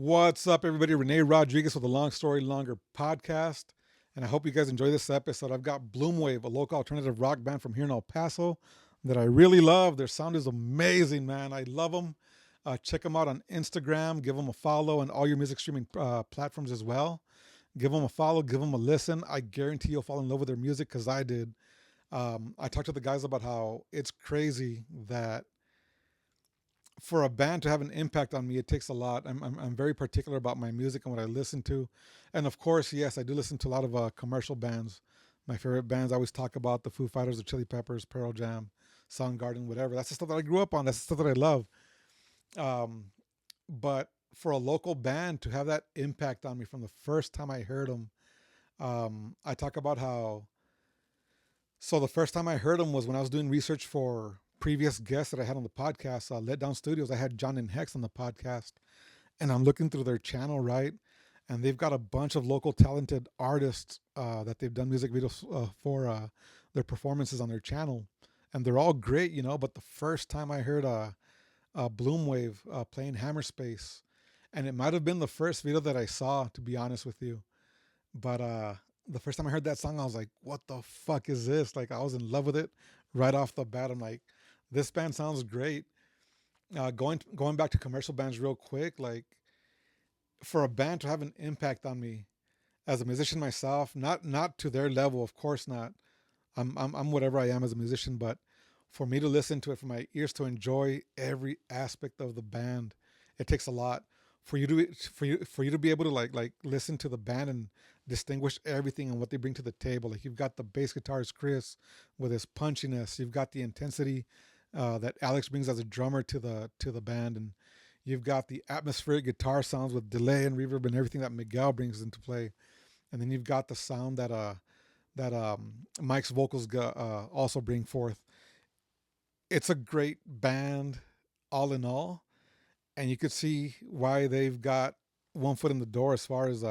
What's up, everybody? Rene Rodriguez with the Long Story Longer podcast. And I hope you guys enjoy this episode. I've got BloomWave, a local alternative rock band from here in El Paso that I really love. Their sound is amazing, man. I love them. Check them out on Instagram. Give them a follow and all your music streaming platforms as well. Give them a follow. Give them a listen. I guarantee you'll fall in love with their music because I did. I talked to the guys about how it's crazy that for a band to have an impact on me, it takes a lot. I'm very particular about my music and what I listen to. And of course, yes, I do listen to a lot of commercial bands. My favorite bands, I always talk about the Foo Fighters, the Chili Peppers, Pearl Jam, Soundgarden, whatever. That's the stuff that I grew up on. That's the stuff that I love. Um, but for a local band to have that impact on me from the first time I heard them, I talk about how. So the first time I heard them was when I was doing research for previous guests that I had on the podcast, Let Down Studios. I had John and Hex on the podcast, and I'm looking through their channel, right? And they've got a bunch of local talented artists that they've done music videos for their performances on their channel, and they're all great, you know. But the first time I heard BloomWave playing Hammer Space, and it might have been the first video that I saw, to be honest with you. But the first time I heard that song, I was like, "What the fuck is this?" Like, I was in love with it right off the bat. I'm like, "This band sounds great." Going back to commercial bands real quick, like for a band to have an impact on me as a musician myself, not to their level, of course not. I'm whatever I am as a musician, but for me to listen to it, for my ears to enjoy every aspect of the band, it takes a lot. For you to be able to like listen to the band and distinguish everything and what they bring to the table. Like, you've got the bass guitarist Chris with his punchiness. You've got the intensity that Alex brings as a drummer to the band, and you've got the atmospheric guitar sounds with delay and reverb and everything that Miguel brings into play. And then you've got the sound that Mike's vocals also bring forth. It's a great band, all in all, and you could see why they've got one foot in the door as far as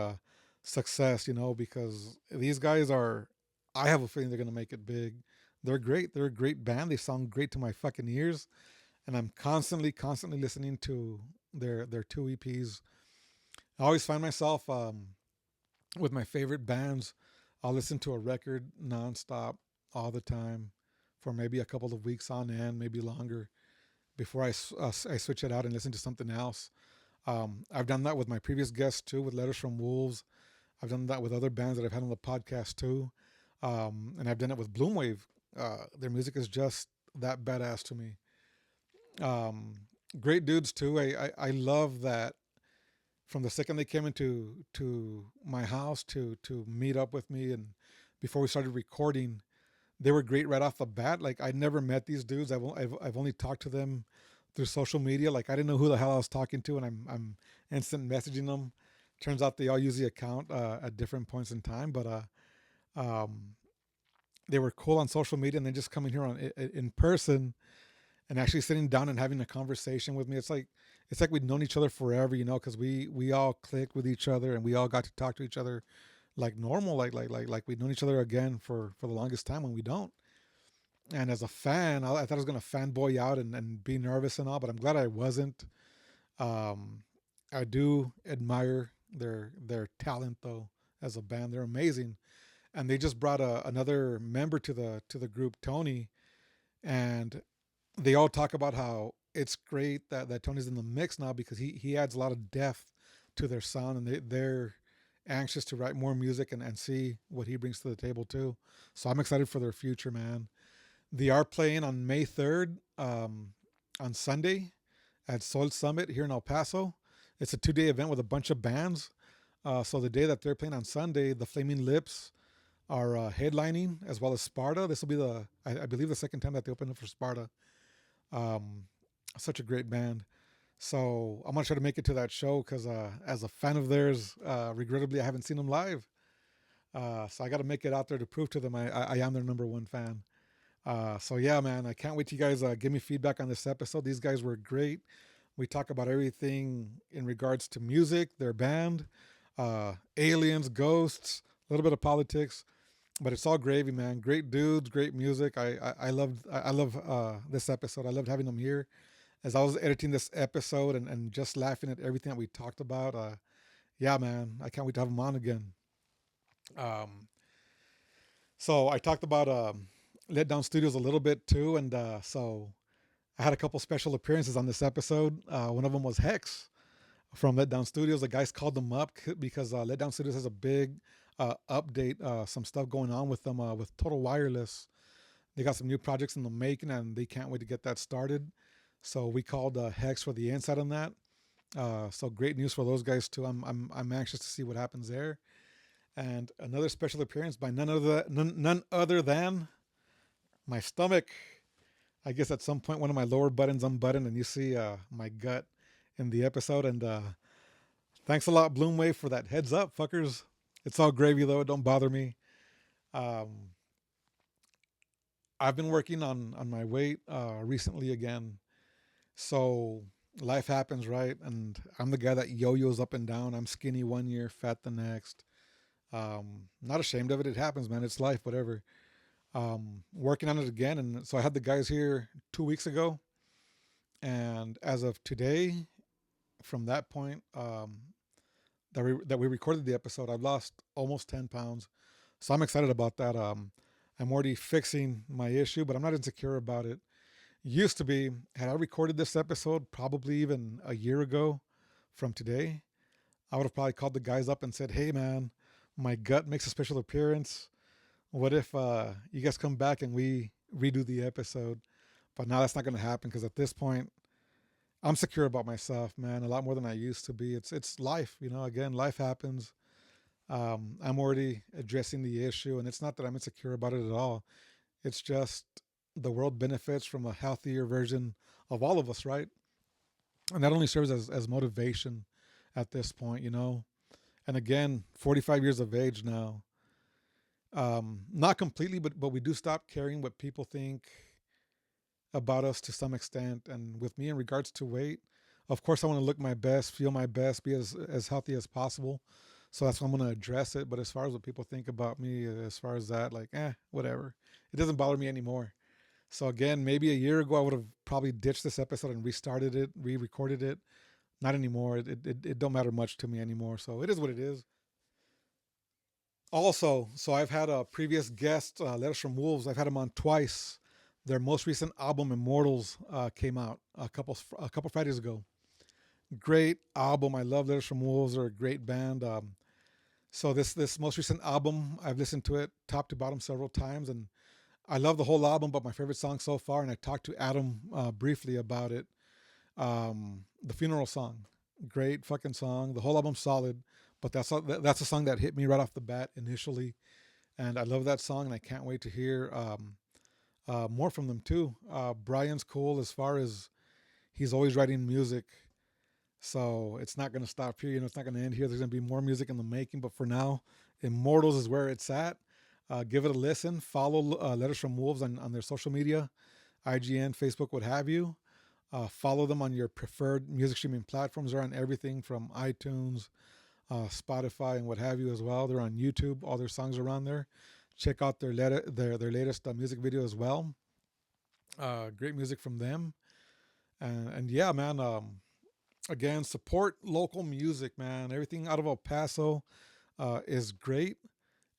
success. You know, because these guys are. I have a feeling they're gonna make it big. They're great. They're a great band. They sound great to my fucking ears, and I'm constantly listening to their two EPs. I always find myself with my favorite bands. I'll listen to a record nonstop all the time for maybe a couple of weeks on end, maybe longer, before I switch it out and listen to something else. I've done that with my previous guests too, with Letters from Wolves. I've done that with other bands that I've had on the podcast too, and I've done it with BloomWave. Their music is just that badass to me. Um, Great dudes too. I love that from the second they came into to my house to meet up with me, and before we started recording, they were great right off the bat. Like, I'd never met these dudes. I've only talked to them through social media. Like, I didn't know who the hell I was talking to, and I'm instant messaging them. Turns out they all use the account at different points in time, but um, they were cool on social media, and then just coming here in person and actually sitting down and having a conversation with me. It's like we'd known each other forever, you know, because we all clicked with each other and we all got to talk to each other like normal, like we'd known each other again for the longest time when we don't. And as a fan, I thought I was gonna fanboy out and be nervous and all, but I'm glad I wasn't. Um, I do admire their talent though as a band. They're amazing, and they just brought another member to the group, Tony, and they all talk about how it's great that Tony's in the mix now because he adds a lot of depth to their sound, and they're anxious to write more music and see what he brings to the table too. So I'm excited for their future, man. They are playing on May 3rd, on Sunday at Soul Summit here in El Paso. It's a 2-day event with a bunch of bands. So the day that they're playing on Sunday, the Flaming Lips are headlining, as well as Sparta. This will be I believe the second time that they open up for Sparta. Um, Such a great band. So I'm gonna try to make it to that show because as a fan of theirs, regrettably I haven't seen them live. So I got to make it out there to prove to them I am their number one fan. So yeah, man, I can't wait till you guys give me feedback on this episode. These guys were great. We talk about everything in regards to music, their band, aliens, ghosts, a little bit of politics, but it's all gravy, man. Great dudes, great music. I love this episode. I loved having them here, as I was editing this episode and just laughing at everything that we talked about. Yeah, man, I can't wait to have him on again. Um, so I talked about Let Down Studios a little bit too, and so I had a couple special appearances on this episode. One of them was Hex from Let Down Studios. The guys called them up because Let Down Studios has a big update, some stuff going on with them with Total Wireless. They got some new projects in the making, and they can't wait to get that started. So we called Hex for the insight on that. So great news for those guys too. I'm anxious to see what happens there. And another special appearance by none other than my stomach. I guess at some point one of my lower buttons unbuttoned, and you see my gut in the episode. And thanks a lot, BloomWave, for that heads up, fuckers. It's all gravy though. Don't bother me. I've been working on my weight recently again. So life happens, right? And I'm the guy that yo-yos up and down. I'm skinny one year, fat the next. Not ashamed of it. It happens, man. It's life, whatever. Working on it again. And so I had the guys here 2 weeks ago. And as of today, from that point that we recorded the episode, I've lost almost 10 pounds. So I'm excited about that. I'm already fixing my issue, but I'm not insecure about it. Used to be, had I recorded this episode probably even a year ago from today, I would have probably called the guys up and said, hey man, my gut makes a special appearance. What if you guys come back and we redo the episode? But now that's not going to happen, because at this point, I'm secure about myself, man, a lot more than I used to be. It's life, again, life happens. I'm already addressing the issue, and it's not that I'm insecure about it at all. It's just the world benefits from a healthier version of all of us, right? And that only serves as motivation at this point, And again, 45 years of age now. Not completely, but we do stop caring what people think about us to some extent. And with me in regards to weight, of course I want to look my best, feel my best, be as healthy as possible. So that's why I'm going to address it. But as far as what people think about me, as far as that, like, whatever. It doesn't bother me anymore. So again, maybe a year ago, I would have probably ditched this episode and restarted it, re-recorded it. Not anymore. It don't matter much to me anymore. So it is what it is. Also, so I've had a previous guest, Letters from Wolves. I've had them on twice. Their most recent album, Immortals, came out a couple Fridays ago. Great album. I love Letters from Wolves. They're a great band. So this most recent album, I've listened to it top to bottom several times, and I love the whole album, but my favorite song so far, and I talked to Adam briefly about it, the Funeral Song. Great fucking song. The whole album's solid, but that's a song that hit me right off the bat initially, and I love that song, and I can't wait to hear more from them too. Brian's cool as far as he's always writing music, so it's not going to stop here. It's not going to end here. There's going to be more music in the making, but for now, Immortals is where it's at. Give it a listen. Follow Letters from Wolves on their social media, IGN, Facebook, what have you. Follow them on your preferred music streaming platforms. They're on everything from iTunes, Spotify, and what have you as well. They're on YouTube. All their songs are on there. Check out their latest music video as well. Great music from them. And yeah, man, again, support local music, man. Everything out of El Paso is great.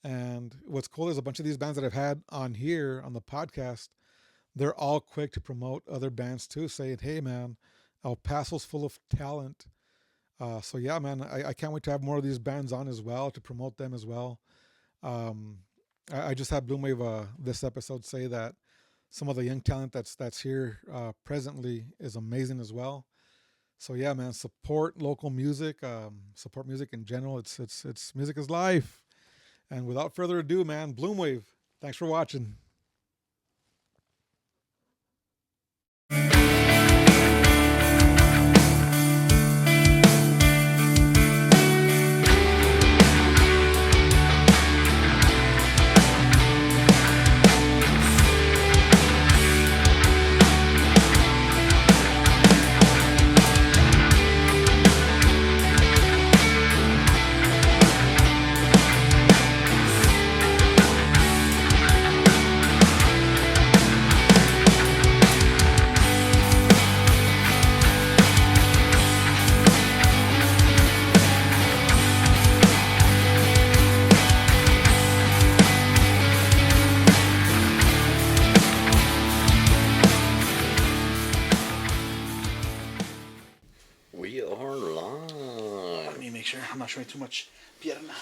And what's cool is a bunch of these bands that I've had on here on the podcast, they're all quick to promote other bands too, saying, hey, man, El Paso's full of talent. So yeah, man, I can't wait to have more of these bands on as well, to promote them as well. I just had BloomWave this episode say that some of the young talent that's here presently is amazing as well. So yeah, man, support local music, support music in general. It's music is life. And without further ado, man, BloomWave, thanks for watching. long. Let me make sure I'm not showing too much pierna.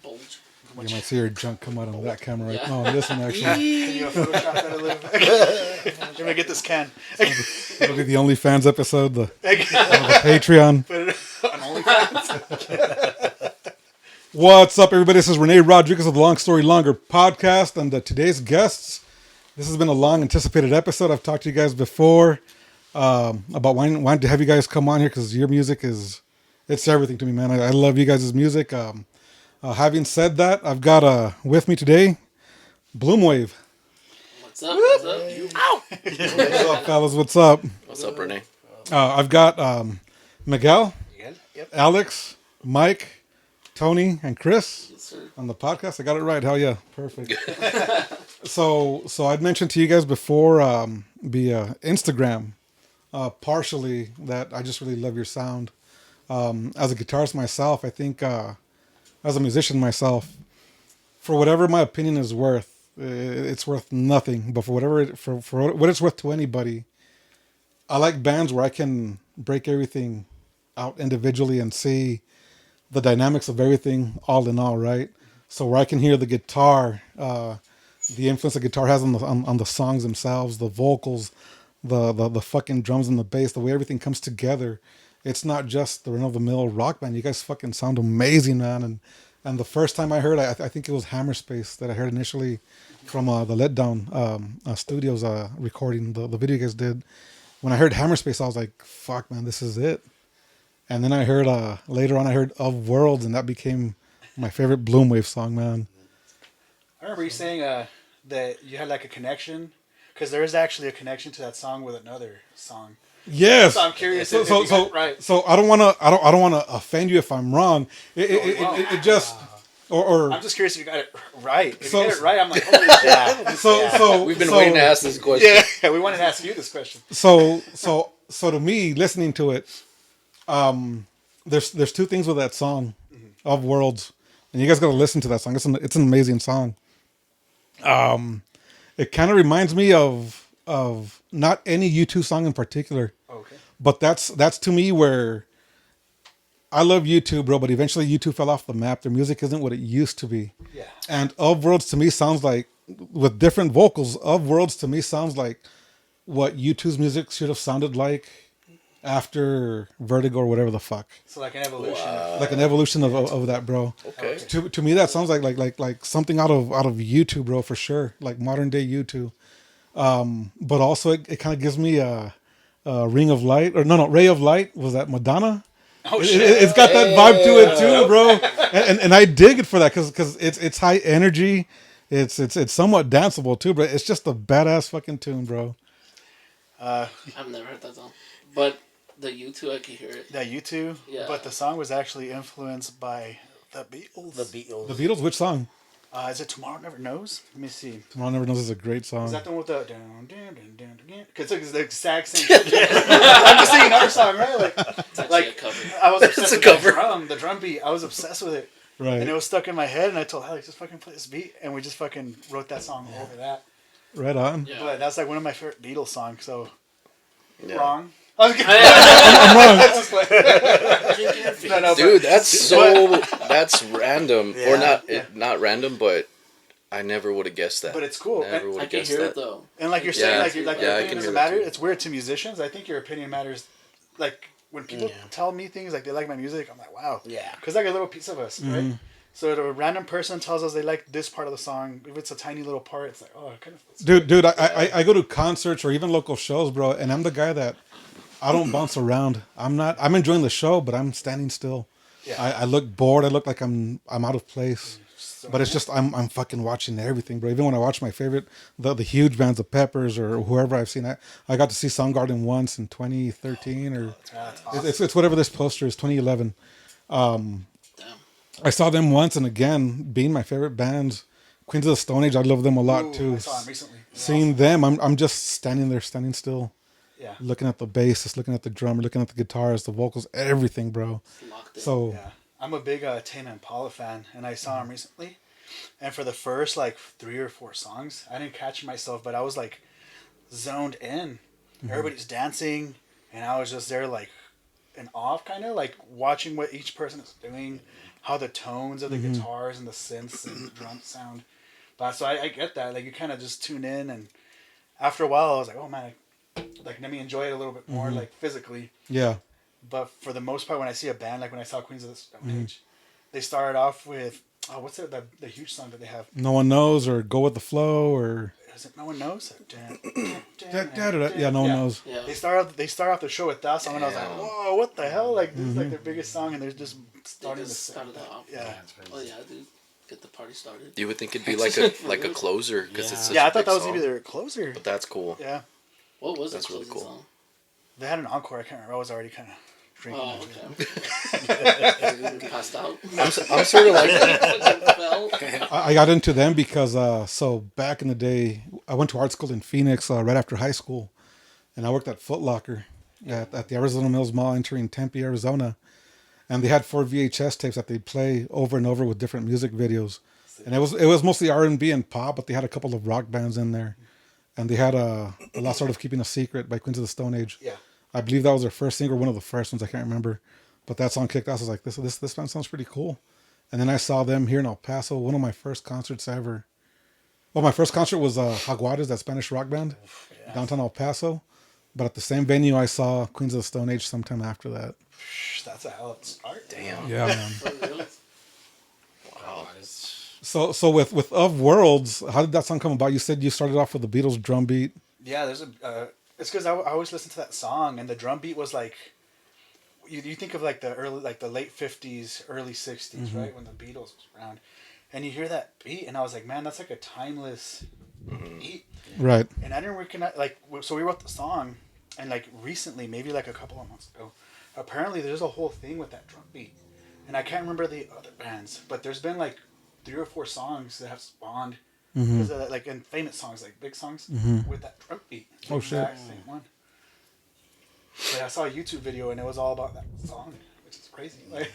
Bulge. You might see your junk come out on that camera right Yeah. now. This one actually. Can you Photoshop that a little bit? Let me get this can. It'll be the OnlyFans episode, the Patreon. Put it on OnlyFans. What's up, everybody? This is Rene Rodriguez of the Long Story Longer podcast, and today's guests. This has been a long anticipated episode. I've talked to you guys before about wanting to have you guys come on here because your music it's everything to me, man. I love you guys' music. Having said that, I've got with me today BloomWave. What's up? What's up? Ow! What's up, fellas? What's up? What's up, Rene? I've got Miguel, Yep. Alex, Mike, Tony, and Chris Yes, sir. on the podcast. I got it right. Hell yeah. Perfect. So I'd mentioned to you guys before via Instagram, partially, that I just really love your sound. As a guitarist myself, I think as a musician myself, for whatever my opinion is worth, it's worth nothing. But for what it's worth to anybody, I like bands where I can break everything out individually and see the dynamics of everything all in all, right? So where I can hear the guitar, the influence the guitar has on the songs themselves, the vocals, the fucking drums and the bass, the way everything comes together. It's not just the run-of-the-mill rock band. You guys fucking sound amazing, man. And the first time I heard, I think it was Hammerspace that I heard initially from the Letdown Studios recording, the video you guys did. When I heard Hammerspace, I was like, fuck, man, this is it. And then I heard, later on, I heard Of Worlds, and that became my favorite BloomWave song, man. I remember you saying that you had like a connection, because there is actually a connection to that song with another song. Yes. So I'm curious. So if you got it right. So I don't want to offend you if I'm wrong. It just or I'm just curious if you got it right. If So- you get it right, I'm like, holy shit. so We've been waiting to ask this question. Yeah, we wanted to ask you this question. So to me, listening to it, there's two things with that song, Of Worlds, and you guys got to listen to that song. It's an amazing song. It kind of reminds me of not any U2 song in particular, Okay. but that's to me where I love U2, bro. But eventually U2 fell off the map. Their music isn't what it used to be. Yeah. And Of Worlds to me sounds like, with different vocals, Of Worlds to me sounds like what U2's music should have sounded like after Vertigo or whatever the fuck. So like an evolution. Like an evolution of that, bro. Okay. To me, that sounds like something out of U2, bro, for sure. Like modern day U2. But also it kind of gives me a Ring of Light, or no, Ray of Light. Was that Madonna? Oh It, shit. it's got that vibe to it too, bro. And I dig it for that because it's high energy. It's somewhat danceable too, bro. It's just a badass fucking tune, bro. I've never heard that song. But the U2, I can hear it. That U2, Yeah. but the song was actually influenced by the Beatles. The Beatles. The Beatles, which song? Is it Tomorrow Never Knows? Let me see. Tomorrow Never Knows is a great song. Is that the one with the because it's the exact same shit. I'm just singing our song, right? It's actually Like a cover. I was obsessed a with cover. the drum beat. I was obsessed with it, Right. and it was stuck in my head. And I told Alex, just fucking play this beat, and we just fucking wrote that song over that. Right on. Yeah. But that's like one of my favorite Beatles songs. So Yeah. wrong. I was kidding. I'm wrong. Just like- No, no, Dude, but- that's random. Yeah. Or not Yeah. not random, but I never would have guessed that. But it's cool. Never And- would I have can guessed hear that. it though. And like you're saying, Yeah. like your Yeah, I opinion can doesn't hear that matter. too. It's weird to musicians. I think your opinion matters. Like when people tell me things like they like my music, I'm like, wow. Yeah. Because like a little piece of us, right? So if a random person tells us they like this part of the song, if it's a tiny little part, it's like, oh, it kind of. Dude, I go to concerts or even local shows, bro, and I'm the guy that I don't bounce around. I'm enjoying the show, but I'm standing still. Yeah. I look bored. I look like I'm out of place. But it's just I'm fucking watching everything, bro. Even when I watch my favorite the huge bands, the Peppers or whoever I've seen, I got to see Soundgarden once in 2013 or That's awesome. it's whatever this poster is, 2011. Damn. I saw them once, and again, being my favorite bands, Queens of the Stone Age, I love them a lot Ooh, too. I saw him recently. They're Seeing them, I'm just standing there, standing still, Yeah. looking at the bass, just looking at the drummer, looking at the guitars, the vocals, everything, bro. Locked in. So Yeah. I'm a big Tame Impala fan, and I saw him recently. And for the first like 3 or 4 songs, I didn't catch myself, but I was like zoned in. Everybody's dancing, and I was just there like in awe, kind of like watching what each person is doing, how the tones of the guitars and the synths and the drum sound. But so I get that. Like you kind of just tune in, and after a while, I was like, oh man, like let me enjoy it a little bit more, like physically. Yeah. But for the most part, when I see a band, like when I saw Queens of the Stone Age, they started off with what's it, the huge song that they have? No One Knows or Go With the Flow or Is it No One Knows? yeah, No One Knows. Yeah. They start off the show with that song, and I was like, Damn. whoa, what the hell? Like this is like their biggest song, and they're just They starting to just sing. started that off. Yeah. Oh yeah, dude. Get the party started. You would think it'd be like a closer because it's such Yeah, a I thought big that was song. gonna be their closer. But that's cool. Yeah, What was That's the really closing cool. song? they had an encore. I can't remember. I was already kind of drinking. Oh, it. okay. Passed out. I'm sort of like Fell. I got into them because so back in the day, I went to art school in Phoenix right after high school, and I worked at Foot Locker at the Arizona Mills Mall entering Tempe, Arizona, and they had 4 VHS tapes that they'd play over and over with different music videos, and it was mostly R&B and pop, but they had a couple of rock bands in there, and they had The Lost Art of Keeping a Secret by Queens of the Stone Age. Yeah. I believe that was their first single, one of the first ones. I can't remember, but that song kicked off. I was like, this band sounds pretty cool. And then I saw them here in El Paso. One of my first concerts ever. Well, my first concert was Jaguares, that Spanish rock band, downtown El Paso. But at the same venue, I saw Queens of the Stone Age sometime after that. That's a hell of a start. damn. Yeah, man. For real? Wow. So with Of Worlds, how did that song come about? You said you started off with the Beatles drum beat. Yeah, there's a. It's because I always listen to that song, and the drum beat was like. You think of like the late 50s, early 60s, right, when the Beatles was around, and you hear that beat, and I was like, man, that's like a timeless beat. Right. And I didn't recognize, like, so we wrote the song, and like recently, maybe like a couple of months ago, apparently there's a whole thing with that drum beat, and I can't remember the other bands, but there's been like 3 or 4 songs that have spawned, because of that, like, and famous songs, like big songs, with that drum beat. It's the Oh, shit. exact same one. But I saw a YouTube video, and it was all about that song, which is crazy. Like,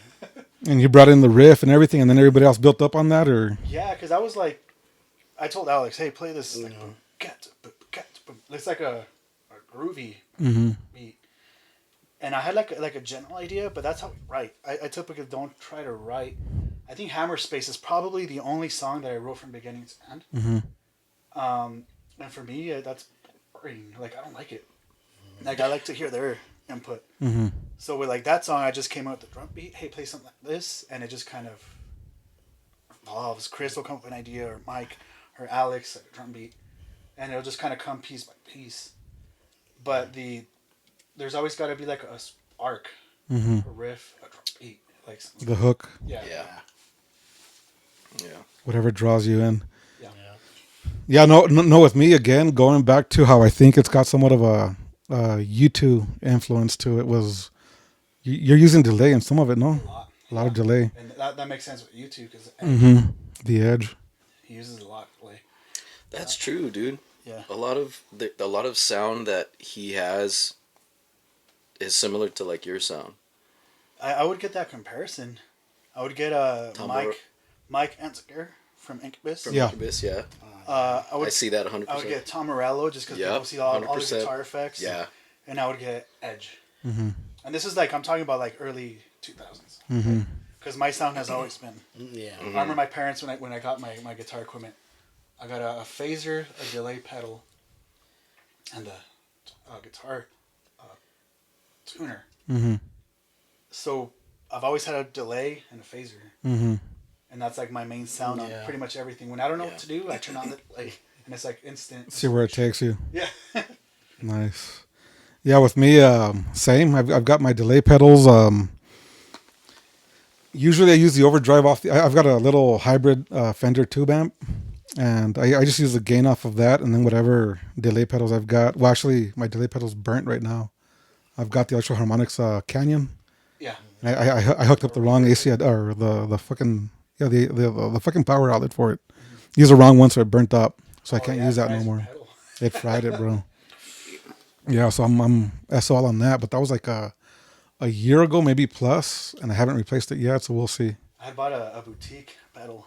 And you brought in the riff and everything, and then everybody else built up on that, or? yeah, because I was like, I told Alex, hey, play this. Like, it's like a groovy beat. And I had like a general idea, but that's how we write. I typically don't try to write. I think Hammer Space is probably the only song that I wrote from beginning to end. And for me, that's boring. Like, I don't like it. Like, I like to hear their input. So with like that song, I just came out with the drum beat. Hey, play something like this, and it just kind of evolves. Chris will come up with an idea, or Mike, or Alex, like a drum beat, and it'll just kind of come piece by piece. But there's always got to be like a arc, a riff, a drum beat, like something. The hook, Yeah. Yeah. whatever draws you in. Yeah. Yeah, no. With me again, going back to how I think it's got somewhat of a U2 influence to it. Was you're using delay in some of it, no? A lot of delay. And that makes sense with you too, because The edge. he uses a lot of delay. That's true, dude. Yeah. A lot of sound that he has is similar to like your sound. I would get that comparison. I would get Tom Mike Anziger from Incubus. From Yeah. Incubus, yeah. I I see that 100%. would get Tom Morello just because Yep, people see all the 100%. guitar effects. Yeah. And I would get Edge. And this is like, I'm talking about like early 2000s. Because my sound has always been. Yeah. I remember my parents when I got my guitar equipment. I got a phaser, a delay pedal, and a guitar tuner. So I've always had a delay and a phaser. And that's like my main sound on pretty much everything. When I don't know what to do, I turn on the delay. And it's like instant. See where it takes you. Yeah. Nice. Yeah, with me, same. I've got my delay pedals. Usually I use the overdrive off I've got a little hybrid Fender tube amp, and I just use the gain off of that, and then whatever delay pedals I've got. Well, actually, my delay pedal's burnt right now. I've got the Electro Harmonics Canyon. Yeah. And I hooked up the wrong AC or the fucking the fucking power outlet for it. Used the wrong one, so it burnt up. So I can't use that no more. It fried it, bro. Yeah, so I'm SOL on that, but that was like a year ago, maybe plus, and I haven't replaced it yet, so we'll see. I bought a boutique pedal.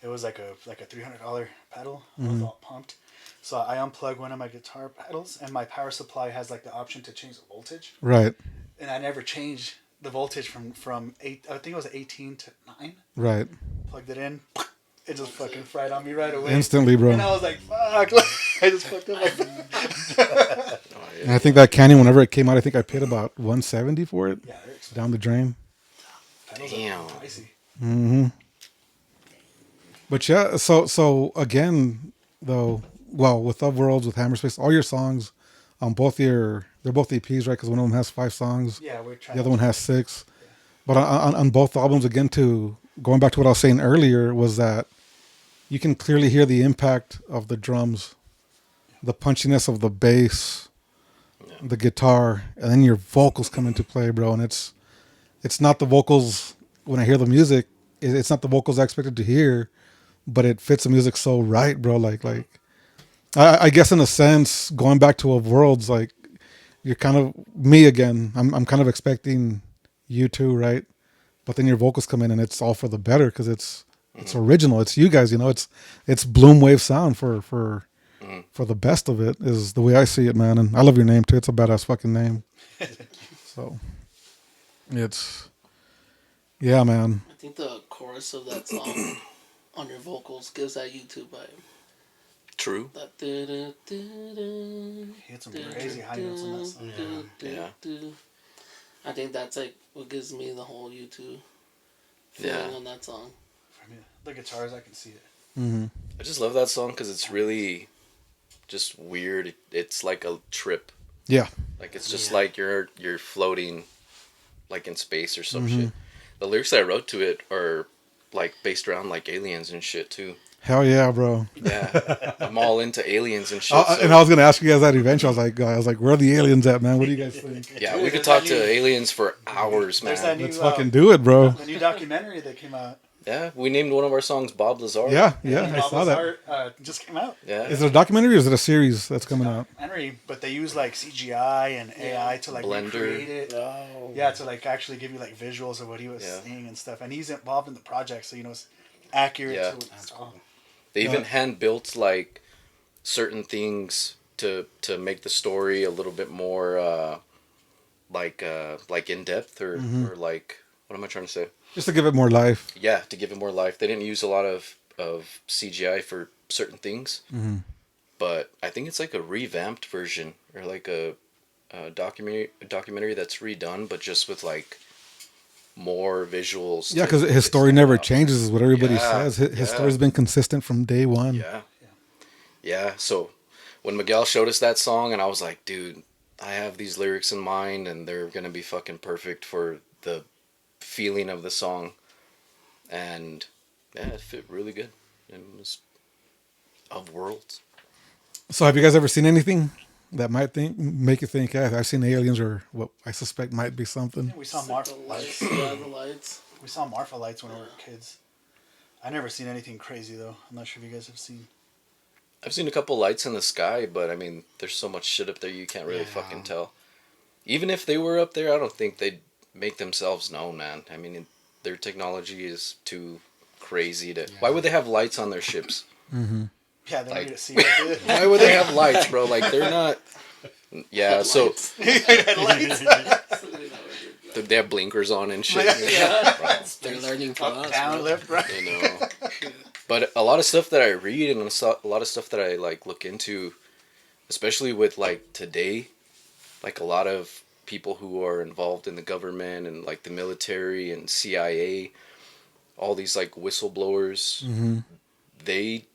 It was like a $300 pedal. I was all pumped. So I unplug one of my guitar pedals, and my power supply has like the option to change the voltage. Right. And I never changed the voltage from 8. I think it was 18 to 9. Right. Plugged it in. It just fucking fried on me right away. Instantly, bro. And I was like, fuck. I just fucked up. And I think that Canyon, whenever it came out, I think I paid about $170 for it. Yeah, they're expensive. Down the drain. Pedals Damn. are pricey. Mm-hmm. But yeah, so again, though, well, with Worlds, with Hammerspace, all your songs on they're both EPs, right? Because one of them has 5 songs. Yeah, we're trying. The other one has 6. But on both albums, again, going back to what I was saying earlier, was that you can clearly hear the impact of the drums, the punchiness of the bass, the guitar, and then your vocals come into play, bro. And it's not the vocals when I hear the music. It's not the vocals I expected to hear, but it fits the music so right, bro. Like I guess in a sense, going back to Worlds, like you're kind of me again. I'm kind of expecting you too, right? But then your vocals come in and it's all for the better because it's original. It's you guys, it's BloomWave sound for the best of it is the way I see it, man. And I love your name too. It's a badass fucking name. So yeah, man. I think the chorus of that song on your vocals gives that YouTube vibe. True. That He had some crazy high notes on that song. Yeah. I think that's like what gives me the whole YouTube feeling on that song. For me, the guitars, I can see it. Mm-hmm. I just love that song because it's really just weird. It's like a trip. Yeah. Like it's just like you're floating, like in space or some shit. The lyrics that I wrote to it are like based around like aliens and shit too. Hell yeah, bro. Yeah, I'm all into aliens and shit. And I was gonna ask you guys that eventually. I was like, where are the aliens at, man? What do you guys think? Yeah, we could talk to aliens for hours, man. There's that new, Let's fucking do it, bro. the new documentary that came out. Yeah, we named one of our songs Bob Lazar. Yeah, I Bob saw that. Lazar, just came out. Yeah. Is it a documentary or is it a series that's coming out? Documentary, but they use like CGI and AI to like Blender. recreate it. Oh. Yeah, to like actually give you like visuals of what he was saying and stuff. And he's involved in the project, so it's accurate to what he's talking. They even hand built like certain things to make the story a little bit more like in depth or like what am I trying to say? Just to give it more life. Yeah, to give it more life. They didn't use a lot of CGI for certain things, but I think it's like a revamped version or like a documentary that's redone, but just with like more visuals. Yeah, because his story never out. changes, is what everybody says. His yeah. story's been consistent from day one. Yeah. So when Miguel showed us that song, and I was like, dude, I have these lyrics in mind, and they're gonna be fucking perfect for the feeling of the song. And yeah, it fit really good. It was of worlds. So have you guys ever seen anything that might make you think, yeah, I've seen aliens or what I suspect might be something? We saw The Marfa lights. lights. Yeah, the lights. We saw Marfa lights when we were kids. I never seen anything crazy though. I'm not sure if you guys have seen. I've seen a couple lights in the sky, but I mean, there's so much shit up there you can't really fucking tell. Even if they were up there, I don't think they'd make themselves known, man. I mean, their technology is too crazy to... Why would they have lights on their ships? Yeah, they Like- need to see it. Why would they have lights, bro? Like, they're not... Yeah, so Lights. they have blinkers on and shit. Yeah. They're learning from Up, us. down, bro. left, right. I know. But a lot of stuff that I read and a lot of stuff that I like look into, especially with like today, like a lot of people who are involved in the government and like the military and CIA, all these like whistleblowers, they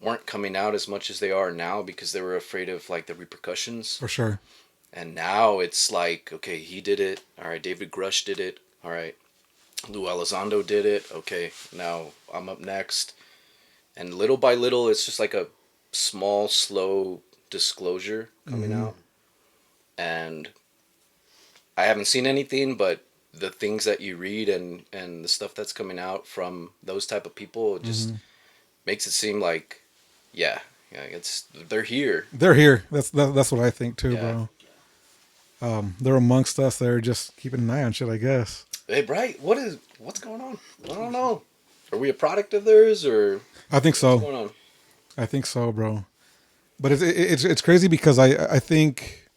weren't coming out as much as they are now because they were afraid of like the repercussions. For sure. And now it's like, okay, he did it. All right, David Grush did it. All right, Lou Elizondo did it. Okay, now I'm up next. And little by little, it's just like a small, slow disclosure coming out. And I haven't seen anything, but the things that you read and the stuff that's coming out from those type of people, it just makes it seem like, they're here. They're here. That's what I think too, Yeah. bro. They're amongst us. They're just keeping an eye on shit, I guess. Hey, Bright, what's going on? I don't know. Are we a product of theirs or I think what's so. going on? I think so, bro. But it's crazy because I think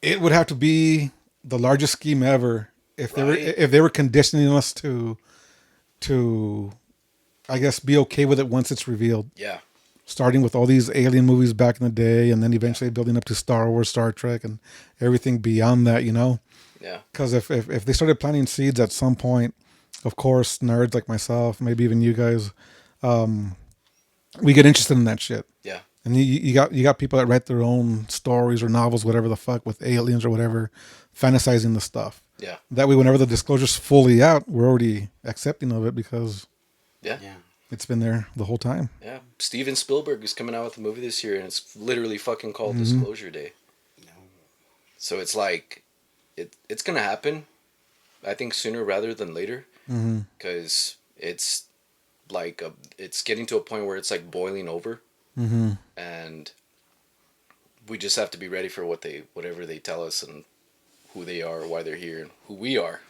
it would have to be the largest scheme ever Right. if they were conditioning us to I guess be okay with it once it's revealed. Yeah. Starting with all these alien movies back in the day, and then eventually building up to Star Wars, Star Trek, and everything beyond that. Yeah. Because if they started planting seeds at some point, of course, nerds like myself, maybe even you guys, we get interested in that shit. Yeah. And you got people that write their own stories or novels, whatever the fuck, with aliens or whatever, fantasizing the stuff. Yeah. That way, whenever the disclosure's fully out, we're already accepting of it because Yeah. Yeah. it's been there the whole time. Yeah. Steven Spielberg is coming out with a movie this year, and it's literally fucking called Mm-hmm. Disclosure Day. So it's like, it's gonna happen. I think sooner rather than later, because it's like it's getting to a point where it's like boiling over, and we just have to be ready for whatever they tell us and who they are, why they're here, and who we are,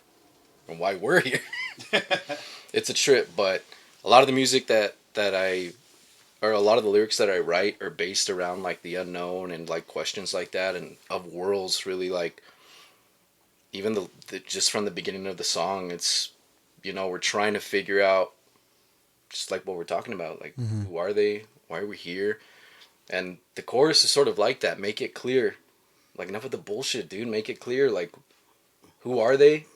and why we're here. It's a trip, but a lot of the music that or a lot of the lyrics that I write are based around like the unknown and like questions like that and of worlds. Really, like even the just from the beginning of the song, it's we're trying to figure out just like what we're talking about, like who are they, why are we here, and the chorus is sort of like that. Make it clear, like enough of the bullshit, dude. Make it clear, like who are they,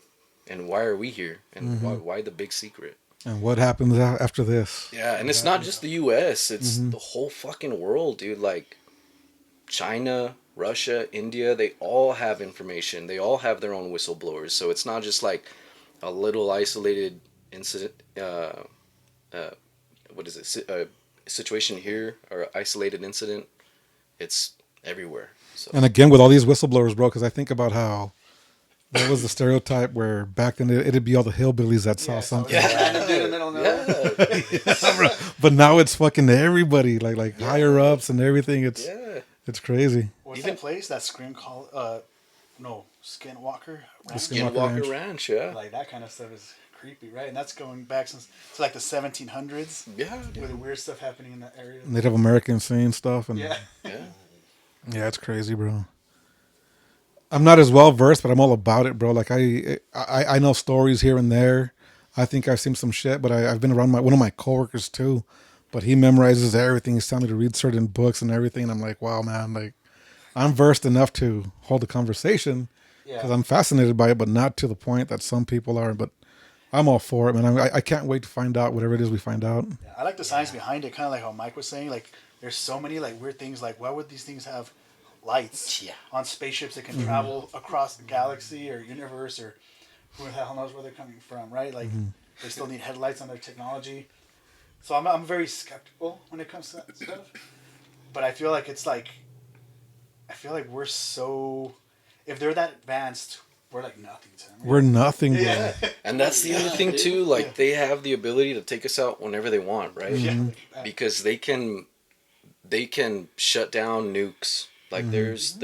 and why are we here, and why the big secret. And what happens after this? Yeah, and it's not just the U.S. It's the whole fucking world, dude. Like China, Russia, India, they all have information. They all have their own whistleblowers. So it's not just like a little isolated incident. What is it? A situation here or isolated incident. It's everywhere. So And again, with all these whistleblowers, bro, because I think about how that was the stereotype where back then it'd be all the hillbillies that saw something. Random dude in the middle of nowhere. yeah, But now it's fucking everybody, like higher ups and everything. yeah. It's crazy. What's Even- that place? That Scream Call? No, Skinwalker. Ranch? Skinwalker Skinwalker Ranch. Ranch, yeah. Like that kind of stuff is creepy, right? And that's going back since to like the 1700s. Yeah, With the weird stuff happening in that area. Native Americans saying stuff, and Yeah. yeah. it's crazy, bro. I'm not as well versed, but I'm all about it, bro. Like I know stories here and there. I think I've seen some shit, but I've been around one of my coworkers too. But he memorizes everything. He's telling me to read certain books and everything. And I'm like, wow, man, like I'm versed enough to hold a conversation because Yeah. I'm fascinated by it, but not to the point that some people are. But I'm all for it, man. I can't wait to find out whatever it is we find out. Yeah, I like the science behind it, kind of like how Mike was saying. Like, there's so many like weird things. Like, why would these things have lights on spaceships that can travel across the galaxy or universe, or who the hell knows where they're coming from, right? Like, they still need headlights on their technology. So I'm very skeptical when it comes to that stuff. But I feel like we're so, if they're that advanced, we're like nothing to them. We're nothing, bro. Yeah. And that's the other thing too. Like they have the ability to take us out whenever they want, right? Yeah. Because they can shut down nukes. Like there's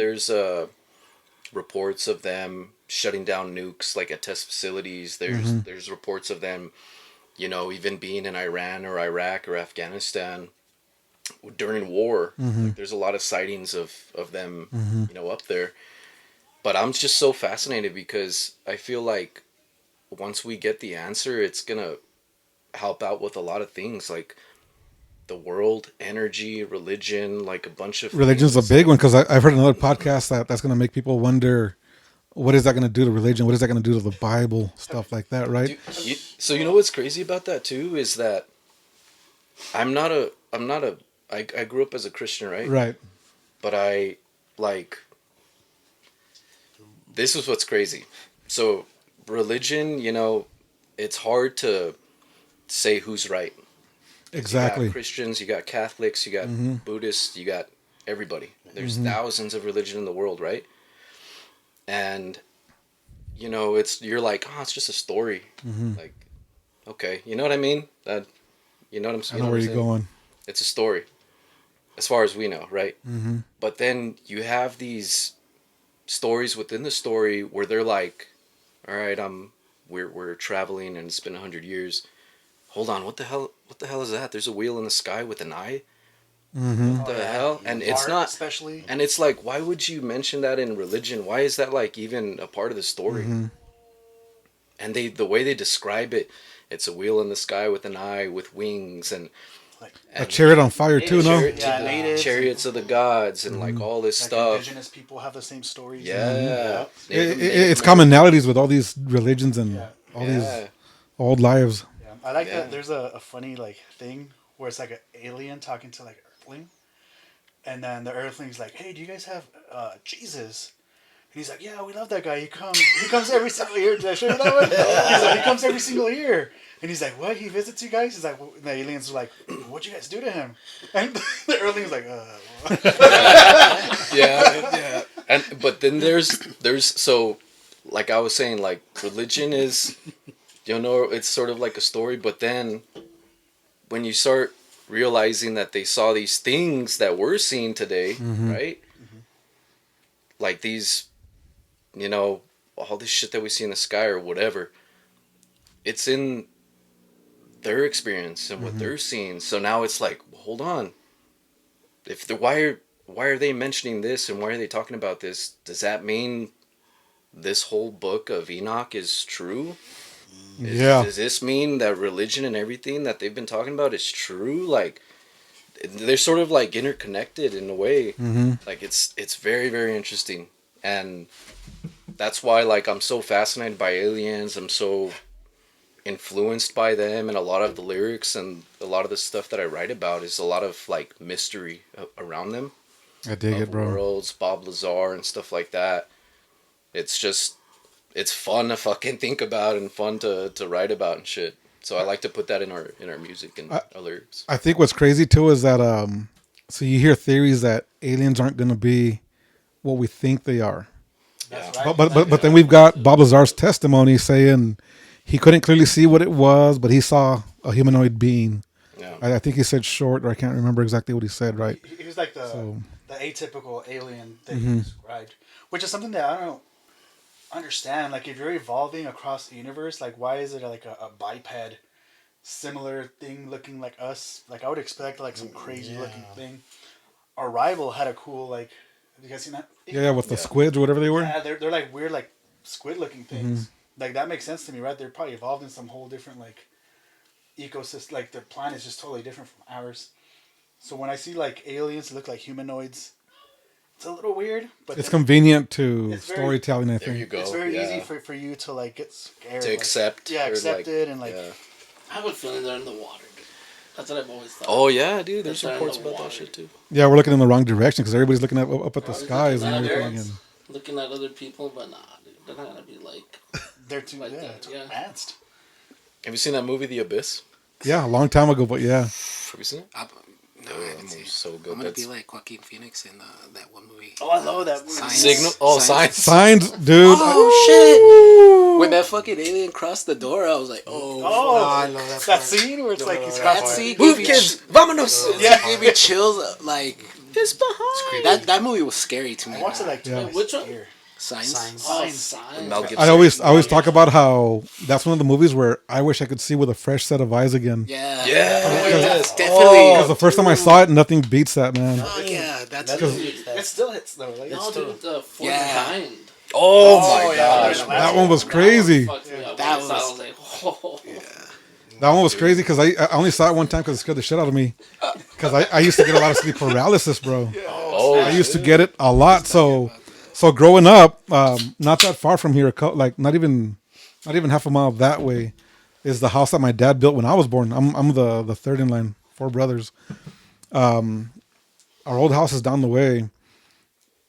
reports of them shutting down nukes like at test facilities. There's reports of them, even being in Iran or Iraq or Afghanistan during war. Like, there's a lot of sightings of them, up there. But I'm just so fascinated because I feel like once we get the answer, it's gonna help out with a lot of things like the world, energy, religion, like a bunch of Religion's a things. big one because I've heard another podcast that's going to make people wonder what is that going to do to religion? What is that going to do to the Bible? Stuff like that, right? Dude, so you know what's crazy about that too is that I grew up as a Christian, right? Right. But I like this is what's crazy. So religion, it's hard to say who's right. Exactly. You got Christians, you got Catholics, you got Buddhists, you got everybody. There's thousands of religion in the world, right? And you're like, oh, it's just a story. Like, okay, you know what I mean? That, you know what I'm saying? I know where you're going. It's a story, as far as we know, right? But then you have these stories within the story where they're like, all right, we're traveling and it's been 100 years. Hold on, what the hell is that? There's a wheel in the sky with an eye. What the hell? And it's Art, not, especially. and it's like, why would you mention that in religion? Why is that like even a part of the story? And the way they describe it, it's a wheel in the sky with an eye with wings and Like A chariot on fire too, no? chariot Yeah, to the natives chariots of the gods and like all this like stuff. indigenous people have the same stories. Yeah, It's commonalities with all these religions and Yeah. all these yeah. old lives. Yeah. I like Yeah. that. There's a funny like thing where it's like an alien talking to like Earthling, and then the Earthling's like, "Hey, do you guys have Jesus?" And he's like, "Yeah, we love that guy. He comes every single year." Did I show you that one? He's like, "He comes every single year." And he's like, "What? He visits you guys?" He's like, well, and the aliens are like, "What'd you guys do to him?" And the Earthling's like, Yeah. And but then there's so like I was saying, like religion is, it's sort of like a story, but then when you start realizing that they saw these things that we're seeing today, right? Like these, all this shit that we see in the sky or whatever, it's in their experience and what they're seeing. So now it's like, hold on. If the why are they mentioning this and why are they talking about this? Does that mean this whole book of Enoch is true? Yeah. Does this mean that religion and everything that they've been talking about is true? Like they're sort of like interconnected in a way. Like it's very, very interesting. And that's why like I'm so fascinated by aliens. I'm so influenced by them, and a lot of the lyrics and a lot of the stuff that I write about is a lot of like mystery around them. I dig it, bro. Worlds, Bob Lazar and stuff like that. It's just it's fun to fucking think about and fun to write about and shit. So I like to put that in our music and our lyrics. I think what's crazy too is that so you hear theories that aliens aren't going to be what we think they are. "That's right." But then we've got Bob Lazar's testimony saying he couldn't clearly see what it was, but he saw a humanoid being. Yeah. I think he said short, or I can't remember exactly what he said. Right? He was like the So- atypical alien that he described, which is something that I don't understand. Like, if you're evolving across the universe, like, why is it like a biped, similar thing looking like us? Like, I would expect like some crazy looking thing. Our rival had a cool like. Have you guys seen that? Yeah, with the squids or whatever they were. Yeah, they're like weird like squid looking things. Like that makes sense to me, right? They're probably evolved in some whole different like ecosystem. Like their planet is just totally different from ours. So when I see like aliens that look like humanoids, it's a little weird. But It's then convenient to It's very- storytelling, I There you think. go. it's very yeah. easy for you to like get scared. to like, accept. Yeah, or, accept like, it and like. yeah. I have a feeling they're in the water, dude. That's what I've always thought. Oh yeah, dude. There's They're in reports the about that water. shit too. Yeah, we're looking in the wrong direction because everybody's looking up at the Always skies looking and at everything. Earth, And looking at other people, but nah, dude, they're not gonna be like. They're too Like that, too yeah. advanced. Have you seen that movie, The Abyss? yeah, a long time ago, but yeah. Have you seen it? No, I haven't seen it. So good. I'm gonna That's be like Joaquin Phoenix in that one movie. Oh, I love that movie. Signs. Signal. Oh, Signs. Signs, dude. Oh shit! When that fucking alien crossed the door, I was like, Oh, I love that that part. scene where it's like he's that crossing. scene Move, gave me kids. Vamonos. Yeah. gave me chills. Like It's behind. that movie was scary to me. I watched it like Yeah. twice. Which one? Here. Signs. Signs. Oh, Signs. signs. Mel Gibson. I always talk about how that's one of the movies where I wish I could see with a fresh set of eyes again. Yeah. Yes. Definitely. Because the first time I saw it, nothing beats that, man. Oh yeah, that's It still hits though. Like, No, dude, the fourth Yeah. kind. Oh my yeah, gosh. yeah. That one was crazy. Fucked me up. That When I saw it, I was- was like, oh. That one was crazy because I only saw it one time because it scared the shit out of me. Because I used to get a lot of sleep paralysis, bro. Oh, I used to get it a lot. So growing up, not that far from here, like not even half a mile that way, is the house that my dad built when I was born. I'm the third in line, 4 brothers. Our old house is down the way,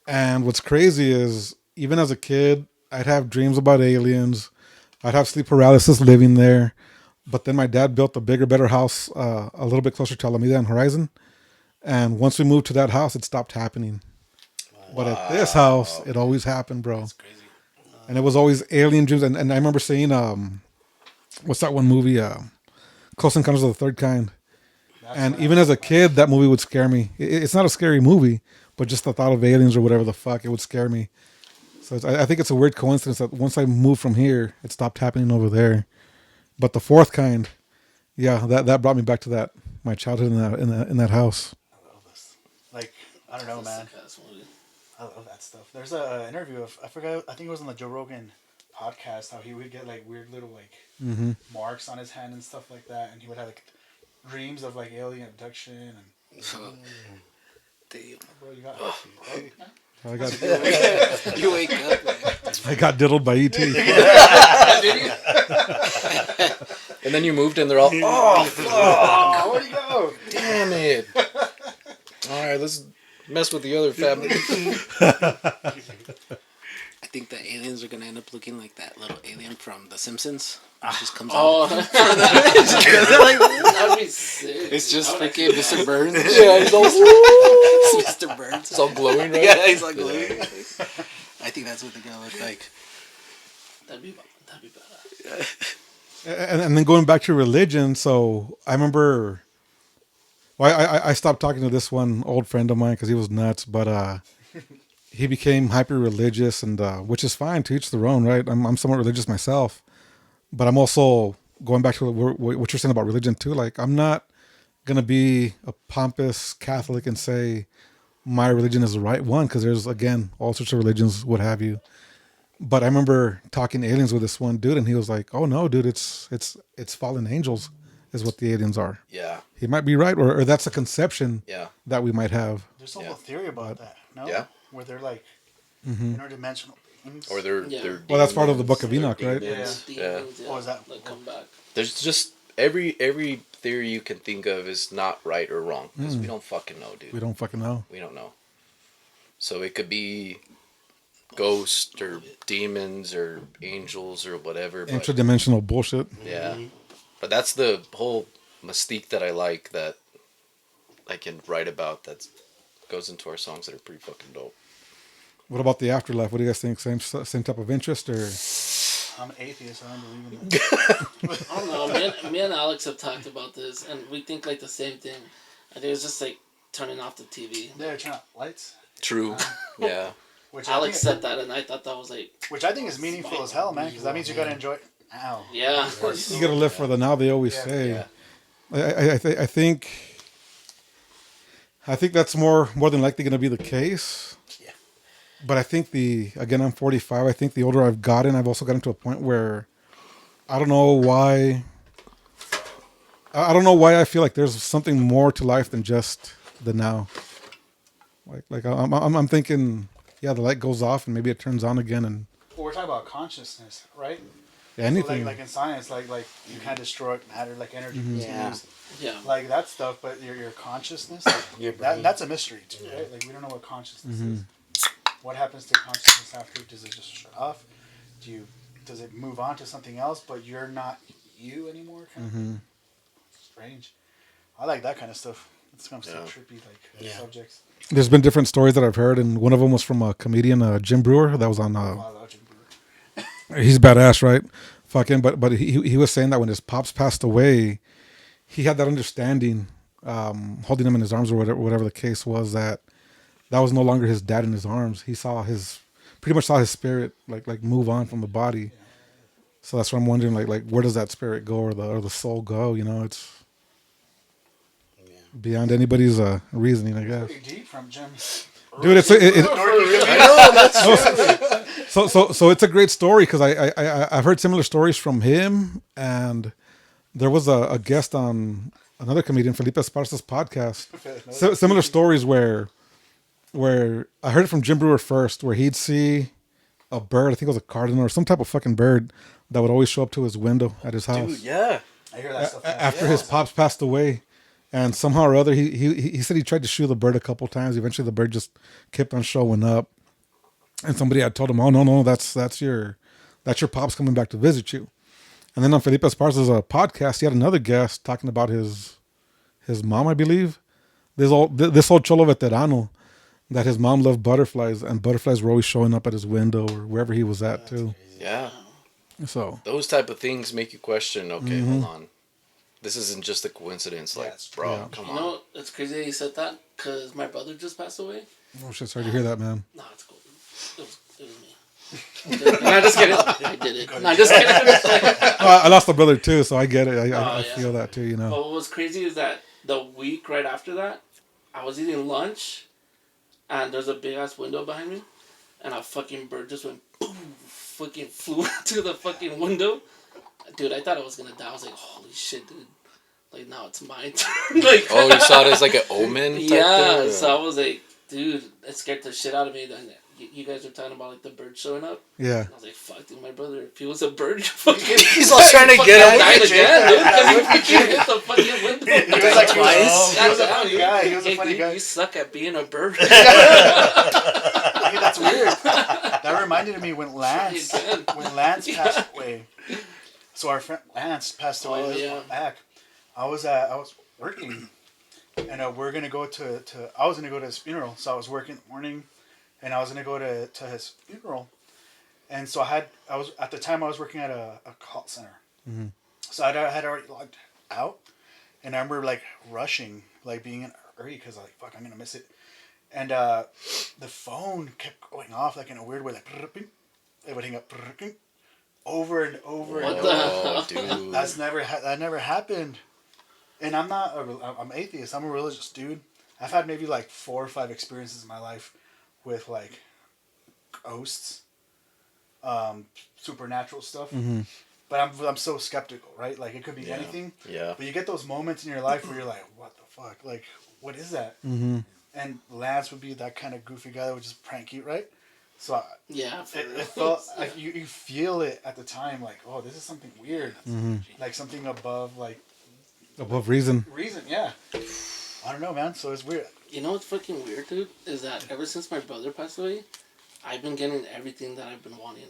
and what's crazy is even as a kid, I'd have dreams about aliens. I'd have sleep paralysis living there, but then my dad built a bigger, better house a little bit closer to Alameda and Horizon, and once we moved to that house, it stopped happening. But at this house, it always happened, bro. And it was always alien dreams. And I remember seeing, what's that one movie? Close Encounters of the Third Kind. And even as a kid, that movie would scare me. It's not a scary movie, but just the thought of aliens or whatever the fuck, it would scare me. So I think it's a weird coincidence that once I moved from here, it stopped happening over there. But the fourth kind, yeah, that brought me back to my childhood in that house. I don't know, That's a man. sick-ass movie. I love that stuff. There's a interview of I forgot. I think it was on the Joe Rogan podcast. How he would get like weird little like marks on his hand and stuff like that, and he would have like dreams of like alien abduction and. Damn. Bro, you got. I got You wake up, man. I got diddled by ET. And then you moved and they're all, oh, fuck. Oh, where'd he go? Damn it. All right, let's mess with the other family. I think the aliens are gonna end up looking like that little alien from The Simpsons. It just comes Oh, out. that'd be sick. It's just I would freaking Mr. Burns. Yeah, he's all, It's Mr. Burns. it's all glowing, right? Yeah, he's like glowing. I think that's what they're gonna look like. That'd be badass. And then going back to religion, so I remember. Well, I stopped talking to this one old friend of mine because he was nuts, but he became hyper religious, and which is fine, to each their own, right? I'm somewhat religious myself, but I'm also going back to what you're saying about religion too. Like, I'm not gonna be a pompous Catholic and say my religion is the right one, because there's, again, all sorts of religions, what have you. But I remember talking aliens with this one dude, and he was like, "Oh no, dude, it's fallen angels, is what the aliens are." Yeah. He might be right, or that's a conception Yeah. that we might have. There's a whole theory about that. No. Yeah. Where they're like interdimensional beings. Or they're Yeah. Well, that's part of the Book of demons, Enoch, right? demons. Demons, Yeah. Oh, is that- like come back? There's just every theory you can think of is not right or wrong, because we don't fucking know, dude. We don't fucking know. We don't know. So it could be ghosts or demons or angels or whatever. But Interdimensional bullshit. yeah. But that's the whole mystique that I like, that I can write about, that goes into our songs that are pretty fucking dope. What about the afterlife? What do you guys think? Same type of interest, or? I'm an atheist. I don't believe in that. I don't know. Me and Alex have talked about this, and we think like the same thing. I think it's just like turning off the TV. They're turn out lights. True. Yeah. Which Alex I said think, that, and I thought that was like, which I think is meaningful as hell, man. Because that means you gotta enjoy. Ow. yeah. You gotta live for the now. They always Yeah, say. yeah. I think that's more than likely going to be the case. Yeah. But I think I'm 45. I think the older I've gotten, I've also gotten to a point where I don't know why. I don't know why I feel like there's something more to life than just the now. Like I'm thinking, yeah, the light goes off and maybe it turns on again, and Well, we're talking about consciousness, right? anything. So like in science, like you can't destroy matter, like energy Yeah. continues, Yeah. like that stuff. But your consciousness, Your brain. that's a mystery too, right? Like we don't know what consciousness is. What happens to consciousness after? Does it just shut off? Does it move on to something else? But you're not you anymore. Kind of strange. I like that kind of stuff. It's kind of so trippy, like subjects. There's been different stories that I've heard, and one of them was from a comedian, Jim Brewer, that was on. I love Jim Brewer. He's badass, right? Fucking, but he was saying that when his pops passed away, he had that understanding, holding him in his arms or whatever the case was, that was no longer his dad in his arms. He pretty much saw his spirit like move on from the body. So that's what I'm wondering, like where does that spirit go, or the soul go? You know, it's beyond anybody's reasoning, I guess. Pretty deep from Jim. Dude, so it's a great story, because I've heard similar stories from him, and there was a guest on another comedian, Felipe Esparza's podcast. Similar stories where I heard it from Jim Brewer first, where he'd see a bird, I think it was a cardinal or some type of fucking bird, that would always show up to his window at his house. Dude, yeah. I hear that stuff. After his pops passed away. And somehow or other, he said he tried to shoot the bird a couple times. Eventually, the bird just kept on showing up. And somebody had told him, "Oh no, that's your pops coming back to visit you." And then on Felipe Esparza's podcast, he had another guest talking about his mom, I believe. This old cholo veterano, that his mom loved butterflies, and butterflies were always showing up at his window or wherever he was at too. Yeah. So Those type of things make you question, okay, hold on. This isn't just a coincidence. Like, bro, come You on. know, it's crazy that you said that, because my brother just passed away. oh shit, sorry to hear that, man. No, it's cool. It was me. No, just kidding. I did it. No, just kidding. I lost a brother too, so I get it. I yeah. feel that too. You know. But what was crazy is that the week right after that, I was eating lunch, and there's a big ass window behind me, and a fucking bird just went boom, fucking flew into the fucking window. Dude, I thought I was gonna die. I was like, holy shit, dude. Like, now it's my turn. Like, Oh, you saw it as like an omen type yeah, thing? so I was like, dude, it scared the shit out of me. Then you guys were talking about like the bird showing up. Yeah. I was like, fuck, dude, my brother, if he was a bird, you fucking... He's all trying to get I him. died again, dude, because he fucking hit the fucking window. He was like, Twice? he was a funny guy. He was a Hey, funny dude, guy. you suck at being a bird. Hey, that's weird. That reminded me when Lance passed away. So our friend Lance passed away. Oh, This yeah. one back. I was working, and we're gonna go to I was gonna go to his funeral. So I was working in the morning, and I was gonna go to his funeral, and so I was at the time I was working at a call center. Mm-hmm. So I had already logged out, and I remember like rushing, like being in a hurry because like fuck, I'm gonna miss it. And the phone kept going off like in a weird way, like it would hang up over and over What and the over. hell? Dude. That never happened. And I'm atheist. I'm a religious dude. I've had maybe like 4 or 5 experiences in my life with like ghosts, supernatural stuff. Mm-hmm. But I'm so skeptical, right? Like it could be anything. Yeah. But you get those moments in your life where you're like, what the fuck? Like, what is that? Mm-hmm. And Lance would be that kind of goofy guy that would just prank you, right? So Yeah, for it real. felt like you feel it at the time, like, oh, this is something weird, Mm-hmm. like something above like Above reason. reason. Yeah, I don't know, man. So it's weird. You know what's fucking weird, dude? Is that ever since my brother passed away, I've been getting everything that I've been wanting.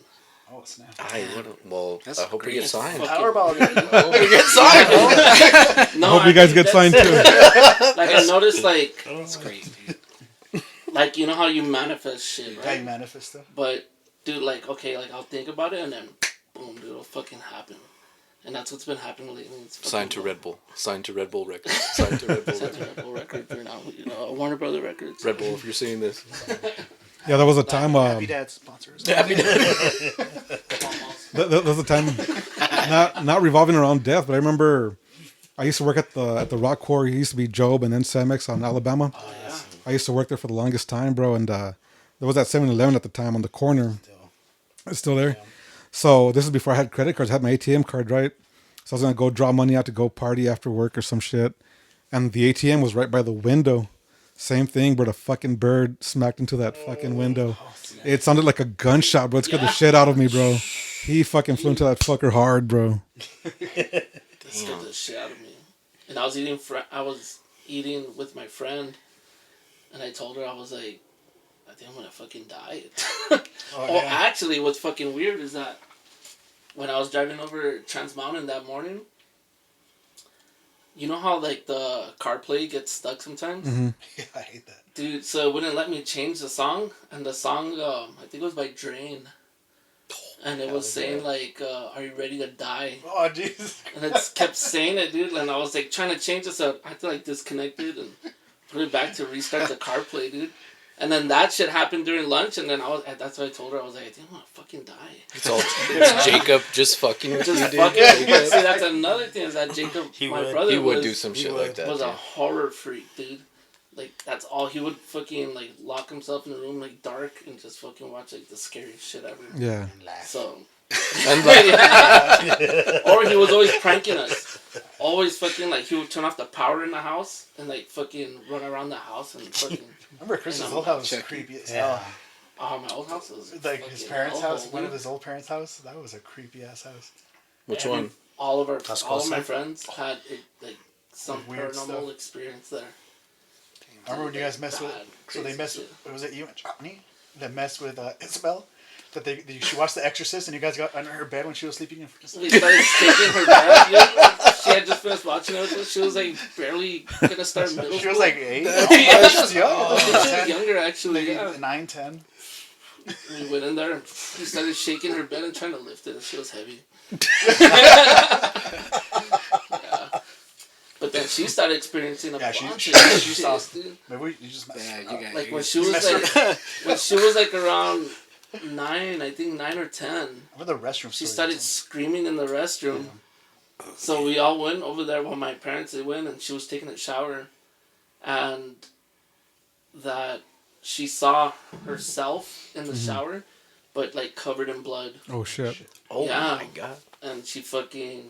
Oh snap! That's I hope we great. get signed. Fuck. Powerball. I hope we get signed. No, I hope you guys get signed too. Like, I noticed, like, That's great, dude. like, you know how you manifest shit, Yeah, you right? manifest stuff. But, dude, like, okay, like, I'll think about it, and then, boom, dude, it'll fucking happen. And that's what's been happening lately. It's fucking Signed to wild. Red Bull. Signed to Red Bull Records. Signed to Red Bull Signed to Records. Red Bull Records, they're now, you know, Warner Brother Records. Red Bull, if you're seeing this. Yeah, there was a time. Happy Dad sponsors. Happy There was a time, not revolving around death, but I remember I used to work at the rock quarry. It used to be Job and then Samex on Alabama. Oh, yeah. I used to work there for the longest time, bro. And there was that 7-Eleven at the time on the corner. It's still there. So this is before I had credit cards. I had my ATM card, right? So I was going to go draw money out to go party after work or some shit. And the ATM was right by the window. Same thing, but a fucking bird smacked into that fucking window. It sounded like a gunshot, bro. It scared the shit out of me, bro. He fucking flew into that fucker hard, bro. That scared the shit out of me. And I was eating with my friend, and I told her, I was like, I think I'm gonna fucking die. Actually, what's fucking weird is that when I was driving over Trans Mountain that morning, you know how like the CarPlay gets stuck sometimes? Mm-hmm. Yeah, I hate that. Dude, so it wouldn't let me change the song, and the song, I think it was by Drain. And it was saying like, are you ready to die? Oh Jesus! And it kept saying it, dude. And I was like trying to change this up. I had to like disconnect it and put it back to restart the CarPlay, dude. And then that shit happened during lunch, and then that's what I told her. I was like, I think I'm gonna fucking die. It's Jacob just fucking with you, Just dude. fucking. Jacob. But see, that's another thing is that Jacob, my brother, He would was, do some shit like that. was a dude. horror freak, dude. Like that's all he would fucking like lock himself in a room like dark and just fucking watch like the scariest shit ever. Yeah. So. And like, Or he was always pranking us. Always fucking like he would turn off the power in the house and like fucking run around the house and fucking. Remember Chris's You know, old house was check. creepy as hell. Oh, my old house was Like his fucking parents' house, hellhole, one of dude. his old parents' house. That was a creepy ass house. which Every- one? All of my Closer? friends had like some Weird paranormal stuff. experience there. I remember when you guys messed with. Bad, So they crazy messed. shit. Was it you and Johnny that messed with Isabel? That she watched The Exorcist and you guys got under her bed when she was sleeping. We started shaking her bed. Yeah. She had just finished watching it. She was like barely gonna start middle She school. was like 8. Yeah. She was young. She was younger actually. Maybe Yeah. 9, 10. We went in there and we started shaking her bed and trying to lift it. She was heavy. Yeah. But then she started experiencing a Yeah, bunch she of saw. shit, dude. Maybe you just messed Yeah, her you up. got Like you when got- she was like around 9, I think 9 or 10. Remember the restroom She story? started screaming in the restroom. So we all went over there. Well, my parents they went, and she was taking a shower, and that she saw herself in the shower, but like covered in blood. Oh shit. Oh Yeah. my god. And she fucking,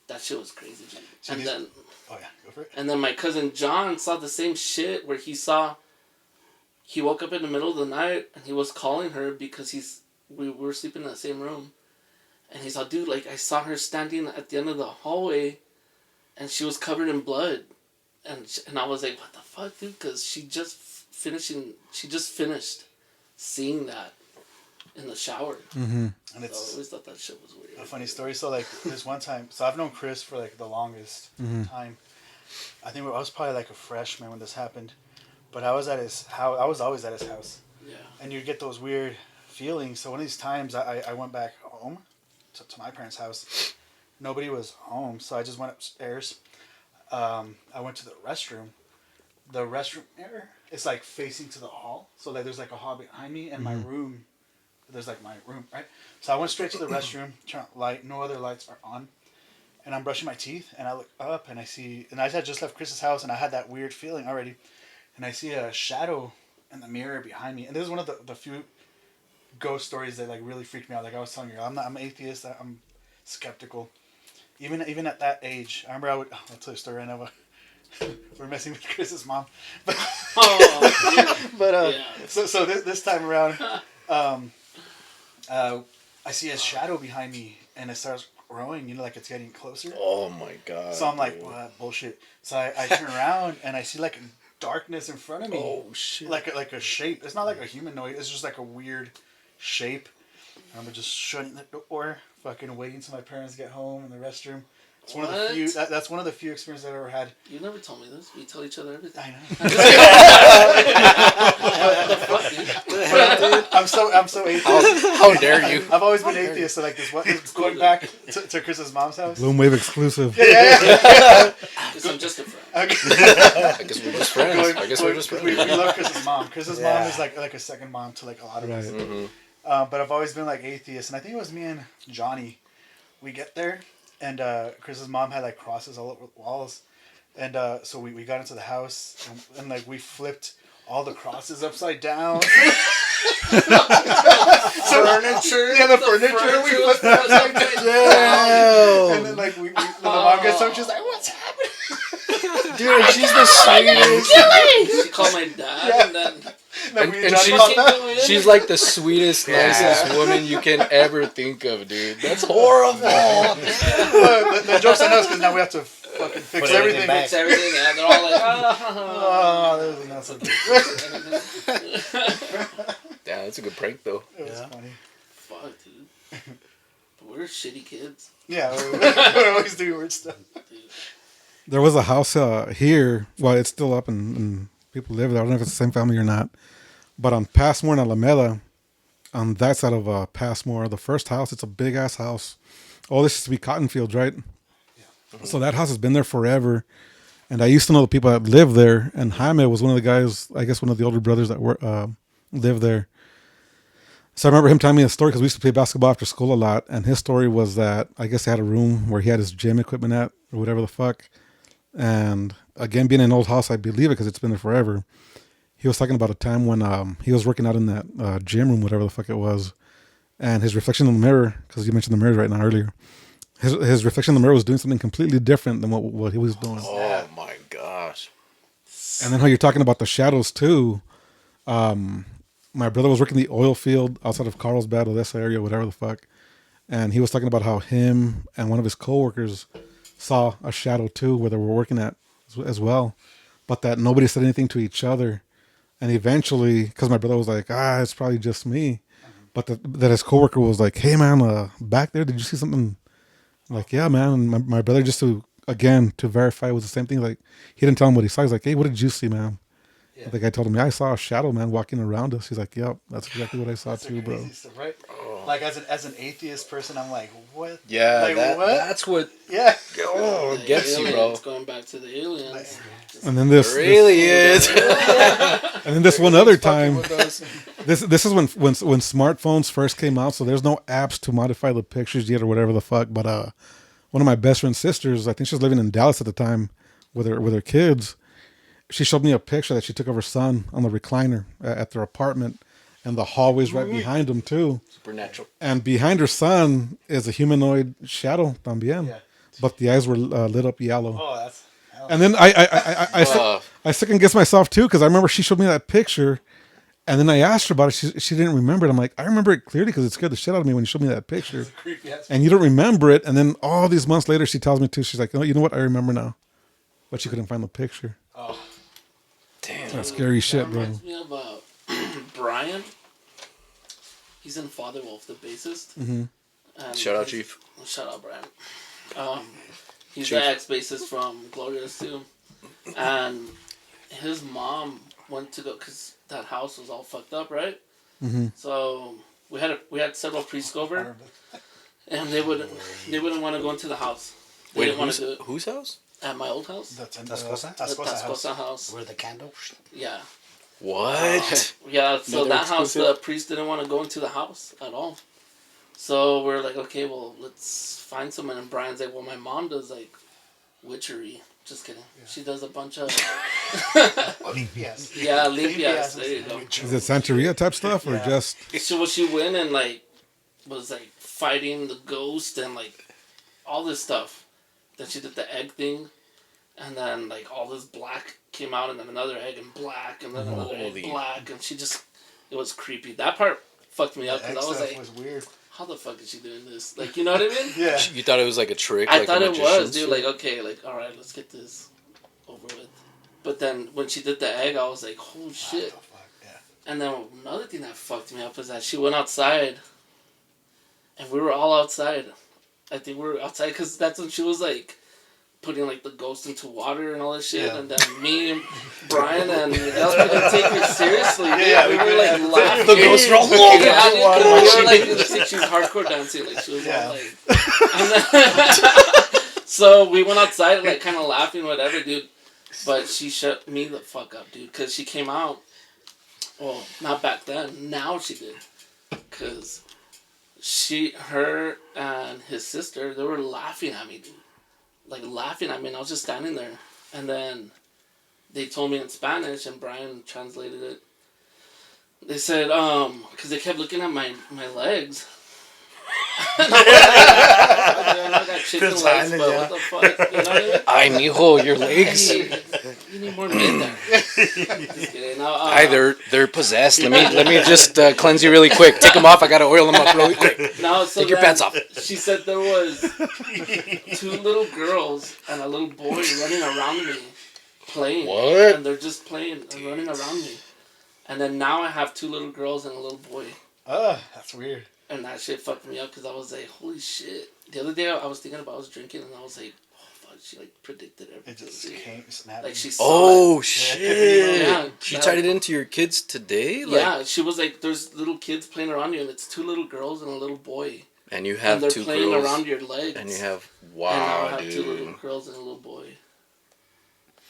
that shit was crazy, dude. See, And these- then, Oh yeah, go for it. and then my cousin John saw the same shit where he woke up in the middle of the night and he was calling her because we were sleeping in the same room. And he's like, dude, like, I saw her standing at the end of the hallway and she was covered in blood. And I was like, what the fuck, dude? Because she just finished seeing that in the shower. Mm-hmm. And So I it's always thought that shit was weird. a funny story. So like this one time, so I've known Chris for like the longest time. I think I was probably like a freshman when this happened, but I was at his house. I was always at his house, Yeah. and you get those weird feelings. So one of these times, I went back home to my parents' house. Nobody was home, so I just went upstairs. I went to the restroom. The restroom mirror is like facing to the hall, so like there's like a hall behind me, and my room. There's like my room, right? So I went straight to the restroom, turn on light, no other lights are on. And I'm brushing my teeth, and I look up, and I see, and I had just left Chris's house, and I had that weird feeling already. And I see a shadow in the mirror behind me. And this is one of the few ghost stories that like really freaked me out. Like I was telling you, I'm atheist, I'm skeptical. Even at that age, I remember I'll tell you a story right now. We're messing with Chris's mom. But, Oh, yeah. but Yeah. so this time around, I see a shadow behind me, and it starts growing, like it's getting closer. Oh my god. So I'm like, dude. what bullshit. So I turn around, and I see like darkness in front of me. Oh shit. Like a shape. It's not like a humanoid. It's just like a weird shape. And I'm just shutting the door, fucking waiting till my parents get home in the restroom. It's one of the What? few. That's one of the few experiences I've ever had. You never told me this. We tell each other everything. I know. What the fuck, dude? I'm so atheist. How dare you? I've always been atheist. So like this going back to Chris's mom's house. BloomWave exclusive. Because I'm just a friend. I guess we're just friends. I guess we're just friends. We love Chris's mom. Chris's mom Yeah. is like a second mom to like a lot of us. Right. Mm-hmm. But I've always been like atheist, and I think it was me and Johnny. We get there, and Chris's mom had like crosses all over the walls, and so we got into the house, and like we flipped all the crosses upside down. Furniture. Yeah, the furniture. We flipped it upside down. And then like the mom gets home, she's like, "What's happening?" Dude, she's the sweetest. She called my dad, Yeah. and then Then me And and Johnny she's- caught that. She's like the sweetest, nicest woman you can ever think of, dude. That's horrible. The joke's on us because now we have to fucking fix Put everything everything. back. fix everything, and they're all like, Oh, that was not so good. Yeah, that's a good prank though. It was Yeah. funny. fuck, dude. But we're shitty kids. Yeah, we always do weird stuff. There was a house here. Well, it's still up and people live there. I don't know if it's the same family or not. But on Passmore and Alameda, on that side of Passmore, the first house, it's a big ass house. Oh, this used to be cotton fields, right? Yeah. So that house has been there forever. And I used to know the people that lived there. And Jaime was one of the guys, I guess one of the older brothers that lived there. So I remember him telling me a story because we used to play basketball after school a lot. And his story was that I guess they had a room where he had his gym equipment at or whatever the fuck. And again, being an old house, I believe it because it's been there forever. He was talking about a time when he was working out in that gym room, whatever the fuck it was. And his reflection in the mirror, because you mentioned the mirrors right now earlier, his reflection in the mirror was doing something completely different than what he was doing. Oh my gosh. And then how you're talking about the shadows too. My brother was working the oil field outside of Carlsbad, Odessa area, whatever the fuck. And he was talking about how him and one of his coworkers saw a shadow too, where they were working at as well. But that nobody said anything to each other. And eventually, because my brother was like, it's probably just me. But that his coworker was like, hey man, back there, did you see something? Like, yeah, man. And my brother, just to verify, it was the same thing. Like, he didn't tell him what he saw. He's like, hey, what did you see, man? Yeah. The guy told him, yeah, I saw a shadow, man, walking around us. He's like, yep, that's exactly what I saw That's the too, bro. crazy stuff, right? Like as an atheist person, I'm like, what? Yeah, Like, what? that's what Yeah. it gets you, bro. Aliens, going back to the aliens. And then this, It really is. and then this one other Fucking time, with us. this is when smartphones first came out, so there's no apps to modify the pictures yet or whatever the fuck. But one of my best friend's sisters, I think she was living in Dallas at the time with her kids, she showed me a picture that she took of her son on the recliner at their apartment, and the hallway's right behind him too. Supernatural. And behind her son is a humanoid shadow también, Yeah. but the eyes were lit up yellow. Oh, that's. And then I second guessed myself too, because I remember she showed me that picture, and then I asked her about it. She didn't remember it. I'm like, I remember it clearly because it scared the shit out of me when you showed me that picture. Creepy ass. And you don't remember it. And then all these months later, she tells me too. She's like, oh, you know what? I remember now, but she couldn't find the picture. Oh, Damn. That's scary shit, That bro. reminds me of Brian. He's in Father Wolf, the bassist. Mm-hmm. And Shout out, Chief. Shout out, Brian. He's Chief. the ex-bassist from Glorious too. And his mom went to go, because that house was all fucked up, right? Mm-hmm. So we had several priests over, and they wouldn't want to go into the house. They Wait, didn't want to do it whose house? at my old house. that's in Tascosa? The Tascosa house. Tascosa house. Where the candles? Yeah. What? Yeah, so Another that house, exclusive? the priest didn't want to go into the house at all. So we're like, okay, well, let's find someone. And Brian's like, well, my mom does like witchery. Just kidding. Yeah. She does a bunch of Limpias. yeah, limpias. There you go. Is it Santeria type stuff or Yeah. just? So she went and like was like fighting the ghost and like all this stuff. Then she did the egg thing, and then like all this black came out, and then another egg and black, and then another egg Holy. black, and she just it was creepy. That part fucked me up The because I was stuff like, was weird. how the fuck is she doing this? Like, you know what I mean? Yeah. You thought it was like a trick? I like thought a it was, magician's dude. trick? Like, okay, like, all right, let's get this over with. But then when she did the egg, I was like, oh shit. What the fuck? Yeah. And then another thing that fucked me up is that she went outside, and we were all outside. I think we were outside because that's when she was like putting like the ghost into water and all that shit. Yeah. And then me and Brian and else couldn't take her seriously. Dude. Yeah, we we were like couldn't- laughing. The ghosts were all Yeah, dude, water. 'cause we were like, she was hardcore dancing. Like she was Yeah. all like. And then, so we went outside like kind of laughing, whatever, dude. But she shut me the fuck up, dude, because she came out. Well, not back then. Now she did, because her and his sister, they were laughing at me, dude. Like laughing at me, and I was just standing there. And then they told me in Spanish, and Brian translated it. They said, because they kept looking at my legs. I got chicken That's legs, silent, but yeah. what the fuck? You know what I mean? Ay, mijo, your legs. Hey, you need more meat there. Just kidding. Now, Ay, they're possessed. Let me just cleanse you really quick. Take them off. I gotta oil them up really quick. now, so Take your then pants off. She said there was 2 little girls and a little boy running around me, playing. What? And they're just playing and running around me. And then now I have 2 little girls and a little boy. That's weird. And that shit fucked me up because I was like, holy shit. The other day I was thinking about I was drinking and I was like, oh fuck, she like predicted everything. It just dude. came snapped. Like she saw Oh it. shit! Yeah. She tied it into your kids today, like, Yeah, she was like, there's little kids playing around you and it's 2 little girls and a little boy. and you And have they're 2 playing girls, around your legs. and you have And now wow, I have 2 little dude. girls and a little boy.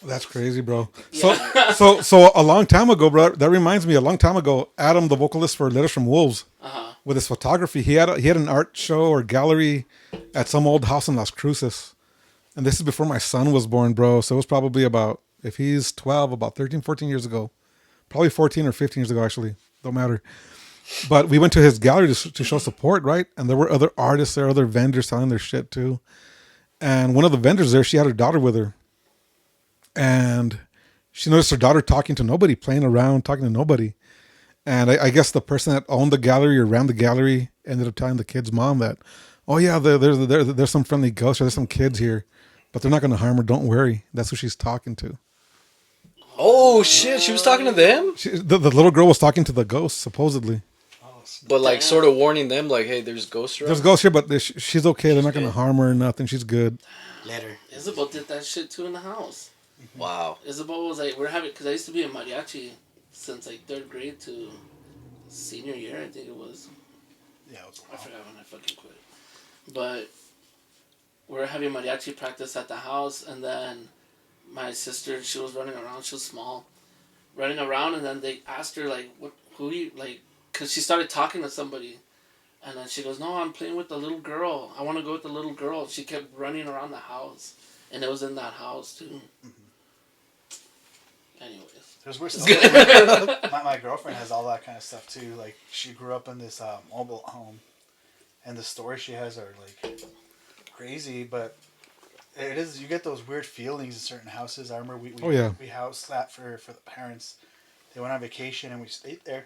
That's crazy, bro. Yeah. So a long time ago, bro. That reminds me. A long time ago, Adam, the vocalist for Letters from Wolves, with his photography, he had an art show or gallery at some old house in Las Cruces, and this is before my son was born, bro. So it was probably about, if he's 12, about 13, 14 years ago, probably 14 or 15 years ago, actually. Don't matter. But we went to his gallery to show support, right? And there were other artists there, other vendors selling their shit too. And one of the vendors there, she had her daughter with her. And she noticed her daughter talking to nobody, playing around, talking to nobody. And I guess the person that owned the gallery or ran the gallery ended up telling the kid's mom that, oh yeah, there's some friendly ghosts or there's some kids here, but they're not going to harm her. Don't worry. That's who she's talking to. Oh shit! She was talking to them, The little girl was talking to the ghost, supposedly. but like sort of warning them, like, hey, there's ghosts around. There's ghosts here, but she's okay. They're not going to harm her or nothing. She's good. Later. Isabel did that shit too in the house. Wow. Isabel was like, we're having, because I used to be in mariachi since like 3rd grade to senior year, I think it was. Yeah, it was I forgot when I fucking quit. But we're having mariachi practice at the house, and then my sister, she was running around. She was small, running around, and then they asked her like, who you like? Cause she started talking to somebody, and then she goes, "No, I'm playing with the little girl. I want to go with the little girl." She kept running around the house, and it was in that house too. Anyways. There's weird stuff. My girlfriend has all that kind of stuff too. Like she grew up in this mobile home, and the stories she has are like crazy. But it is, you get those weird feelings in certain houses. I remember we house sat for the parents. They went on vacation and we stayed there,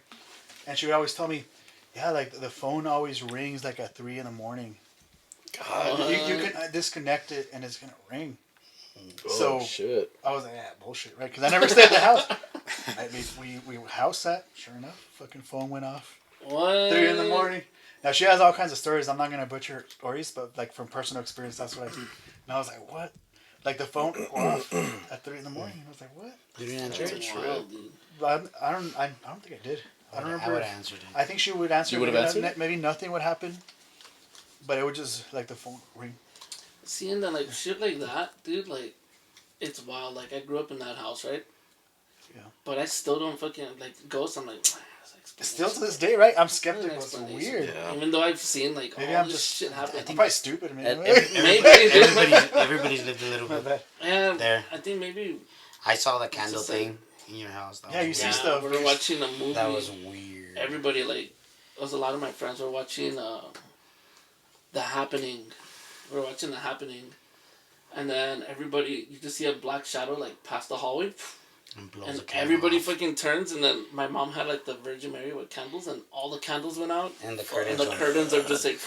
and she would always tell me, yeah, like the phone always rings like at 3 in the morning. God, you can disconnect it and it's gonna ring. Oh, shit. I was like, yeah, bullshit, right? Because I never stayed at the house. We house sat. Sure enough, fucking phone went off. What? 3 in the morning. Now she has all kinds of stories. I'm not gonna butcher her stories, but like from personal experience, that's what I do. And I was like, what? Like the phone went off at 3 in the morning. I was like, what? You didn't answer it? Wild, dude. But I don't think I did. I don't remember. I would have answered it. I think she would answer. You would have answered? Maybe nothing would happen, but it would just like the phone ring. Seeing that like shit like that, dude, like it's wild. Like I grew up in that house, right? Yeah. But I still don't fucking like ghosts. I'm like, Still to this day, right? I'm skeptical. It's weird. Yeah. Even though I've seen like Maybe all I'm this just shit happen. I'm probably stupid. Maybe. Everybody's lived a little bit. And There. I think maybe. I saw the candle just thing in your house. That Yeah, you was see weird. stuff. We were watching a movie. That was weird. Everybody like, it was a lot of my friends were watching The Happening. We were watching The Happening, and then everybody, you just see a black shadow like past the hallway. And everybody fucking turns, and then my mom had like the Virgin Mary with candles, and all the candles went out, And the curtains are just like.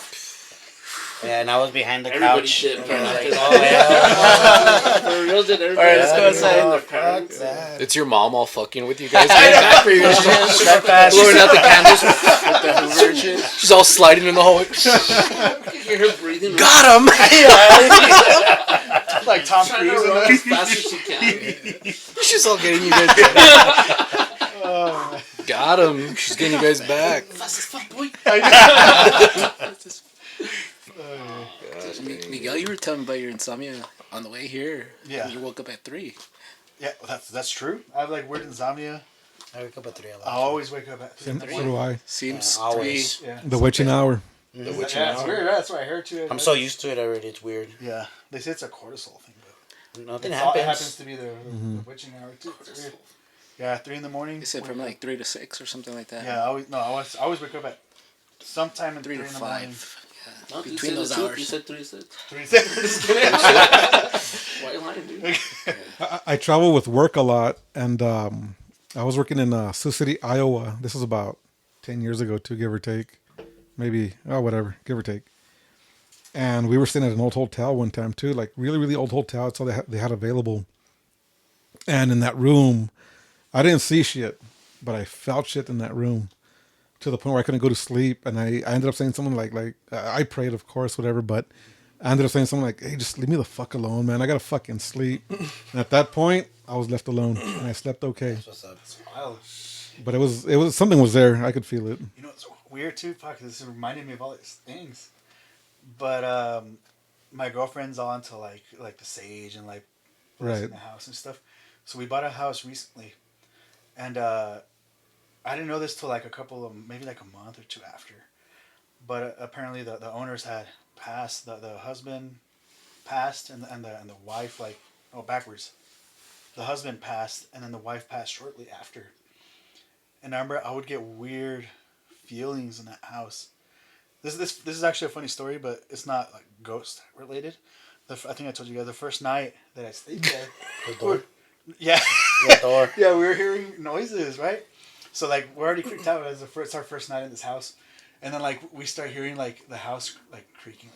Yeah, and I was behind the Everybody couch. did. And I was like, oh yeah. For real, did everybody? Alright, let's go inside. outside. Their parents. It's your mom all fucking with you guys. Back for your shit. That fast. Blowing out the candles with the Hoover and shit. She's all sliding in the hallway. You hear her breathing. Got him! Like Tom Trying to Cruise. run as fast as she can. She's all getting you guys back. Got him. She's getting you guys back. Fast as fuck, boy. Miguel, you were telling me about your insomnia on the way here. Yeah. You woke up at 3. Yeah, that's true. I have like weird insomnia. I wake up at 3 a lot. I always wake up at 3 in the So morning. do I. Seems Yeah, always. Yeah. The witching hour. The witching Yeah, it's hour. weird. That's what I heard too. I'm so used to it already. It's weird. Yeah, they say it's a cortisol thing, but Nothing it happens. happens to be the witching hour too. It's weird. Yeah, 3 in the morning. They said from like 3 to 6 or something like that. Yeah, I always wake up at sometime in 3 to in the morning. 5. Yeah. No, you Between said those the truth. hours. You said 3 to 6. 3 Just kidding. Why you lying, dude? I travel with work a lot, and I was working in Sioux City, Iowa. This was about 10 years ago, too, give or take. Maybe, whatever, give or take. And we were staying at an old hotel one time, too, like really, really old hotel. That's all they had available. And in that room, I didn't see shit, but I felt shit in that room to the point where I couldn't go to sleep. And I ended up saying something like I prayed, of course, whatever, but I ended up saying something like, hey, just leave me the fuck alone, man. I gotta fucking sleep. And at that point, I was left alone, and I slept okay. What's up? It's wild. But it was something was there. I could feel it. You know, it's weird too. Fuck, this is reminding me of all these things. But my girlfriend's all into like the sage and like blessing Right. the house and stuff. So we bought a house recently, and I didn't know this till like maybe like a month or two after. But apparently the owners had passed. The husband passed, and the wife backwards. The husband passed, and then the wife passed shortly after. And I remember I would get weird feelings in that house. This is actually a funny story, but it's not like ghost related. I think I told you guys the first night that I stayed there. The door. Yeah. The door. Yeah, we were hearing noises, right? So like we're already freaked out. It's our first night in this house, and then like we start hearing like the house like creaking,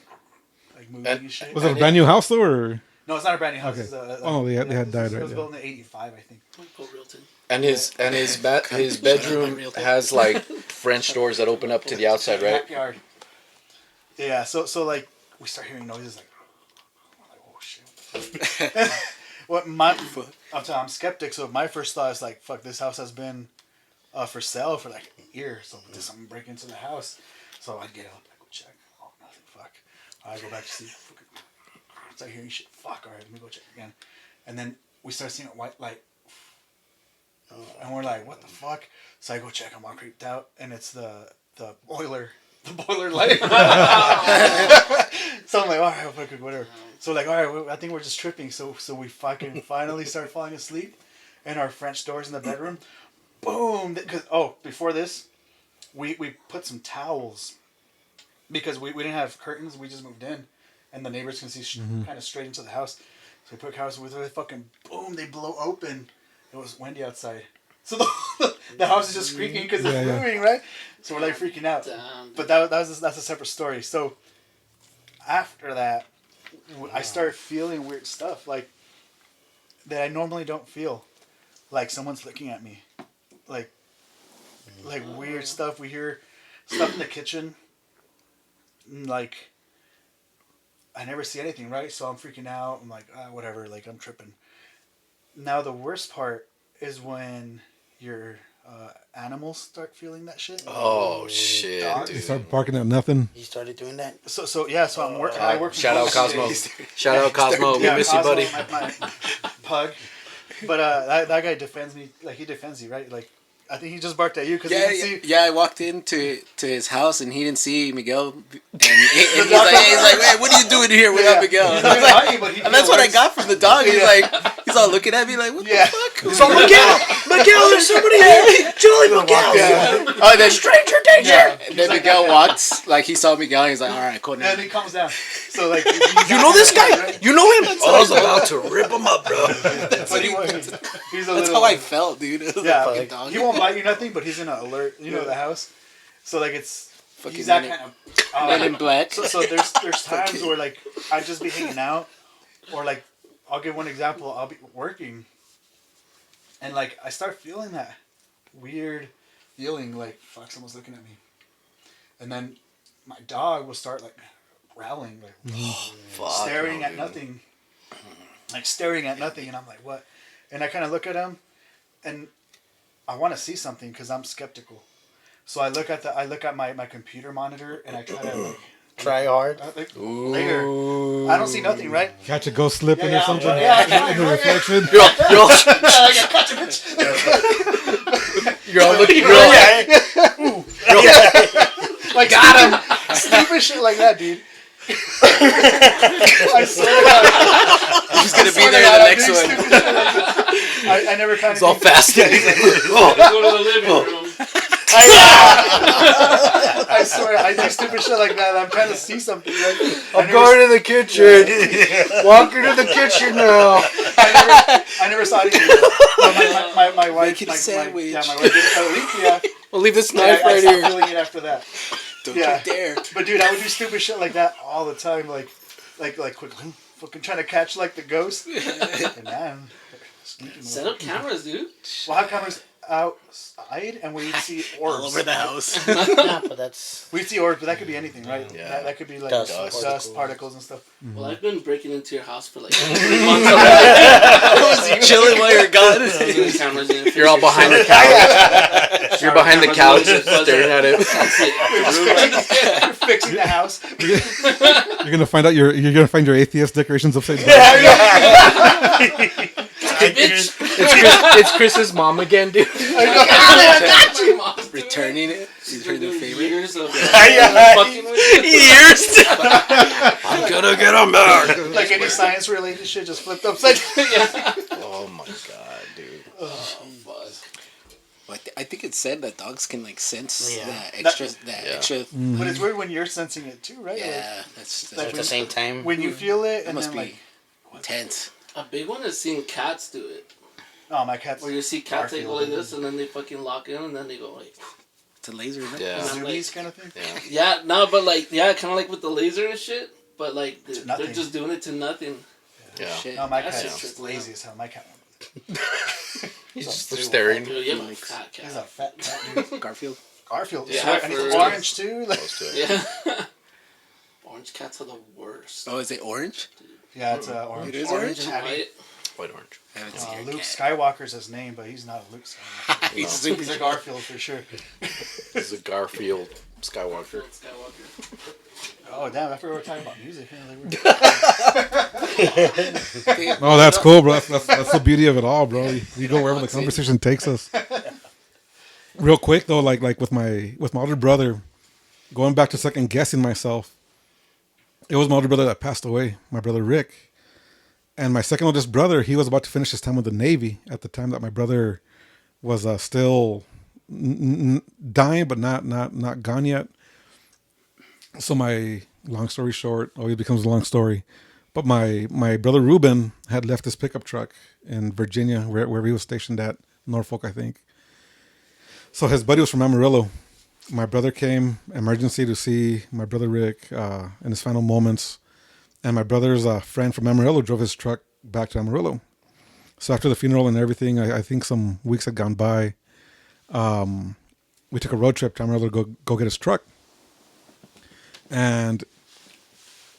like moving and shit. Was it a brand new house though, or? No, it's not a brand new house. Okay. It's They had died It right was there. built in '85, I think. Go Realton. And his bedroom has like French doors that open up to the outside, right? Backyard. Yeah, so like we start hearing noises like, oh shit. What I'm skeptic, so my first thought is like, fuck, this house has been for sale for like a year, so did someone break into the house? So I get up, I go check. Oh, nothing. Fuck. I go back to see. Start hearing shit. Fuck. All right, let me go check again. And then we start seeing a white light. And we're like, what the fuck? So I go check. I'm all creeped out, and it's the boiler. The boiler light. So I'm like, all right, fuck it, whatever. So like, all right, I think we're just tripping. So we fucking finally start falling asleep, and our French doors in the bedroom. Boom! Because before this, we put some towels because we didn't have curtains. We just moved in, and the neighbors can see kind of straight into the house. So we put towels with it. Fucking boom! They blow open. It was windy outside, so the house is just creaking because it's moving, right? So we're like freaking out. Damn. But that's a separate story. So after that, I started feeling weird stuff like that I normally don't feel, like someone's looking at me, like weird stuff. We hear stuff in the kitchen, like I never see anything, right? So I'm freaking out. I'm like, whatever, like I'm tripping. Now the worst part is when your animals start feeling that shit. Oh shit, Dog. You dude. start barking at nothing. You started doing that? So I'm working. I work. Shout out from Cosmo. home. Shout out Cosmo. We miss you, Cosmo, buddy. my pug. But that guy defends me. Like he defends you, right? Like I think he just barked at you because he didn't see. I walked into his house and he didn't see Miguel, and he's like, "Hey, what are you doing here without Miguel?" And, I was like, and that's what I got from the dog. He's like, he's all looking at me like, "What the fuck?" So Miguel, there's somebody here. Julie, Miguel. Yeah. Oh, then stranger danger. Yeah. And then Miguel walks, like he saw Miguel, and he's like, "All right, cool." And then he comes down. So like, You know this guy? Right? You know him? I was about to rip him up, bro. But he's a That's little. how I felt, dude. It was a fucking dog. He won't bite you nothing, but he's in an alert. You know the house. So like it's Fucking he's that Men in- kind of. Men in Black. So there's times where like I just be hanging out, or like I'll give one example. I'll be working, and like I start feeling that weird feeling like fuck someone's looking at me, and then my dog will start like growling like staring at nothing, like staring at nothing, and I'm like what, and I kind of look at him, and I want to see something because I'm skeptical. So I look at my computer monitor and I try to like, Try hard. Later. I don't see nothing, right? Catch a ghost slipping or something. Yeah, In the reflection. You're all looking. Like got him. Stupid shit like that, dude. I swear to God. He's gonna be there in the next one. I never kind of. It's all fast. Go to the living room. I swear, I do stupid shit like that. I'm trying to see something. Right? I'm going to the kitchen. Walking to the kitchen now. I never saw anything. My wife. Making a sandwich. My wife did it at least, yeah. We'll leave this I knife right stopped here. feeling it after that. Don't Yeah. you dare. But dude, I would do stupid shit like that all the time, like quickly, fucking trying to catch like the ghost. And man, Set up cameras, dude. we'll have cameras outside, and we see orbs. All over the house. Yeah, but that's We see orbs, but that could be anything, right? Yeah. That could be like Dust, particles and stuff. Well, I've been breaking into your house for like 3 months already. Chilling while you're gone. Doing cameras in. You're all behind the couch. You're behind the couch staring at it. You're fixing the house. You're gonna find out you're gonna find your atheist decorations upside down. It's Chris's mom again, dude. Returning it. She's her new favorite. Years of fucking with you. Years. I'm gonna get him back. Like any science related shit just flipped upside down. Oh my god, dude. Oh, fuck. Well, I think it said that dogs can like sense Yeah. that extra. But it's weird when you're sensing it too, right? Yeah, that's Like at the same time. Like, when you feel it, that and must then be like, tense. A big one is seeing cats do it. oh my cat's. Where you see cats like go like Garfield. this and then they fucking lock in and then they go like... It's a laser, isn't it? Yeah. Zoomies kind of thing. Yeah. Yeah, no, but like, yeah, kind of like with the laser and shit. But like, they're nothing. just doing it to nothing. Yeah. Shit. No, my That's cat's just lazy as hell. My cat. He's just staring. Dude, you have a fat He's a cat. fat cat, dude. Garfield. Garfield. Yeah, Yeah, and he's for- orange too. Like, Close to it. Yeah. Orange cats are the worst. Oh, is it orange? yeah, it's orange. It is orange. orange? and happy. White. White orange. I haven't seen your Luke cat. Skywalker's his name, but he's not a Luke Skywalker. He's He's a Garfield for sure. This is a Garfield Skywalker. Skywalker. Oh damn! I forgot we were talking about music. Like, Oh, that's cool, bro. That's the beauty of it all, bro. You go wherever the conversation takes us. Real quick though, like with my older brother, going back to second guessing myself. It was my older brother that passed away, my brother Rick, And my second oldest brother, he was about to finish his time with the Navy at the time that my brother was still dying, but not gone yet. So my long story short, always becomes a long story. But my brother Ruben had left his pickup truck in Virginia, where he was stationed at Norfolk, I think. So his buddy was from Amarillo. My brother came emergency to see my brother Rick in his final moments, and my brother's friend from Amarillo drove his truck back to Amarillo. So after the funeral and everything, I think some weeks had gone by. We took a road trip to Amarillo to go get his truck. And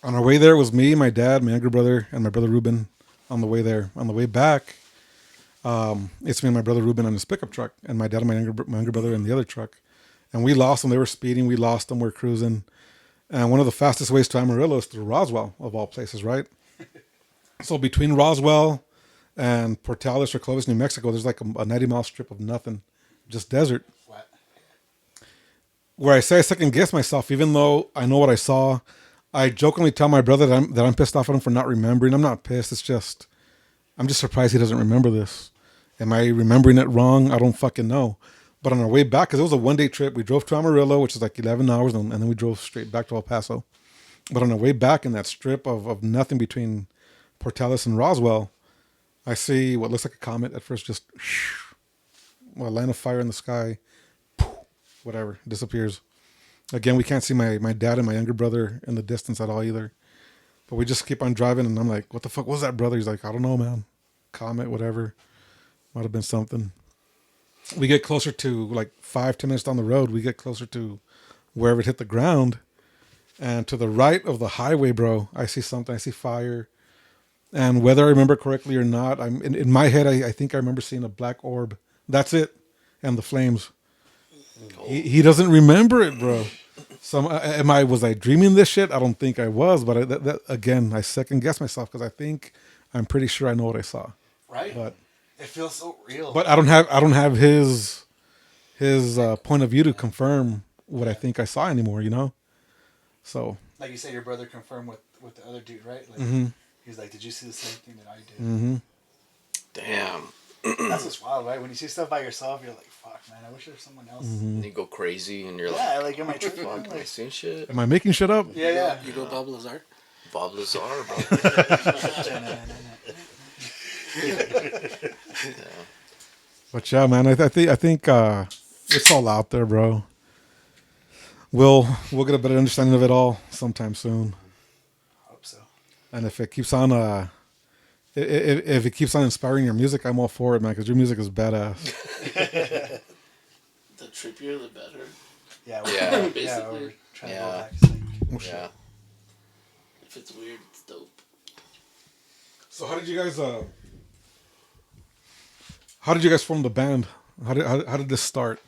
on our way there was me, my dad, my younger brother, and my brother Ruben on the way there. On the way back, it's me and my brother Ruben on his pickup truck, and my dad and my younger brother in the other truck. And we lost them. They were speeding. We lost them. We're cruising. And one of the fastest ways to Amarillo is through Roswell, of all places, right? So between Roswell and Portales or Clovis, New Mexico, there's like a 90-mile strip of nothing, just desert. What? Where I say I second guess myself, even though I know what I saw. I jokingly tell my brother that I'm pissed off at him for not remembering. I'm not pissed. It's just, I'm just surprised he doesn't remember this. Am I remembering it wrong? I don't fucking know. But on our way back, because it was a one-day trip, we drove to Amarillo, which is like 11 hours, and then we drove straight back to El Paso. But on our way back in that strip of nothing between Portales and Roswell, I see what looks like a comet at first, just a line of fire in the sky, whatever, disappears. Again, we can't see my dad and my younger brother in the distance at all either. But we just keep on driving, and I'm like, what the fuck was that, brother? He's like, I don't know, man. Comet, whatever. Might have been something. We get closer to, like 5-10 minutes down the road, we get closer to wherever it hit the ground. And to the right of the highway, bro, I see something. I see fire. And whether I remember correctly or not, I'm in my head, I think I remember seeing a black orb. That's it. And the flames. He doesn't remember it, bro. So was I dreaming this shit? I don't think I was, but again, I second guess myself because I'm pretty sure I know what I saw. Right? But it feels so real. But I don't have his point of view to confirm what I think I saw anymore, you know? So like you said, your brother confirmed with the other dude, right? Like he's like, did you see the same thing that I did? Mm-hmm. Damn. That's what's wild, right? When you see stuff by yourself, you're like, fuck, man, I wish there was someone else. And you go crazy and you're Yeah, like, am I like, tripping? fuck, am I Like, seeing shit? Am I making shit up? yeah. You know Bob Lazar? Bob Lazar, bro. But yeah, man, I think it's all out there, bro. We'll get a better understanding of it all sometime soon. Hope so. And if it keeps on if it keeps on inspiring your music, I'm all for it, man, because your music is badass. The trippier, the better. Yeah, Basically. we're trying to Yeah. go back to like, Yeah. If it's weird, it's dope. So how did you guys form the band? How did this start?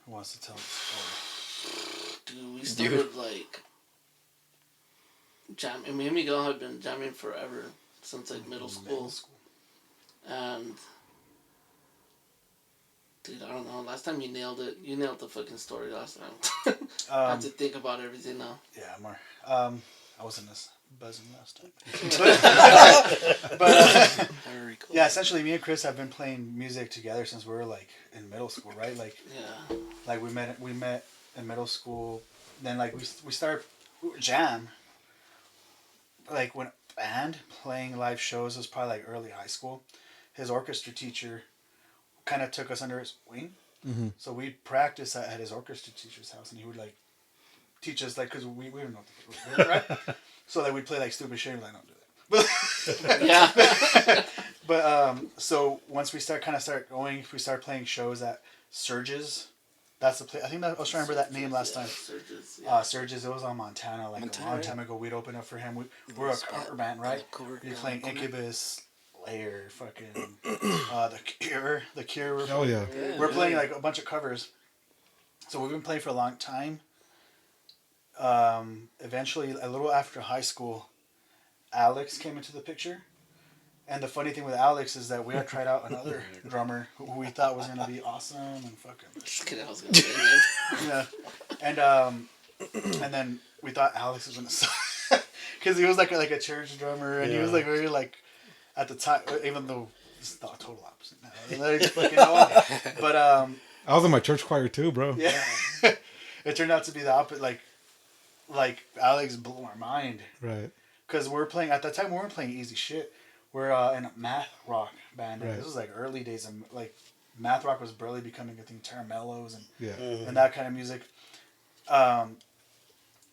who wants to tell the story? Dude, we started like jamming. Me and Miguel have been jamming forever since like middle school. And dude, I don't know. Last time you nailed it. You nailed the fucking story last time. I have to think about everything now. Yeah, more. I wasn't as buzzing last time. But yeah, essentially, me and Chris have been playing music together since we were like in middle school, right? Like, Yeah. like we met in middle school. Then like we started jam. Like when band playing live shows was probably like early high school. His orchestra teacher kind of took us under his wing. Mm-hmm. So we'd practice at his orchestra teacher's house, and he would like teach us, like, because we didn't know what to do, right? So like we'd play like stupid shit, and like, don't do that. Yeah. But so once we start going, we start playing shows at Surge's. That's the place. I think I was trying to remember that name last time. Surges, yeah. Surge's. It was on Montana, like a long time ago. We'd open up for him. We're a cover band, right? We'd playing Incubus, Slayer, fucking the Cure. Hell yeah. We're playing like a bunch of covers. So we've been playing for a long time. Eventually, a little after high school, Alex came into the picture. And the funny thing with Alex is that we had tried out another drummer who we thought was gonna be awesome and fucking. Just kidding, I was gonna say, man. Yeah, and then we thought Alex was gonna suck because he was like a church drummer, and he was like very like at the time, even though it's the total opposite now. Like, fucking but I was in my church choir too, bro. yeah, it turned out to be the opposite. Like Alex blew our mind. Right. Because we're playing at that time. We weren't playing easy shit. We're in a math rock band. Right. This was like early days of like math rock was barely becoming a thing. Caramellos Yeah. and that kind of music.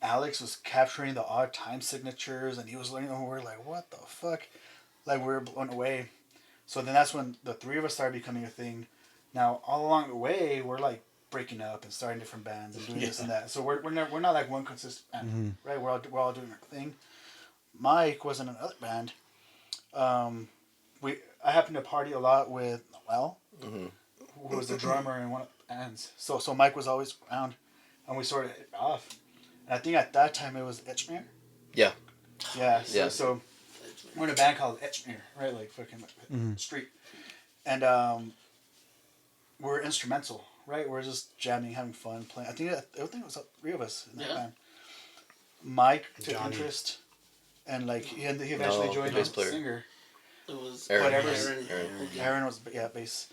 Alex was capturing the odd time signatures, and he was learning. And we're like, what the fuck? Like we were blown away. So then that's when the three of us started becoming a thing. Now all along the way, we're like breaking up and starting different bands and doing this and that. So we're not like one consistent band, right? We're all doing our thing. Mike was in another band. I happened to party a lot with Noel, who was the drummer in one of the bands. So Mike was always around, and we sort of hit it off. And I think at that time it was Etchmere. Yeah. Yeah. Yeah. So we're in a band called Etchmere, right? Like fucking street, and we're instrumental, right? We're just jamming, having fun, playing. I think it was three of us in that band. Mike took interest. And like he eventually joined as a singer. It was Aaron. Aaron was bass.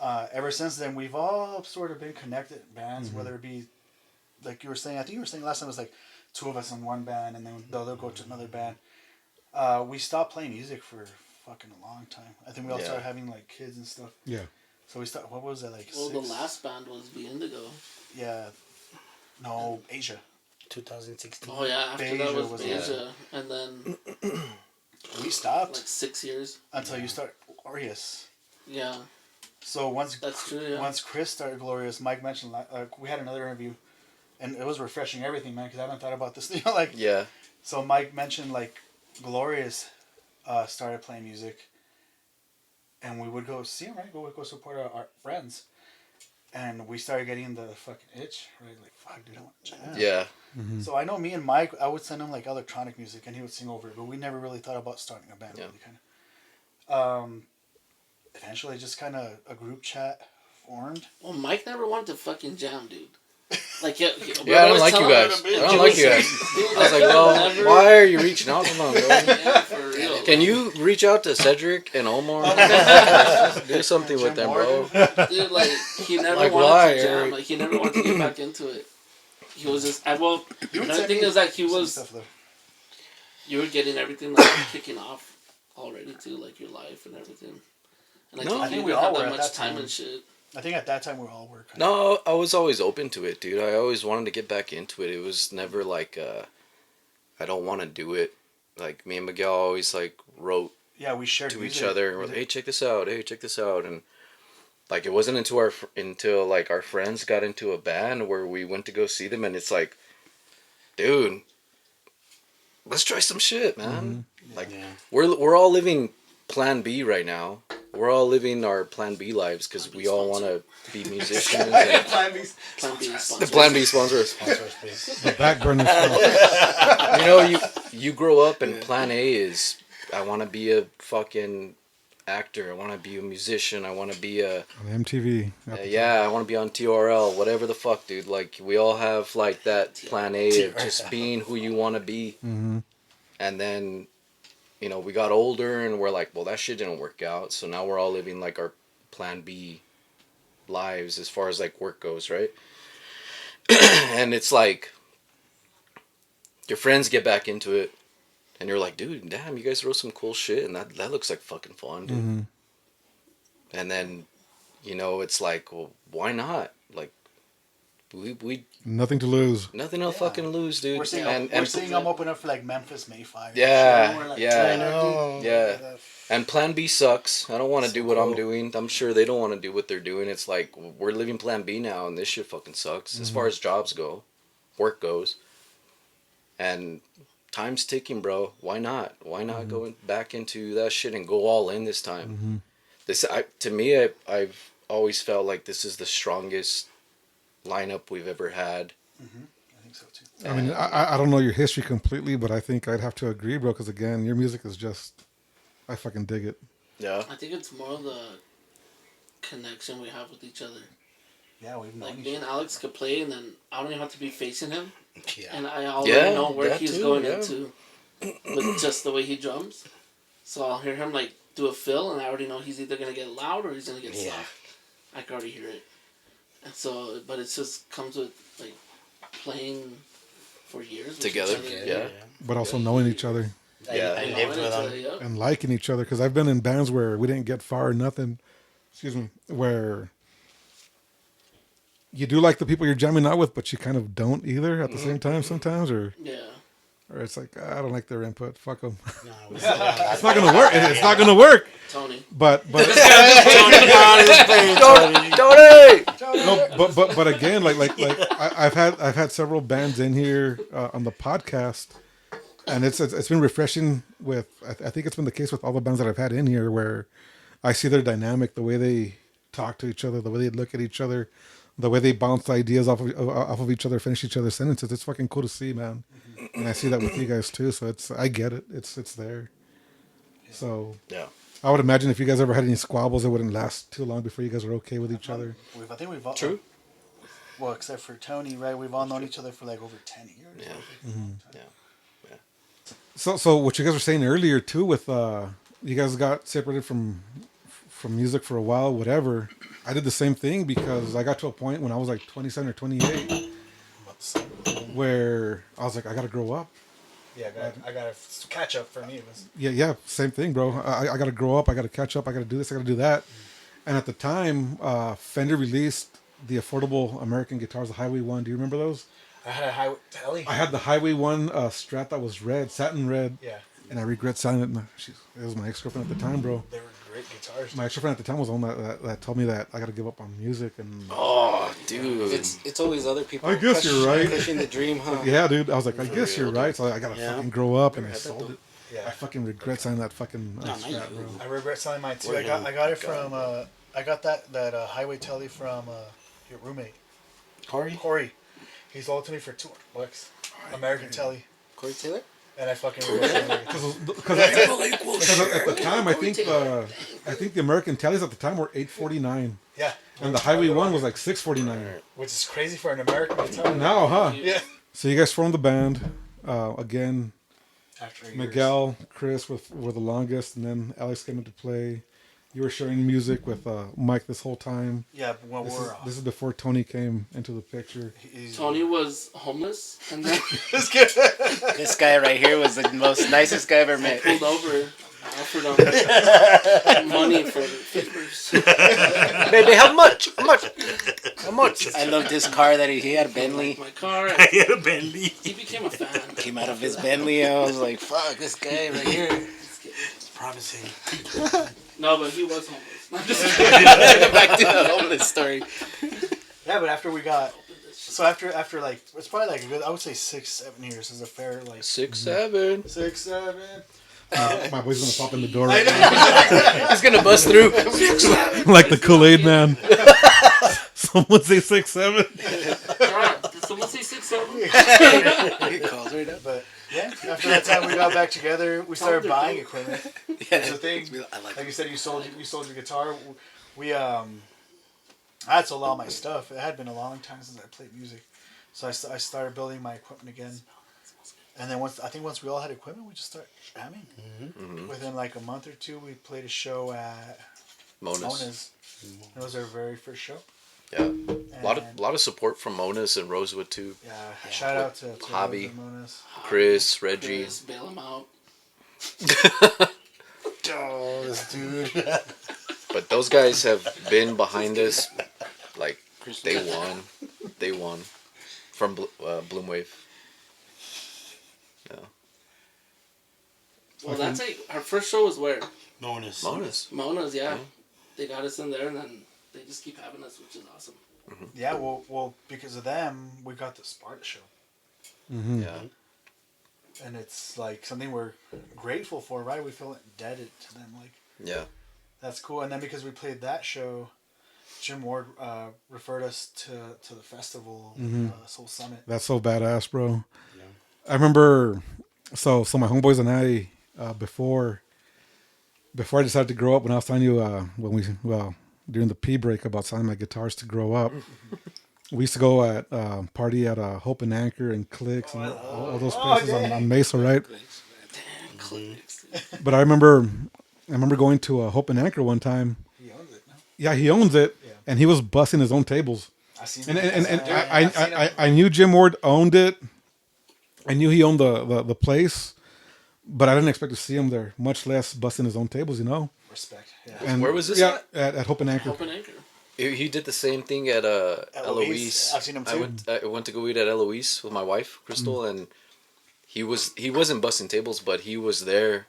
Ever since then, we've all sort of been connected in bands, whether it be like you were saying. I think you were saying last time it was like two of us in one band, and then they'll go to another band. We stopped playing music for fucking a long time. I think we all started having like kids and stuff. Yeah. So we stopped. What was it like? Well, the last band was Be Indigo. Yeah. No, Asia. 2016. Oh yeah, after Beja that was was Beja, and then We stopped like 6 years. until you start Glorious. Yeah, So once that's true. Yeah. once Chris started Glorious, Mike mentioned we had another interview, and it was refreshing everything, man, because I haven't thought about this. Like Yeah. so, Mike mentioned like Glorious started playing music, and we would go see him, right? Go support our friends, and we started getting the fucking itch, right? Like fuck, dude, I want to jam. Yeah. So I know me and Mike, I would send him like electronic music, and he would sing over it, but we never really thought about starting a band. Yeah. Really, kind of. Eventually, just kind of a group chat formed. Well, Mike never wanted to fucking jam, dude. Like Yeah, I don't like you guys. I don't like you guys. I was like, well, why are you reaching out to them, bro? Yeah, for real. Can you reach out to Cedric and Omar? Do something with them, bro. Dude, like he never Like, wanted why, to jam. Eric? Like he never wanted to get back into it. He was just would another send thing me is like stuff, though. you were getting everything like kicking off already too, like your life and everything. And like No, you I think didn't we have all that were at much that time time. and shit. I think at that time we all were. Kind of. No, I was always open to it, dude. I always wanted to get back into it. It was never like, I don't want to do it. Like, me and Miguel always, like, wrote Yeah, we shared to music. each other. And we're like, hey, check this out. Hey, check this out. And, like, it wasn't until our friends got into a band where we went to go see them. And it's like, dude, let's try some shit, man. Like, we're all living Plan B right now. We're all living our Plan B lives because we all want to be musicians. And Plan B the sponsor. Plan B sponsors. Sponsors, please. The back burner stuff. You know, you grow up and Plan A is, I want to be a fucking actor. I want to be a musician. I want to be a... On MTV. I want to be on TRL. Whatever the fuck, dude. Like, we all have, like, that Plan A of just being who you want to be. Mm-hmm. And then... You know, we got older and we're like, well, that shit didn't work out. So now we're all living like our Plan B lives as far as like work goes, right? And it's like, your friends get back into it and you're like, dude, damn, you guys wrote some cool shit and that looks like fucking fun, dude. Mm-hmm. And then, you know, it's like, well, why not? Like, we Nothing to lose. nothing to fucking lose, dude. We're seeing I'm open up for like Memphis Mayfire. Yeah, We're like, yeah. I know. Yeah. And Plan B sucks. I don't want to do what I'm doing. I'm sure they don't want to do what they're doing. It's like, we're living Plan B now, and this shit fucking sucks. As far as jobs go, work goes. And time's ticking, bro.Hy not? Why not go back into that shit and go all in this time? To me, I've always felt like this is the strongest lineup we've ever had. I think so too. I mean, I don't know your history completely, but I think I'd have to agree, bro, because again, your music is just, I fucking dig it. Yeah. I think it's more the connection we have with each other. Yeah, we've known Like each me and other. Alex could play, and then I don't even have to be facing him, Yeah. and I already know where that he's too, going yeah. into. with just the way he drums. So I'll hear him like do a fill, and I already know he's either gonna get loud or he's gonna get soft. I can already hear it. And so, but it just comes with like playing for years with Together, each other. yeah. But also knowing each other Yeah. I And lived knowing with each them. other, yep. and liking each other. Because I've been in bands where we didn't get far or nothing. Excuse me. Where you do like the people you're jamming out with, but you kind of don't either at the same time sometimes. Or it's like, I don't like their input. Fuck them. No, It's not going to work. It's not going to work. Tony. But Tony! no, but again, I've had several bands in here on the podcast, and it's been refreshing. With I think it's been the case with all the bands that I've had in here, where I see their dynamic, the way they talk to each other, the way they look at each other, the way they bounce ideas off of each other, finish each other's sentences. It's fucking cool to see, man. And I see that with you guys too. So I get it. It's there. So Yeah. I would imagine if you guys ever had any squabbles, it wouldn't last too long before you guys are okay with each other. I think we've all... True. Well, except for Tony, right? We've all known each other for like over 10 years. Yeah. Yeah. So what you guys were saying earlier too, with you guys got separated from music for a while, whatever. I did the same thing because I got to a point when I was like 27 or 28 where I was like, I gotta grow up. Yeah, I got to catch up for me. It was... Yeah, same thing, bro. I gotta grow up. I gotta catch up. I gotta do this. I gotta do that. And at the time, Fender released the affordable American guitars, the Highway 1. Do you remember those? I had a Highway Telly. I had the Highway 1 Strat that was red, satin red. Yeah. And I regret selling it. It was my ex-girlfriend at the time, bro. They were great guitars. My ex-girlfriend at the time was the one that told me that I got to give up on music. And Oh, dude. It's always other people. I guess you're right. Pushing the dream, huh? yeah, dude. I was like, I guess you're right. So I got to fucking grow up, and I Never had that, sold it. Yeah. I fucking regret selling that fucking Strat, bro. I regret selling mine too. I got it from I got that Highway Telly from your roommate Corey. He sold it to me for $200. American Telly, Corey Taylor? and I fucking regret selling it. Because at the time, I think the American Tellys at the time were $849, Yeah, and the Highway 1 was like $649. which is crazy for an American guitar. Now, huh? Yeah. So you guys formed the band again. After years. Miguel, Chris were the longest, and then Alex came into play. You were sharing music with Mike this whole time. Yeah, but when This is before Tony came into the picture. Tony was homeless, and then This guy right here was the most nicest guy I've ever met. pulled over. I offered him money for favors. Baby, how much? How much? How much? I loved his car that he had, a Bentley. My car. I had a Bentley. He became a fan. Came out of his Bentley. I was like, fuck, this guy right here. It's promising. No, but he was homeless. I'm just Back to the homeless story. Yeah, but after we got, so after like it's probably like a good, I would say 6-7 years is a fair like 6, 7. 6-7. My boy's gonna pop in the door right now. He's gonna bust through. Like the Kool-Aid man. Someone say 6-7. Alright, did someone say 6-7? He calls right up. But yeah, after that time we got back together, we started they're buying dope. equipment. Yeah, That's the thing. I like Like you said, you sold your guitar. We I had sold all my stuff. It had been a long time since I played music, so I started building my equipment again. And then once we all had equipment, we just started jamming. Mm-hmm. Within like a month or two, we played a show at Mona's. It was our very first show. Yeah. A lot of support from Mona's and Rosewood too. Yeah, shout out to Hobby. Mona's. Chris, Reggie. Chris, bail him out. Oh, this dude. But those guys have been behind us like day one from BloomWave. Yeah. Well, that's like our first show was where Mona's. Mona's. Yeah, they got us in there, and then they just keep having us, which is awesome. Yeah, well, because of them, we got the Sparta show. Mm-hmm. Yeah. And it's like something we're grateful for, right? We feel indebted to them. Like, Yeah. that's cool. And then because we played that show, Jim Ward referred us to the festival, Soul Summit. That's so badass, bro. Yeah. I remember, so my homeboys and I, before I decided to grow up, when I was telling you, during the pee break about selling my guitars to grow up, we used to go party at Hope and Anchor and Clicks and all those places on Mesa, right? clicks. But I remember going to a Hope and Anchor one time. He owns it. No? Yeah, he owns it, Yeah. and he was busting his own tables. I seen And him. I knew Jim Ward owned it. I knew he owned the place, but I didn't expect to see him there, much less busting his own tables, you know. Respect. Yeah. And Where was this yeah, at Hope and Anchor. Open anchor. He did the same thing at Eloise. I've seen him too. I went to go eat at Eloise with my wife, Crystal, and he wasn't busting tables, but he was there.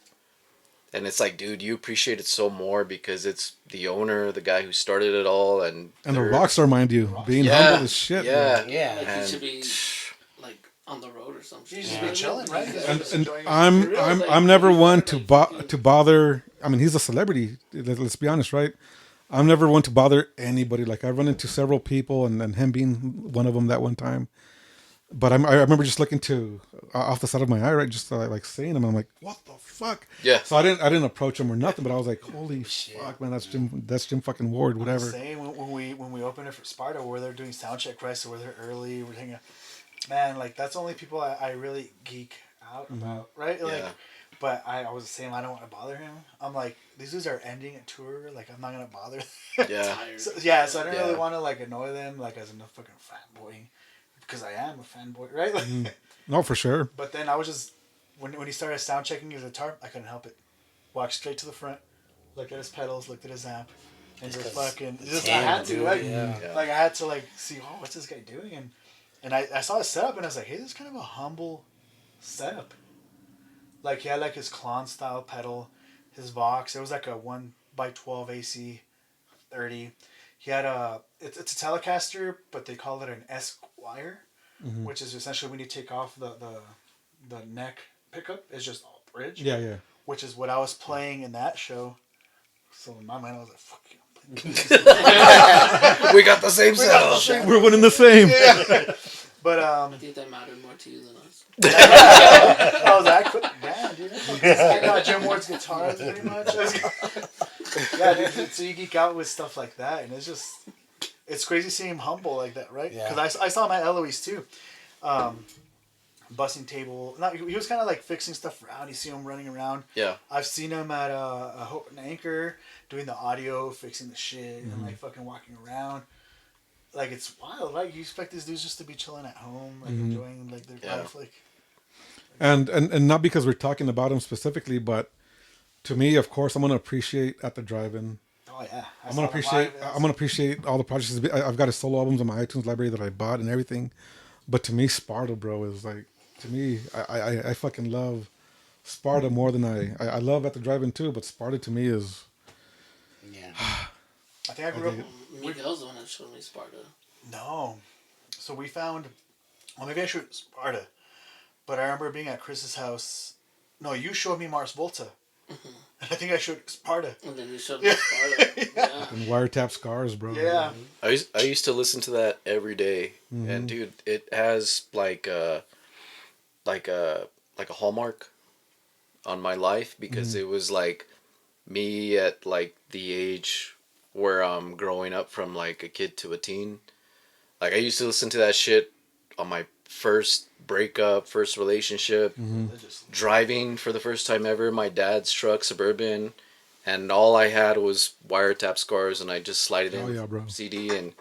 And it's like, dude, you appreciate it so more because it's the owner, the guy who started it all, and And a rock star, mind you, being humble as shit. Yeah, Yeah. Like and he should be like on the road or something. You should be chilling, right? And I'm never one to bother. I mean, he's a celebrity. Let's be honest, right? I'm never one to bother anybody. Like I run into several people, and him being one of them that one time. But I remember just looking to off the side of my eye, right, just like seeing him. I'm like, what the fuck? Yeah. So I didn't approach him or nothing, but I was like, holy fuck, man, that's Jim fucking Ward, whatever. Same when we opened it for Sparta, we're there doing sound check, right? So we're there early. We're hanging out. Man, like that's the only people I really geek out about, right? Like, Yeah. but I was the same. I don't want to bother him. I'm like, these dudes are ending a tour. Like, I'm not gonna bother. yeah, Tired. So I don't really Yeah. want to like annoy them, like as a fucking fanboy, because I am a fanboy, right? Like, No, for sure. But then I was just when he started sound checking his guitar, I couldn't help it. Walked straight to the front, looked at his pedals, looked at his amp, and just fucking. Just I had to, right? Yeah. Like I had to like see, oh, what's this guy doing? And I saw his setup and I was like, hey, this is kind of a humble setup. Like he had like his Klon style pedal, his Vox. It was like a 1x12 AC 30. He had it's a Telecaster, but they call it an Esquire, which is essentially when you take off the neck pickup, it's just all bridge. Yeah, yeah. Which is what I was playing in that show. So in my mind, I was like, fuck you. we got the same setup. We're winning the same. But I think that mattered more to you than us. I was like, damn, dude. I got Jim Ward's guitars pretty much. Yeah, dude. So you geek out with stuff like that, and it's crazy seeing him humble like that, right? Yeah. Because I saw him at Eloise too. Busting table. He was kind of like fixing stuff around. You see him running around. Yeah. I've seen him at a Hope and Anchor doing the audio, fixing the shit, and like fucking walking around. Like it's wild, right? You expect these dudes just to be chilling at home, like enjoying like their life, like. And not because we're talking about him specifically, but to me, of course, I'm gonna appreciate at the drive-in. Oh yeah. I'm gonna appreciate all the projects. I've got his solo albums on my iTunes library that I bought and everything. But to me, Sparta, bro, is like, to me, I fucking love Sparta more than I love at the drive-in too. But Sparta to me is. Yeah. I think I grew up. Miguel's the one that showed me Sparta. No, so we found. Well, maybe I showed Sparta, but I remember being at Chris's house. No, you showed me Mars Volta. And I think I showed Sparta. And then you showed me Sparta. Yeah. And Wiretap Scars, bro. Yeah. I used to listen to that every day, and dude, it has like a hallmark on my life because it was like me at like the age where I'm growing up from like a kid to a teen. Like I used to listen to that shit on my first breakup, first relationship, driving for the first time ever, my dad's truck, Suburban, and all I had was Wiretap Scars, and I just slid it in CD, and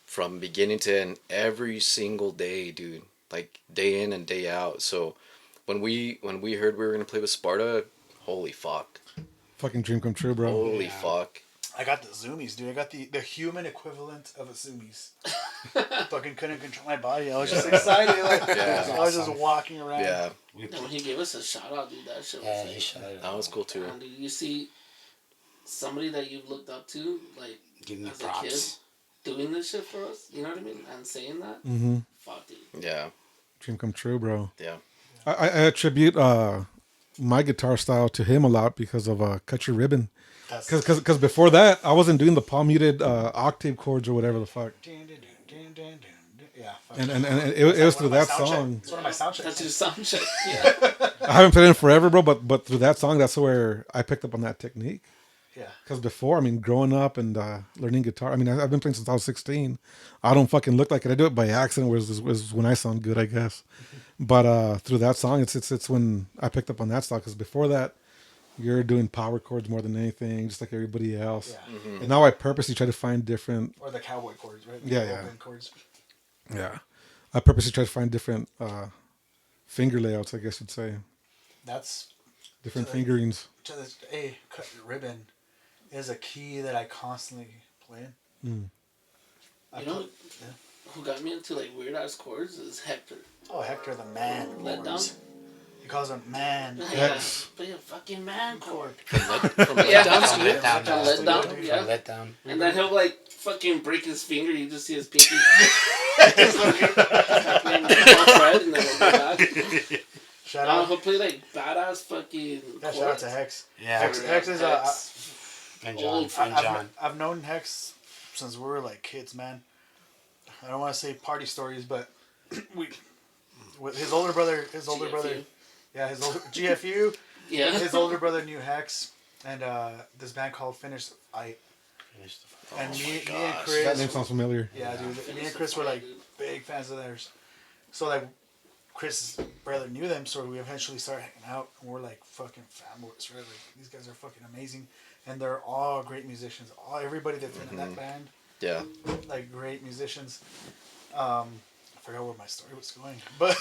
from beginning to end, every single day, dude, like day in and day out. So when we heard we were gonna play with Sparta, holy fuck. Fucking dream come true, bro. Holy fuck. I got the zoomies, dude. I got the human equivalent of a zoomies. Fucking couldn't control my body. I was just excited. Like, I was just walking around. Yeah. And when he gave us a shout out, dude, that shit was Yeah, like, he shot it. That was cool too. dude, you see somebody that you've looked up to, like, Give me as a kid, props. doing this shit for us, you know what I mean? And saying that, fuck, dude. Yeah. Dream come true, bro. Yeah. I attribute my guitar style to him a lot because of Cut Your Ribbon. Because before that, I wasn't doing the palm muted octave chords or whatever the fuck. Yeah. And it was through that song. It's one of my sound checks. That's your sound check. Yeah. I haven't played it in forever, bro. But through that song, that's where I picked up on that technique. Yeah. Because before, I mean, growing up and learning guitar, I mean, I've been playing since I was 16. I don't fucking look like it. I do it by accident, was when I sound good, I guess. But through that song, it's when I picked up on that style. Because before that, you're doing power chords more than anything, just like everybody else. Yeah. And now I purposely try to find different. Or the cowboy chords, right? Yeah, The yeah. open chords. Yeah, I purposely try to find different finger layouts, I guess you'd say. That's Different So- fingerings. to this day. Cut your ribbon is a key that I constantly play in. I You know put- who got me into like weird ass chords is Hector. Oh, Hector the man. Let down. chords. He calls him man. Hex. Play a fucking man chord. From Yeah, Letdown From Studio? Letdown. From Letdown, From yeah. Letdown. And then he'll like fucking break his finger. You just see his pinky. And then he'll go back. Shout out. He'll play like badass fucking. Yeah, shout out to Hex. Yeah. Hex is And John. Old And I've, John. I've known Hex since we were like kids, man. I don't want to say party stories, but we with his older brother, GFU. yeah, his older GFU, Yeah. his older brother knew Hex, and this band called Finish the Fight. And me and That Chris, name sounds familiar. yeah, dude, me and Chris were like big fans of theirs. So like, Chris' brother knew them, so we eventually started hanging out, and we're like fucking fanboys, right? Like these guys are fucking amazing, and they're all great musicians. Everybody that's been in that band, Yeah. like great musicians. I forgot where my story was going, but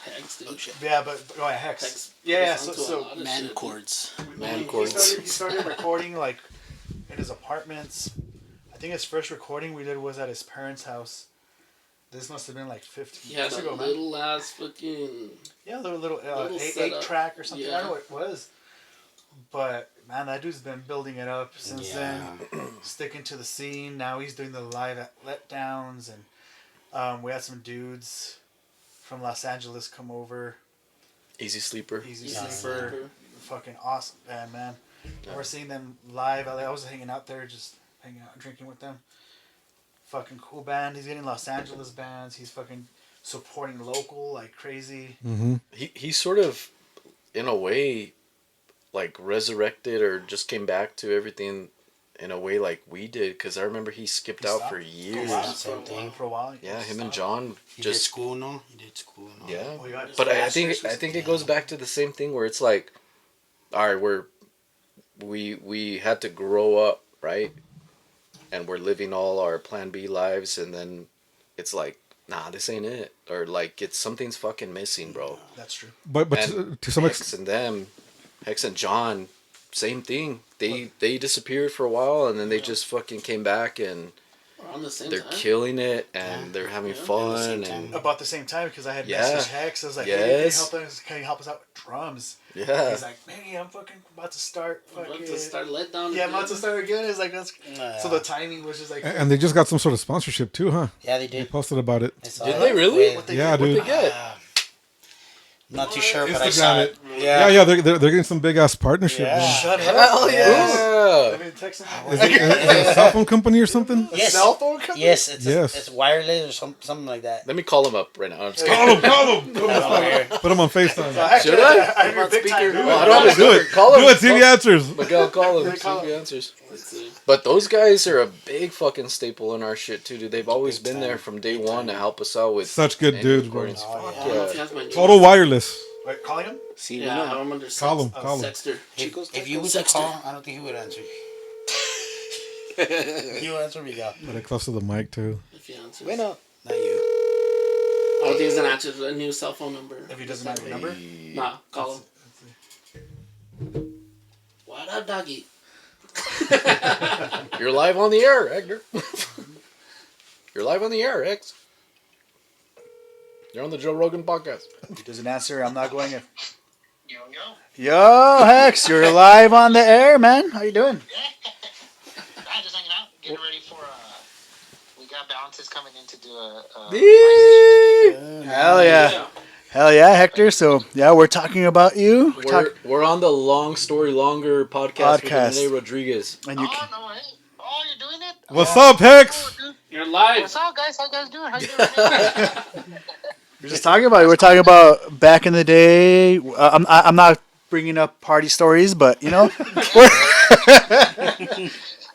Hex, dude. yeah, but go ahead, Hex. Hex Yeah, put us so onto a lot of Man shit. chords. Man he chords. He started recording like in his apartments. I think his first recording we did was at his parents' house. This must have been like 15 He had years a ago, man. little ass fucking. Yeah, little little eight setup. track or something. I Yeah. don't know what it was. But man, that dude's been building it up since then, sticking to the scene. Now he's doing the live at letdowns, and we had some dudes from Los Angeles come over. Easy Sleeper. Easy Yeah. Sleeper, fucking awesome band, man. And we're seeing them live. I was hanging out there, just hanging out, drinking with them. Fucking cool band. He's getting Los Angeles bands. He's fucking supporting local like crazy. Mm-hmm. He sort of, in a way, like resurrected or just came back to everything in a way like we did. Because I remember he skipped out for years. Wow. Same thing. For a while. Yeah, him and John He did just school, no? He did school, no? yeah. Oh, he got his But I master's think or it goes back to the same thing where it's like, all right, we had to grow up, right? And we're living all our Plan B lives, and then it's like, nah, this ain't it, or like it's something's fucking missing, bro. That's true. But And to some Hex extent, and them, Hex and John, same thing. They disappeared for a while, and then they just fucking came back, and Around the same they're time. killing it, and they're having fun, and About the same time because I had Yeah. messaged Hex. I was like, hey, Yes. can you help us out with drums? yeah. He's like, maybe I'm fucking about to start I'm fucking. about to start letdown. Yeah, I'm about to start again. It's like that's so the timing was just like. and they just got some sort of sponsorship too, huh? Yeah, they They did. posted about it. I saw Did it. they really? With- They Yeah, did- dude. What they get? Not too sure, but I Instagram saw it. it. Yeah, yeah, they're getting some big ass partnership. Yeah. man. Shut up. Hell I yeah! mean, text him. Is it a cell phone company or something? Yes. Cell phone company? Yes, it's Yes. it's wireless or something like that. Let me call him up right now. I'm just kidding. Call him, call him. I don't know where. Put him on FaceTime. Should I? I have your big time. Oh, I don't have Do it. Call him. Do it. See if he answers. Miguel, call him. Yeah, See call if he him. answers. Let's see. But those guys are a big fucking staple in our shit too, dude. They've always Big been time. there from day one to help us out with Such good any dudes, bro. recordings. Oh, Fuck I don't know if he yeah. has my Total wireless. Wait, calling him? See, Yeah, I no. don't under Call him. Call him. Sexter. If you was to Sexter. call, I don't think he would answer. You answer me, go. Put it close to the mic too. If he answers. Bueno, not you. I don't think he's gonna answer a new cell phone number. If he doesn't have your number? Nah, call him. What up, doggy? You're live on the air, Hector. You're live on the air, X. You're on the Joe Rogan podcast. If he doesn't answer, I'm not going in. Yo, yo. Yo, Hex, you're live on the air, man. How you doing? I'm just hanging out, getting ready for, we got balances coming in to do a Hell yeah. Hell yeah, Hector. So, yeah, we're talking about you. We're on the Long Story Longer podcast. Podcast. with Rene Rodriguez. And you Oh, no way. Oh, you're doing it? What's up, Hex? Dude. You're live. What's up, guys? How you guys doing? How you doing? we're just talking about it. We're talking about back in the day. I'm not bringing up party stories, but, you know, we're,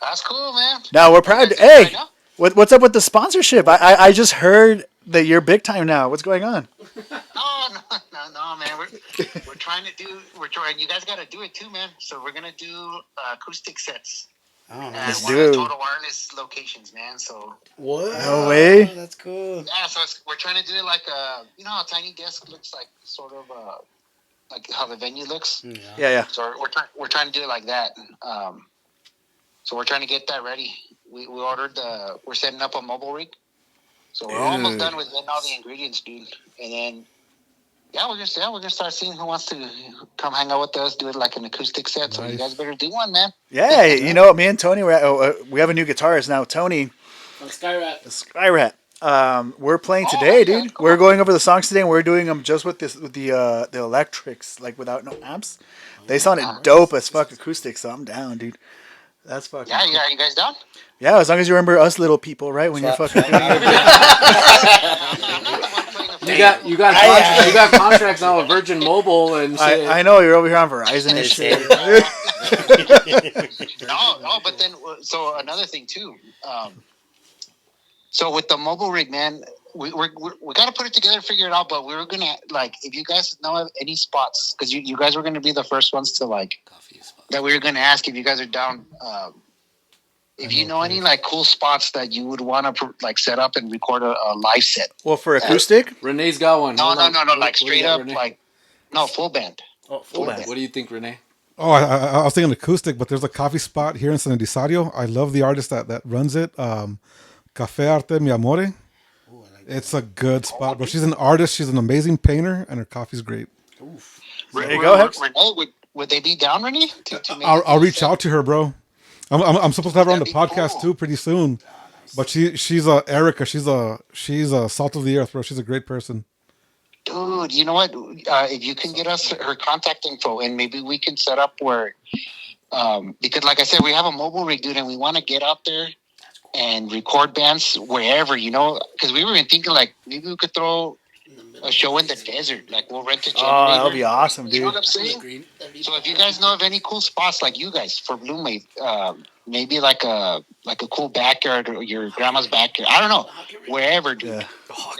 That's cool, man. Now we're proud. That's Hey, right now. what's up with the sponsorship? I just heard that you're big time now. What's going on? No, man. We're trying to do. We're trying. You guys got to do it too, man. So we're gonna do acoustic sets Oh, at nice. one of the Total Wireless locations, man. So What? No way. That's cool. yeah, so we're trying to do it like how a tiny desk looks like, sort of like how the venue looks. Yeah. So we're trying to do it like that. So we're trying to get that ready. We ordered we're setting up a mobile rig. So we're almost done with getting all the ingredients, dude. And then we're gonna start seeing who wants to come hang out with us, do it like an acoustic set. So you guys better do one, man. Yeah, you know, me and Tony, we have a new guitarist now. Tony, From Skyrat. Skyrat. We're playing today, yeah, dude. cool. We're going over the songs today, and we're doing them just with the electrics, like without no amps. They sounded dope as fuck acoustic, so I'm down, dude. That's fucking. Yeah, cool. yeah. You guys down? Yeah, as long as you remember us little people, right? When you're fucking. You got contracts now with Virgin Mobile and shit. I know you're over here on Verizon and shit. No, but then so another thing too. So with the mobile rig, man, we got to put it together, figure it out. But we were gonna if you guys know of any spots, because you guys were gonna be the first ones to that we were gonna ask if you guys are down. If you know any cool spots that you would want to set up and record a live set. Well, for acoustic, Renee's got one. No, Hold on. like What do you straight got, up, Rene? full band. oh, full band. What do you think, Rene? Oh, I was thinking acoustic, but there's a coffee spot here in San Edisario. I love the artist that runs it. Café Arte Mi Amore. It's a good spot, bro. She's an artist. She's an amazing painter, and her coffee's great. There you go, Hex. Renee, would they be down, Renee? I'll reach out to her, bro. I'm supposed to have her on the That'd be podcast cool. too pretty soon. But she's Erica. She's a salt of the earth, bro. She's a great person. Dude, you know what? If you can get us her contact info, and maybe we can set up where, because like I said, we have a mobile rig, dude, and we want to get out there and record bands wherever, because we were even thinking maybe we could throw a show in the desert. We'll rent a generator. Oh, that'll be awesome, You know dude. what I'm saying? So if you guys know of any cool spots like you guys for BloomWave, maybe like a cool backyard or your grandma's backyard. I don't know, wherever, dude. Yeah.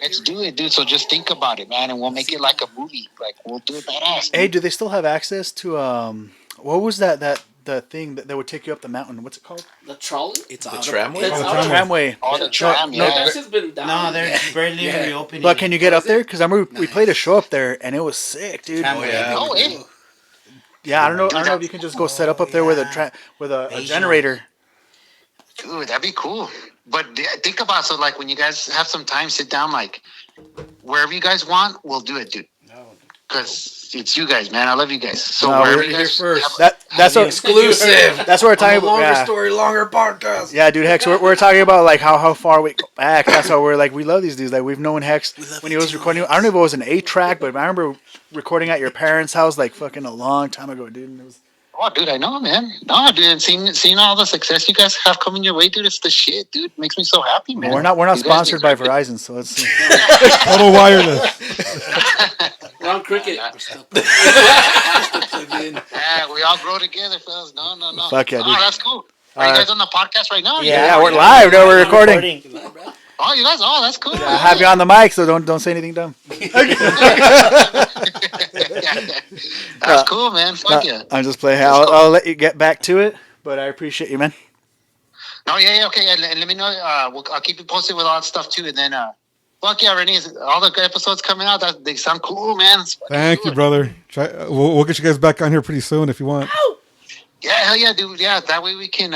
Let's do it, dude. So just think about it, man, and we'll make it like a movie. We'll do it badass. Hey, do they still have access to what was the thing that would take you up the mountain? What's it called? The trolley? It's The tramway? It's the out of- Tramway. Oh, the tram, No, yeah. That's just been down. No, they're barely reopening. But can you get up there? Because I remember we played a show up there, and it was sick, dude. Oh, yeah. Yeah, I don't know if you can just go set up there with a generator. Dude, that'd be cool. But think about when you guys have some time, sit down, wherever you guys want, we'll do it, dude. Because it's you guys, man. I love you guys. So No, wherever we're you here guys first. have- That's what exclusive. That's what we're talking about. Longer Yeah. story, longer podcast. Yeah, dude, Hex, we're talking about how far we go back. That's how we're we love these dudes. We've known Hex when he was recording. I don't know if it was an 8-track, but I remember recording at your parents' house fucking a long time ago, dude. And it was Oh, dude, I know, man. No, dude, and seeing all the success you guys have coming your way, dude, it's the shit, dude. It makes me so happy, man. we're not You guys sponsored by deserve it. Verizon, so it's Total wireless. We're on Cricket. Yeah, we all grow together, fellas. No. Fuck yeah, dude. Oh, that's cool. Are you guys on the podcast right now? yeah, we're live. No, we're recording. Oh, you guys? Oh, that's cool. I have you on the mic, so don't say anything dumb. That's cool, man. Fuck yeah. I'm just playing. I'll let you get back to it, but I appreciate you, man. No, yeah, okay. And let me know. I'll keep you posted with all that stuff too. And then, fuck yeah, Rene. All the episodes coming out, they sound cool, man. Thank you, brother. We'll get you guys back on here pretty soon if you want. Yeah, hell yeah, dude. Yeah, that way we can.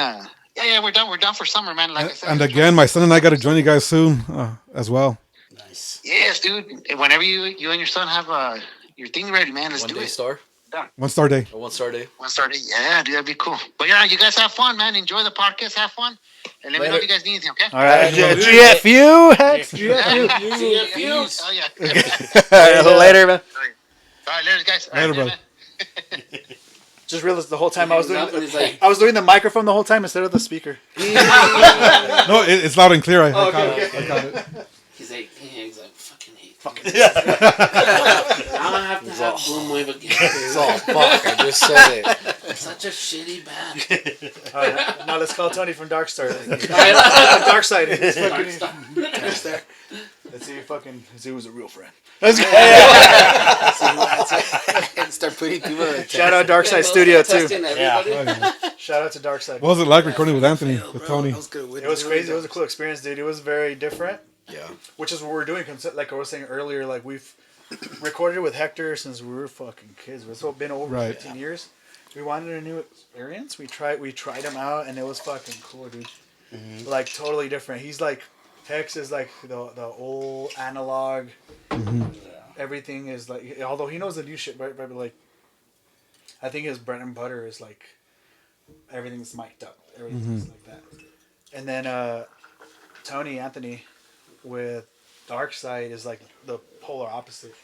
Yeah, we're done. We're done for summer, man. Like I said. And again, my son and I got to join you guys soon as well. Nice. Yes, dude. Whenever you and your son have your thing ready, man, let's One do day it. star? 1 star day. A 1 star day? One start. Yeah, dude, that'd be cool. But yeah, you guys have fun, man. Enjoy the podcast. Have fun. And let me know if you guys need anything, okay? All right, GFU, Hex, GFU. Peace. Oh, yeah. Later, man. All right, later, guys. All Later, right, brother. man. Just realized the whole time I was doing He's like, I was doing the microphone the whole time instead of the speaker. No, it's loud and clear. I got it. he's like, fucking hate Fucking. Now I have to have BloomWave again. It's all fuck. I just said it. It's such a shitty band. All right, now let's call Tony from Darkstar. Darkside. He's fucking. Darkstar. Let's see who's a real friend. And start putting people in Shout out Darkside Studio too. Yeah. Shout out to Darkside. What was it like recording with Anthony, with Tony? It was crazy. It was a cool experience, dude. It was very different. Yeah. Which is what we're doing. Like I was saying earlier, like we've recorded with Hector since we were fucking kids. It's been over 15 years. We wanted a new experience. We tried them out, and it was fucking cool, dude. Mm-hmm. Like totally different. He's like, Hex is like the old analog. Mm-hmm. Everything is like, although he knows the new shit, but like, I think his bread and butter is like, everything's mic'd up. Everything's like that. And then Anthony with Darkside is like the polar opposite.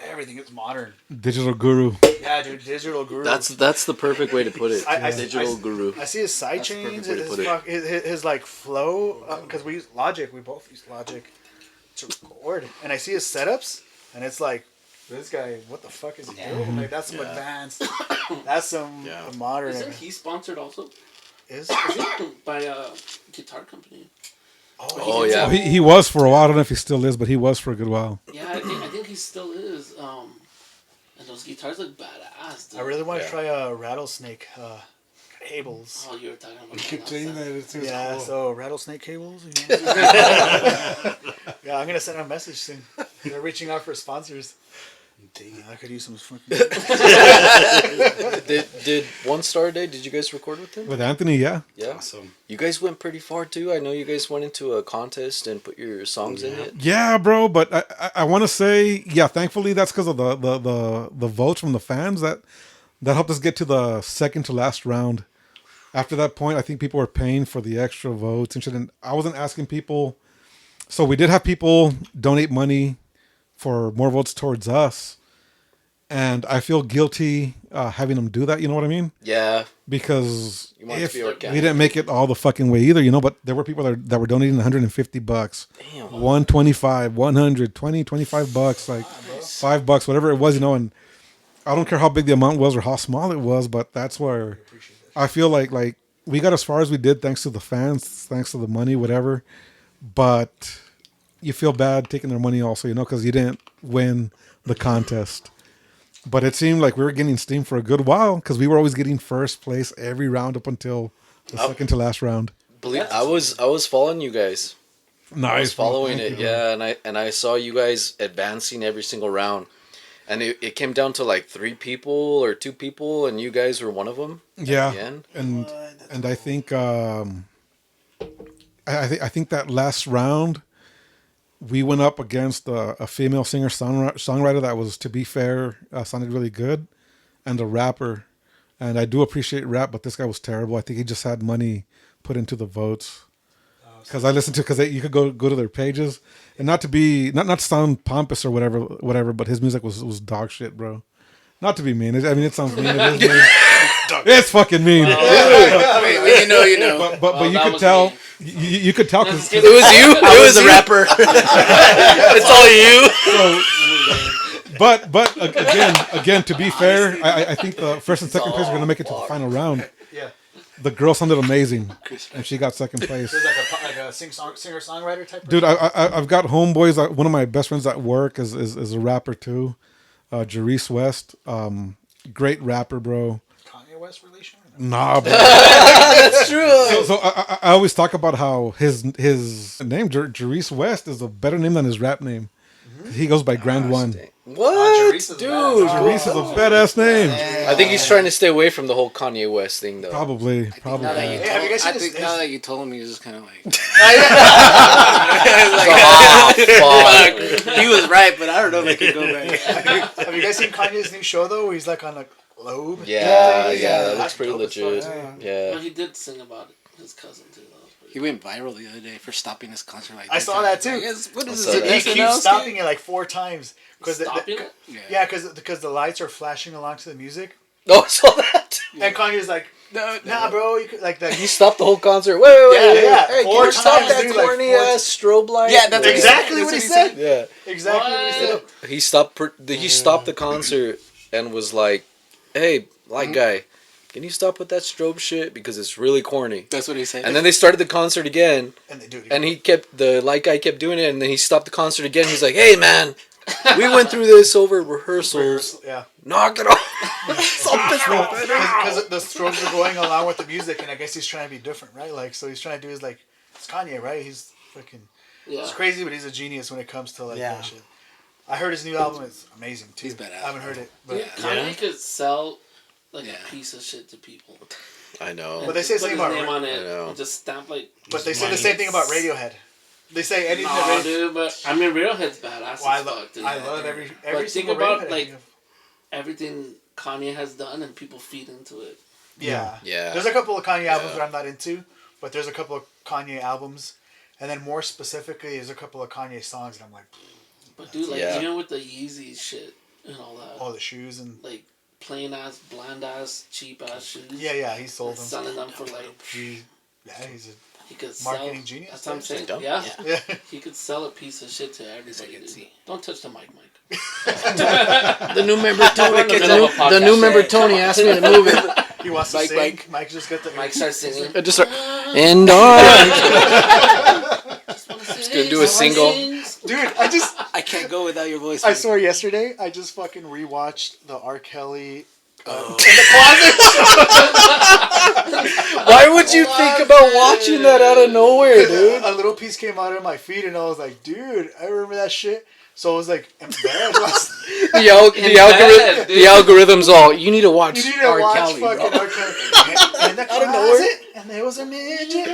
Everything is modern. Digital guru. Yeah, dude, digital guru. That's the perfect way to put it. Digital guru. I see his side chains, his like flow, because we use Logic. We both use Logic to record, and I see his setups, and it's like, this guy, what the fuck is he doing? Like that's some advanced. That's some modern. Isn't he sponsored also? Is by a guitar company. Oh yeah. He was for a while. I don't know if he still is, but he was for a good while. Yeah, I think he still is. And those guitars look badass. Dude. I really want to try a Rattlesnake cables. Oh, you were talking about. You keep saying that. It's cool. So Rattlesnake cables. Yeah, I'm gonna send a message soon. They're reaching out for sponsors. I could use some fucking. Did One Star Day? Did you guys record with him? With Anthony, yeah. Yeah. Awesome. You guys went pretty far too. I know you guys went into a contest and put your songs in it. Yeah, bro. But I want to say, yeah. Thankfully, that's because of the votes from the fans that helped us get to the second to last round. After that point, I think people were paying for the extra votes and shit. And I wasn't asking people. So we did have people donate money for more votes towards us, and I feel guilty having them do that. You know what I mean? Yeah. Because You want it to be organic. we didn't make it all the fucking way either, you know. But there were people that were donating $150, Damn. 125, 100, 20, 25 bucks, like $5, whatever it was, you know. And I don't care how big the amount was or how small it was, but that's where I feel like we got as far as we did thanks to the fans, thanks to the money, whatever. But you feel bad taking their money also, you know, because you didn't win the contest. But it seemed like we were getting steam for a good while because we were always getting first place every round up until the second to last round. I was following you guys. Nice. I was following it, yeah, and I saw you guys advancing every single round. And it came down to like 3 people or 2 people, and you guys were one of them. Yeah, at the end. and I think I think that last round we went up against a female singer songwriter that was, to be fair, sounded really good, and a rapper. And I do appreciate rap, but this guy was terrible. I think he just had money put into the votes. Because I listened to, because you could go to their pages, and not to sound pompous or whatever, but his music was dog shit, bro. Not to be mean. I mean, it sounds mean. It is mean. It's fucking mean. You know. But you could tell. You could tell because It was you. I was the rapper. It's all you. But again, to be fair, I think the first and second place are gonna make it to the final round. Yeah. The girl sounded amazing, and she got second place. There's like a singer-songwriter type. Dude, I've got homeboys. One of my best friends at work is a rapper too, Jerice West. Great rapper, bro. Kanye West relation? Nah, bro. That's true. So I always talk about how his name Jerice West is a better name than his rap name. He goes by Grand One. What, Jerice is dude? Jerice is a badass name. I think he's trying to stay away from the whole Kanye West thing, though. Probably. Now that you Hey, have you guys seen I think his- now that you told me, it's just kind of like, Fuck. he was right, but I don't know if I could go back. Have you guys seen Kanye's new show though? He's like on a globe. Yeah, thing? that looks That's pretty dope as legit. fuck. Yeah. But he did sing about his cousin too. That was pretty He went viral the other day for stopping his concert. Like I saw that too. What is I saw this? that. He keeps stopping it like 4 times Stopping it? Yeah, because the lights are flashing along to the music, Oh, I saw that. and Kanye's like, No, Nah, bro, you could like that. He stopped the whole concert. Wait. yeah. Hey, can 4 you stop times, that dude, like corny 4 ass strobe light? Yeah, that's Exactly what he said. Yeah. Exactly what he said. He stopped the concert and was like, "Hey, light guy, can you stop with that strobe shit because it's really corny." That's what he said. And then they started the concert again, And they do it. and the light guy kept doing it, and then he stopped the concert again. He's like, "Hey, man, we went through this over rehearsals. Yeah. Knock it off." So pissed off. Because the strobes are going along with the music, and I guess he's trying to be different, right? Like, so he's trying to do his like, it's Kanye, right? He's fucking, Yeah. it's crazy, but he's a genius when it comes to like Yeah. that shit. I heard his new album; it's amazing too. He's badass. I haven't heard it, but Dude, Kanye could sell like Yeah. a piece of shit to people. I know. But they say the Put same his about name on I it know. and just stamp like. they say the same thing about Radiohead. They say anything that Nah, Radiohead. dude, but I mean, Radiohead's badass Well, as fuck, dude. I love every But think single about, Radiohead I like, think of. everything Kanye has done and people feed into it. Yeah. Yeah. There's a couple of Kanye albums Yeah. that I'm not into, but there's a couple of Kanye albums, and then more specifically, there's a couple of Kanye songs that I'm like, But dude, like Yeah. even with the Yeezy shit and all that, oh, the shoes and like plain ass, bland ass, cheap ass shoes. yeah, he sold and them. selling them for like He's he could marketing sell. genius. That's what I'm saying. dumb. Yeah. yeah. He could sell a piece of shit to everybody. can Dude. see. Don't touch the mic, Mike. The new member Tony. the new- The new member Tony asked me to move it. He wants to Mike, sing. Mike. Mike just got the. Mike starts singing. Just and Just gonna do a single. Dude, I can't go without your voice. I swear yesterday, I just fucking rewatched the R. Kelly. Why would you think about watching that out of nowhere, dude? A little piece came out of my feed, and I was like, dude, I remember that shit. So I was like, embarrassed. The algorithm's all. You need to watch You need to R. watch Kelly, bro. fucking R. Kelly. In the closet, and there was a midget.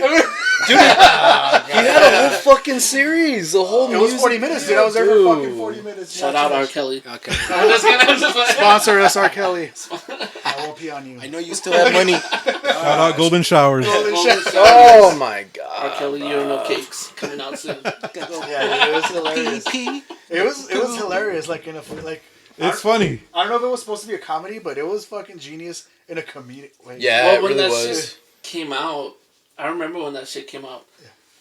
He had a whole fucking series, a whole. It was 40 minutes, dude. I was there for fucking 40 minutes. Shout out R. Kelly. Okay. I'm just like, Sponsor us, R. Kelly. I won't pee on you. I know you still have money. Shout out Golden Showers. Oh my god. R. Kelly urinal cakes coming out soon. Yeah, dude, it was hilarious. It was hilarious. Like in a like. It's funny. I don't know if it was supposed to be a comedy, but it was fucking genius in a comedic way. Yeah, Well, it when really that was. shit came out, I remember when that shit came out,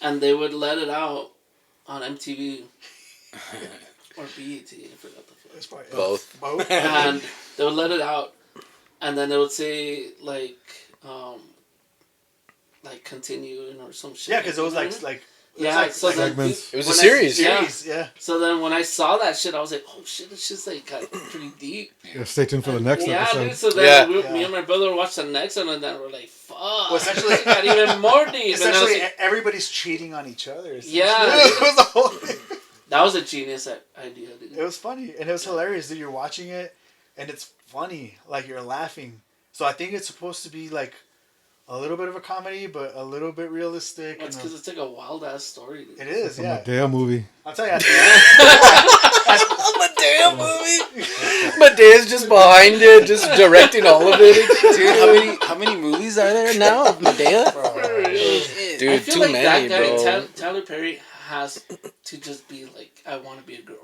and they would let it out on MTV or BET. I forgot the fuck. It's probably, Both. Both. And they would let it out, and then they would say like continuing or some shit. Yeah, because it was like yeah, so then segments. It was a when I- series. yeah. series. Yeah. So then when I saw that shit, I was like, oh shit, this shit's like got pretty deep. Yeah, stay tuned for the next Yeah, episode. dude. So then Yeah. me and my brother watched the next one, and then we're like, fuck. Well, essentially- it got even more deep. And I was Essentially, like, everybody's cheating on each other. essentially. Yeah. it was the whole thing. that was a genius idea, dude. It was funny and it was hilarious. Dude, you're watching it, and it's funny. Like you're laughing. So I think it's supposed to be like a little bit of a comedy, but a little bit realistic. That's because it's like a wild ass story, dude. It is, It's a yeah. Medea movie. I'll tell you. Medea movie. Medea's just behind it, just directing all of it. Dude, how many movies are there now of Medea? Dude, I feel too like many, that guy, bro. Tyler Perry, has to just be like, I want to be a girl.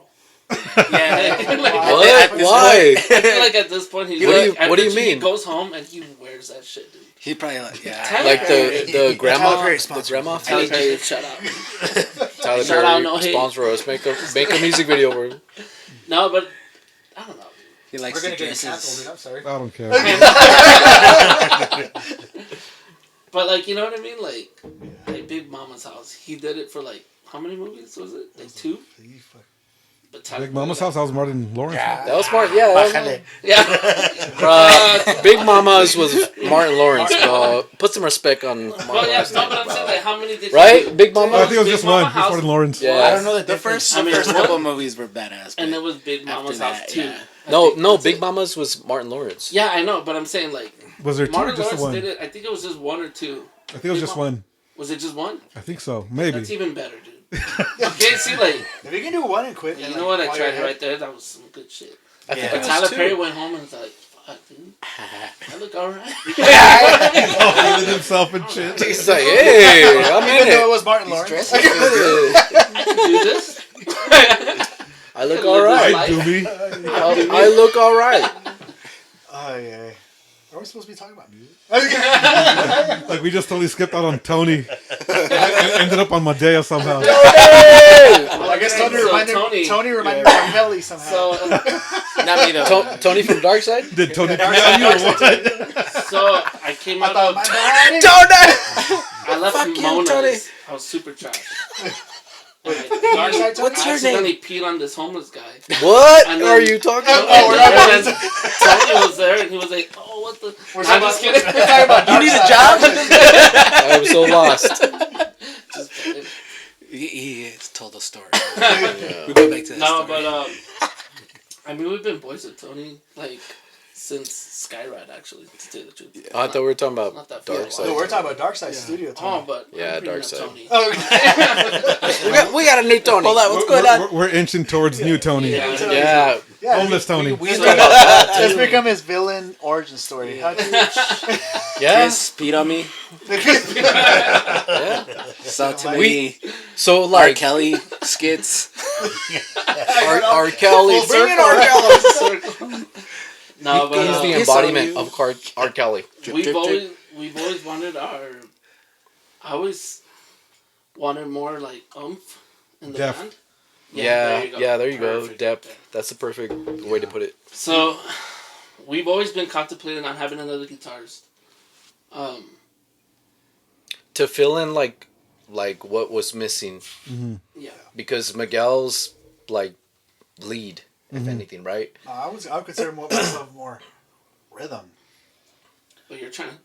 Yeah. Like, What? I Why? feel like at this point, he's What do you- like, I what do you bet He mean? goes home and he wears that shit, dude. He probably like Like the grandma, Tyler Perry the sponsor. grandma. Tyler fake? Perry, shut up. Tyler Shout out, Perry, no hate. sponsor us. Make a music video for him. No, but I don't know. He likes We're the gonna get canceled, dude. dresses. I'm sorry. I don't care. But like, you know what I mean? Like Big Mama's House. He did it for like how many movies was it? Like 2. But Tyler Big Mama's House. That was Martin Lawrence. That was smart. Yeah, that was Yeah. Big Mama's was Martin Lawrence, bro. Put some respect on Martin Well, yeah, Lawrence. no, but I'm saying like how many did he Right? do? Big Mama? I think it was Big just Mama one. Just House. Martin Lawrence. Yeah. I don't know the first I mean, couple movies were badass. And but it was Big Mama's after House that, too. yeah. No, Big Mama's was Martin Lawrence. Yeah, I know, but I'm saying like Was there two or Martin just the Lawrence one? did it. I think it was just 1 or 2. I think it was just one. Was it just 1? I think so. Maybe. That's even better, dude. Okay, see, like If you can do one and quit, you then, know like, what I while tried you're right there. That was some good shit. I think But it was Tyler 2. Perry went home and was like, "Fuck, dude, I look alright." Feeling himself and shit. He's like, hey, I'm Even in though it it. was Martin Lawrence. I can do this. I look Live alright. this life. Doobie. I look alright. Oh yeah. Are we supposed to be talking about music? Like we just totally skipped out on Tony. And ended up on Madea somehow. I guess Tony reminded me of Kelly somehow. So, Not me though. Tony from Dark Side? Did Tony pick on you or what? so I came out of. I left Fuck you, Mona's. Tony. I was super trash. Dark Side, Tony? What's I your name? accidentally peed on this homeless guy. What And then- are you talking about? And then Tony was there, and he was like, "Oh, what the?" I'm just kidding. You need a job? I'm so lost. Just kidding. He has told a story. We go back to that No, story. but I mean, we've been boys with Tony like since Skyride, actually. To tell you the truth. I thought we were talking Not about that Dark far. Side. No, we're talking about Dark Side Studio. Oh, Tony. but Yeah, I'm bringing Dark up Side. Tony. We got a new Tony. Hold on, what's going on? We're inching towards new Tony. Yeah. Yeah, Homeless Tony. it's become his villain origin story. How'd you? Yeah. Chris peed on me. Yeah. Saw too We- many So R. like Kelly skits. R. Kelly. Bring in R. Kelly. No, but He's the He saw embodiment you. of R. Kelly. we've always wanted our. I always wanted more like oomph in the Depth. band. Yeah, there you go. Perfect. Depth. That's the perfect way to put it. So, we've always been contemplating on having another guitarist. To fill in like what was missing, Yeah. because Miguel's like lead, if anything, right? I would consider myself more rhythm. But you're trying to.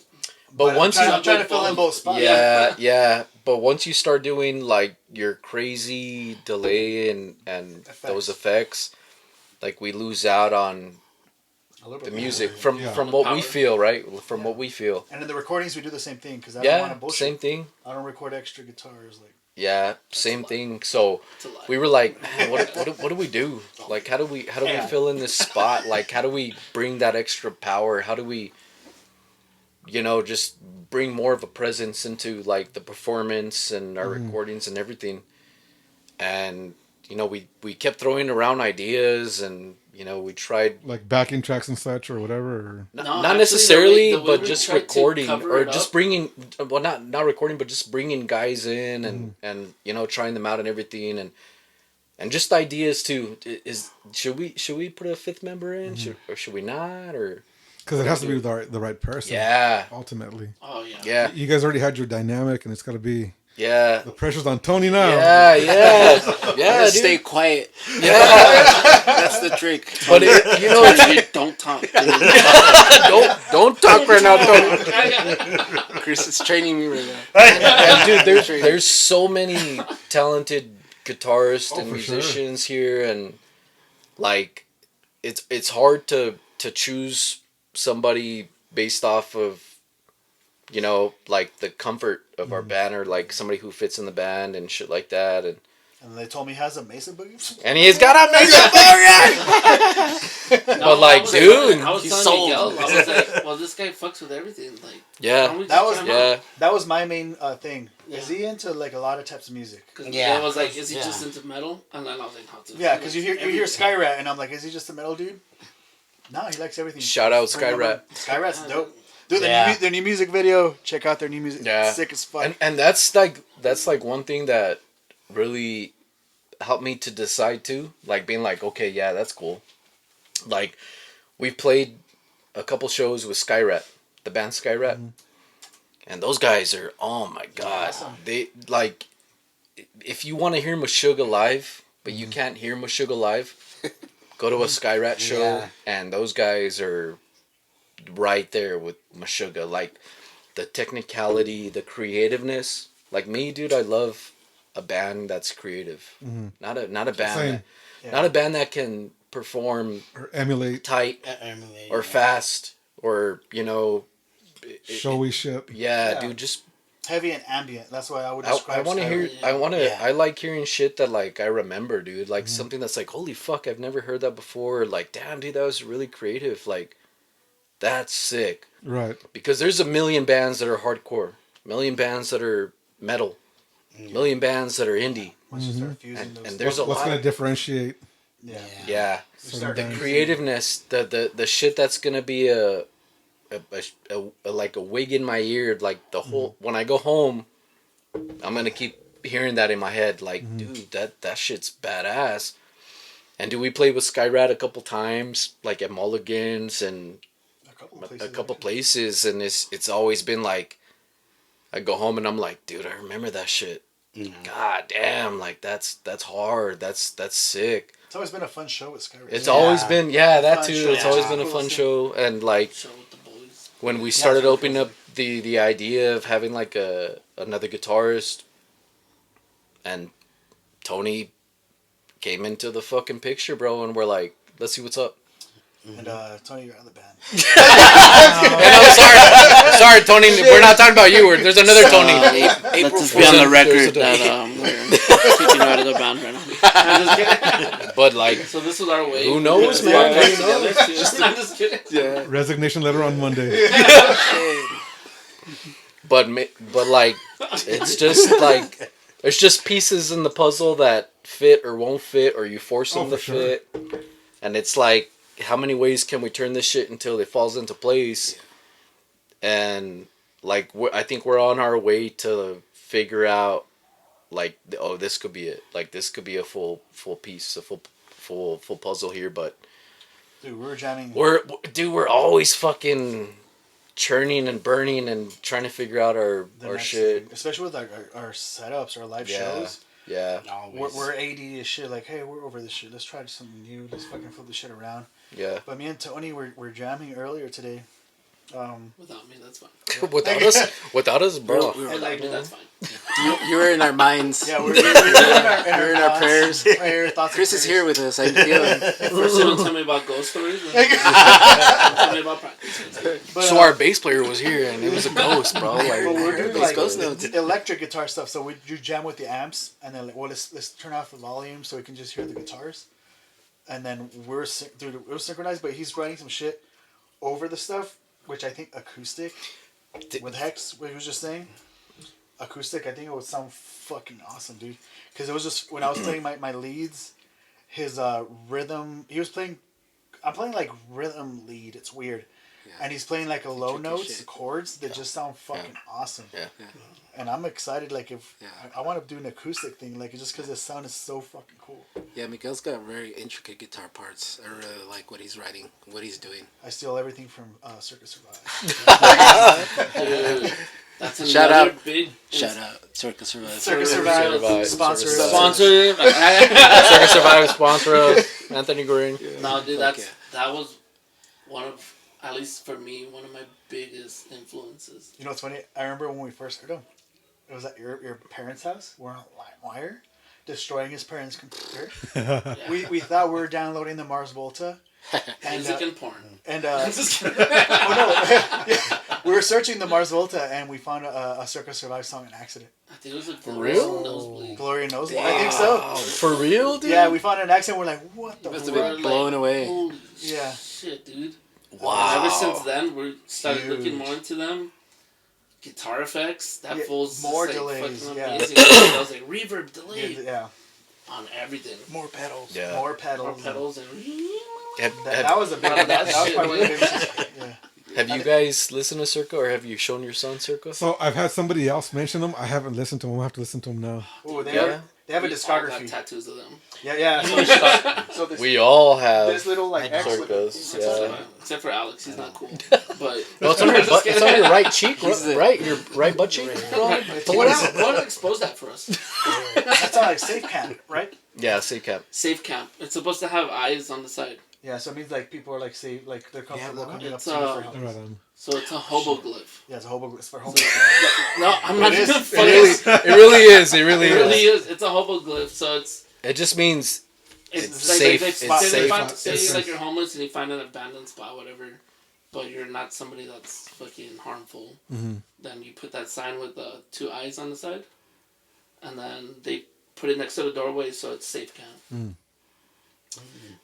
But once I'm trying to fill in both spots. yeah. But once you start doing like your crazy delay and those effects, like we lose out on A little the bit. music from The what we power. feel, right? From what we feel. And in the recordings, we do the same thing because I don't want Yeah, to bullshit. same thing. I don't record extra guitars like. Yeah, same thing. So It's a lie. we were like, man, what do we do? Like, how do we fill in this spot? Like, how do we bring that extra power? How do we, just bring more of a presence into like the performance and our recordings and everything? And we kept throwing around ideas, and we tried Like backing tracks and such or whatever. Or... No, not actually, necessarily, the way but we just tried to recording cover or it just up- bringing. Well, not recording, but just bringing guys in and trying them out and everything, and just ideas too. Should we put a fifth member in, or should we not, or Because it has to be the right person. yeah, Ultimately. Oh yeah. yeah, You guys already had your dynamic, and it's got to be. yeah, The pressure's on Tony now. yeah, Just dude. stay quiet. Yeah, That's the trick. but Don't talk. don't talk right now, Tony. Chris is training me right now. And dude, there's so many talented guitarists and for sure. musicians here, and like it's hard to choose somebody based off of like the comfort of our band, or like somebody who fits in the band and shit like that, and they told me he has a Mesa boogie. he's got a Mesa Boogie. But like, dude, I was he's telling sold. Miguel, I was like, well, this guy fucks with everything. Like, yeah, That was yeah. That was my main thing. Yeah. Is he into like a lot of types of music? Because Yeah. Miguel was like, is he Yeah. just into metal? And then I was like, no, dude. Yeah, because you hear everything. Skyrat, and I'm like, is he just a metal dude? No, he likes everything. Shout out Bring him Skyrat. up. Skyrat's dope. Dude, Yeah. their new music video. Check out their new music. Yeah. Sick as fuck. And that's like one thing that really helped me to decide to, like, being like, okay, yeah, that's cool. Like, we've played a couple shows with Skyrat, the band Skyrat, and those guys are, oh my god, they like, if you want to hear Meshuggah live, but you can't hear Meshuggah live, go to a Skyrat show, Yeah. and those guys are right there with Meshuggah. Like, the technicality, the creativeness. Like me, dude, I love a band that's creative. Not a band Same. that, not a band that can perform Or emulate tight or fast or showy shit. Yeah. dude, just Heavy and ambient. That's why I would I describe. want to hear. Skyrat. Yeah. I like hearing shit that like I remember, dude. Like something that's like, holy fuck, I've never heard that before. Like, damn, dude, that was really creative. Like, that's sick. Right. Because there's a million bands that are hardcore, a million bands that are metal, a million bands that are indie, Once you start fusing those. and there's a What's lot. going to differentiate? yeah. Yeah, You start the fusing- creativeness, the shit that's gonna be a like a wig in my ear, like the whole when I go home, I'm gonna keep hearing that in my head, like, dude, that shit's badass. And we played with Skyrat a couple times, like at Mulligan's and a couple places, and it's always been like, I go home and I'm like, dude, I remember that shit. God damn, like that's hard. That's sick. It's always been a fun show with Skyrim. It's always been that too. Show. It's always been a fun show, and like Show with the boys. when we started opening up the idea of having like another guitarist, and Tony came into the fucking picture, bro, and we're like, let's see what's up. And Tony, you're out of the band. And I'm sorry, Tony. We're not talking about you. There's another Tony. April Let's just be on the Fool's. record that we're kicking out of the band right now. But like, So this was our way. who knows, We man? got Who together too. I'm just kidding. Yeah. Resignation letter on Monday. But like, it's just like there's just pieces in the puzzle that fit or won't fit, or you force them to fit, and it's like, how many ways can we turn this shit until it falls into place? And like, I think we're on our way to figure out, like, oh, this could be it. Like, this could be a full piece, a full puzzle here. But Dude, we were jamming. We're always fucking churning and burning and trying to figure out our shit. Thing. Especially with our setups, our live shows. Yeah. We're AD as shit. Like, hey, we're over this shit. Let's try something new. Let's fucking flip this shit around. Yeah. But me and Tony were jamming earlier today. Without me, that's fine. Without us, bro. Without me, that's fine. You were in our minds. Yeah, we're in our prayers. Thoughts Chris is here with us. I feel it. First, you don't tell me about ghost stories. Tell me about practice. But, So our bass player was here, and it was a ghost, bro. but Like, we're doing like ghost notes. electric guitar stuff. So you jam with the amps, and then let's turn off the volume so we can just hear the guitars. And then we're synchronized, but he's writing some shit over the stuff, which I think acoustic with Hex, what he was just saying. Acoustic, I think it would sound fucking awesome, dude. Because it was just when I was playing my leads, his rhythm. He was playing. I'm playing like rhythm lead. It's weird, and he's playing like a low notes, chords that just sound fucking awesome. Yeah. And I'm excited. Like if I want to do an acoustic thing, like just because the sound is so fucking cool. Yeah, Miguel's got very intricate guitar parts. I really like what he's writing, what he's doing. I steal everything from Circus Survive. Dude, that's Shout another out. big. Shout out, Circus Survive. Circus Survive sponsor. Sponsor. Circus Survive sponsor us, Anthony Green. No, dude, that was one of, at least for me, one of my biggest influences. You know what's funny? I remember when we first heard him. It was at your parents' house. We're on LimeWire, destroying his parents' computer. Yeah. We thought we were downloading the Mars Volta. And, Music and porn. And we were searching the Mars Volta and we found a Circus Survive song in accident. I think it was a real? Nosebleed. Gloria knows. I think so. For real, dude? Yeah, we found an accident. We're like, what the Must fuck? have been blown away. Holy Yeah. shit, dude. Wow. Ever since then, we started Huge. looking more into them. Guitar effects, that Yeah, fool's more just, like, delays, fucking yeah. amazing. I was like, reverb, delay Yeah. on everything. More pedals. Yeah. More More pedals. pedals and. That was a big one. That was probably one of the biggest. Yeah. Have you guys listened to Circa, or have you shown your son Circa? So I've had somebody else mention them. I haven't listened to them. I'll have to listen to them now. Ooh, they Yeah. have a We all got discography. tattoos of them. Yeah. So this, We all have this little like X with Circas. Yeah. Except for Alex, he's not cool. But No, it's on your butt. It's on your right cheek, right? Your right butt cheek. pull it out. Why don't expose that for us? That's not like safe camp, right? Yeah, safe cap. Safe camp. It's supposed to have eyes on the side. Yeah, so it means like people are like safe, like they're comfortable coming up It's, to you for help. Right on. So it's a hobo glyph. Yeah, it's a hobo. It's for hobo. No, I'm not It is. even It funny. is. It really is. It really It really is. is. It's a hobo glyph. So it's It just means It's safe. Like, It's say safe. say like you're homeless and you find an abandoned spot, whatever, but you're not somebody that's fucking harmful. Then you put that sign with the two eyes on the side, and then they put it next to the doorway, so it's safe camp.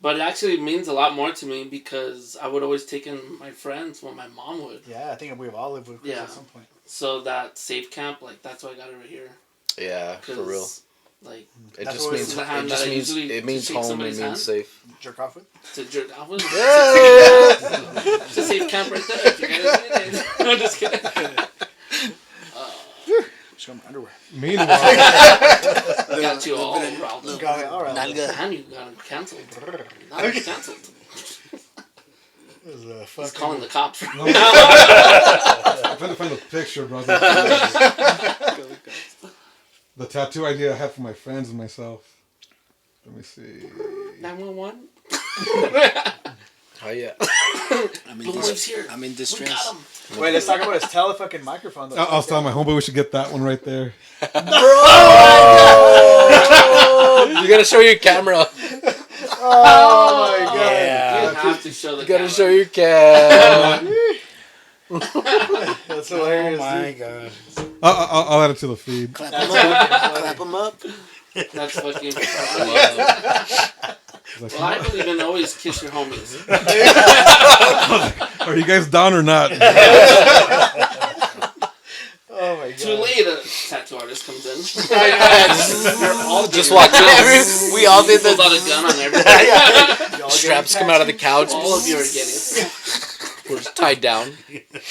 But it actually means a lot more to me because I would always take in my friends when my mom would. Yeah, I think we've all lived with Chris Yeah. at some point. So that safe camp, like that's why I got it right here. Yeah, for real. Like It That's just what means it's the hand that I usually it means shake home. It somebody's means hand. safe. Jerk off with. to jerk off with. It's a safe camp right there. If you guys need it. I'm just kidding. Show my underwear. Meanwhile, Got you all riled up. Got it. All right. Damn, you got him canceled. Now he's canceled. This is a He's fucking. calling the cops. I'm trying to find a picture, bro. The tattoo idea I had for my friends and myself. Let me see. 911. Oh yeah. BloomWave's here. I'm in We distress. got him. Wait, let's talk about his telefucking microphone. Though. I was telling my homeboy we should get that one right there. You gotta show your camera. Oh my god! Yeah. You have to show the You gotta camera. show your camera. That's hilarious. Oh my dude. god. I'll add it to the feed. Clap him up. Clap him up. That's fucking. It's like, Well, I believe in always kiss your homies. are you guys down or not? Oh my god! Too late, a tattoo artist comes in. They're all Just getting walk it. in. We all did Pulls out the a gun on everybody. Y'all straps getting come out of the couch. All of you are getting it. We're tied down.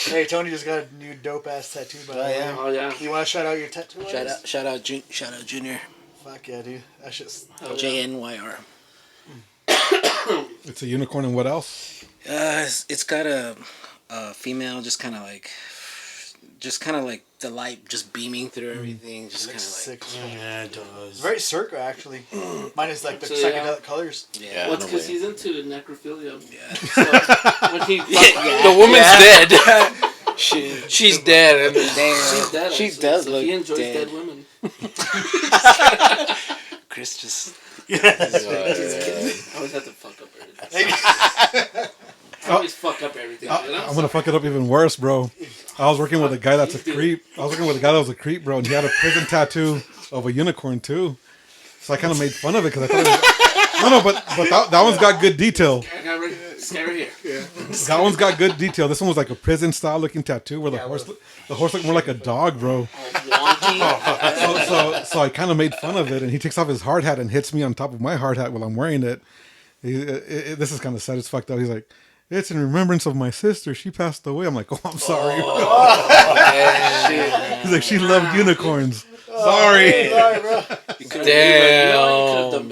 Hey, Tony just got a new dope ass tattoo. By the way. yeah. Oh yeah. You want to shout out your tattoo? Shout out Junior. Fuck yeah, dude. That shit's. Hell yeah. JNYR. It's a unicorn and what else? It's got a female, just kind of like the light just beaming through everything, just kind Looks of like sick. Yeah, it It's does. very circa actually. Minus like the So, yeah. psychedelic colors. Yeah. Well, it's no because way. he's into necrophilia. yeah. So when he The woman's dead. She's dead. And she's dead. She Actually, does so look he enjoys dead. dead women. Chris just I always have to fuck up everything. I always fuck up everything. You know? I'm gonna fuck it up even worse, bro. I was working with a guy that's a creep. I was working with a guy that was a creep, bro, and he had a prison tattoo of a unicorn too. So I kind of made fun of it because I thought it was, but that one's got good detail. I got ready. Scary here. That one's got good detail. This one was like a prison style looking tattoo where the horse looked more like a dog, bro. All wonky. So I kind of made fun of it, and he takes off his hard hat and hits me on top of my hard hat while I'm wearing it. This is kind of sad. It's fucked up. He's like, "It's in remembrance of my sister. She passed away." I'm like, "Oh, I'm sorry." He's like, "She loved unicorns." Sorry. Sorry, bro. you could have damn.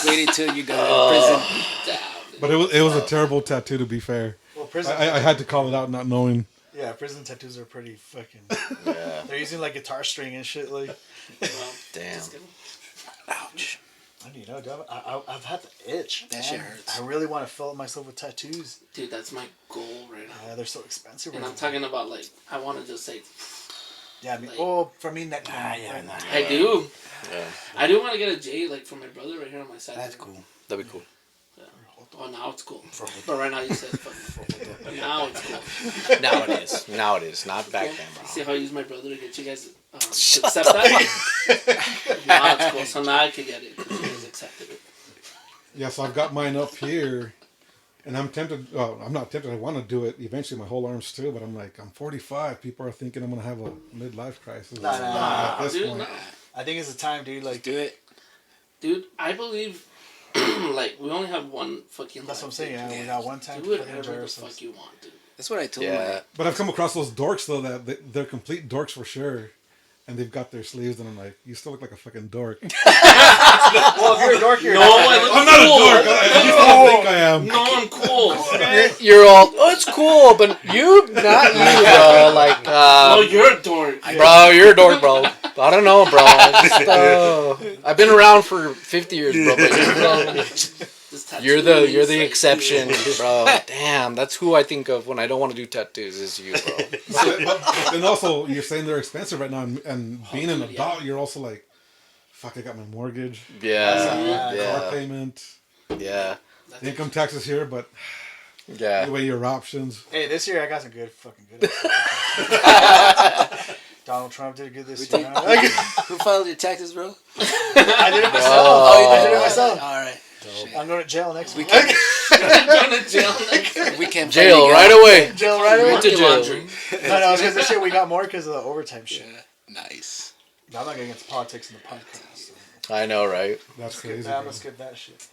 waited till you got out of prison. But it was a terrible tattoo, to be fair. Well, prison. I had to call it out, not knowing. Yeah, prison tattoos are pretty fucking. Yeah. They're using like guitar string and shit. Like, Damn. Ouch. I don't know, dude. I've had the itch. That man. shit hurts. I really want to fill myself with tattoos. Dude, that's my goal right now. They're so expensive. And right I'm now. talking about like I want to just say Yeah, I mean, like- for me, neck. I do. Yeah. I do want to get a J like for my brother right here on my side. That's cool. That'd be cool. Oh, now it's cool. But right now you said fuck. But now it's cool. Now it is. Now it is. Not back then, See bro. how I use my brother to get you guys to accept that? Now it's cool. So now I can get it. You guys accepted it. Yeah, so I've got mine up here, and I'm tempted. Well, I'm not tempted. I want to do it eventually. My whole arms too, but I'm like, I'm 45. People are thinking I'm gonna have a midlife crisis. Nah. At this Dude, point. no. I think it's the time, dude. Like, Do it. Dude, I believe like we only have one fucking that's what I'm life, saying. dude. Yeah, we got one time Do to fucking whatever enjoy the ourselves. fuck you want, dude. That's what I told Yeah. him. But I've come across those dorks though that they're complete dorks for sure, and they've got their sleeves, and I'm like, you still look like a fucking dork. Well, if you're a dork, you're No, I look I'm not a cool. dork. At least I think I am. No, I'm cool. You're all, oh, it's cool, but you, not you, bro. Like, No, you're a dork. bro, you're a dork, bro. I don't know, bro. Just, I've been around for 50 years, bro. But This tattoo you're the means, like, exception, bro. Damn, that's who I think of when I don't want to do tattoos. Is you, bro. But and also, you're saying they're expensive right now, and being an dude, adult, you're also like, fuck, I got my mortgage, Yeah, car yeah, payment, yeah, income taxes here, but yeah. you weigh your options. Hey, this year I got some fucking good. Donald Trump did good this year. Who filed your taxes, bro? I did it myself. Oh, I did it myself. All right. I'm going to jail next week. I'm going to jail next week. We can't Jail find you right guys. away. Jail right away. Went to jail. Laundry. No, because this year we got more because of the overtime shit. Nice. I'm not gonna get into politics in the podcast. So. I know, right? That's crazy. I'm Bro. gonna skip that shit.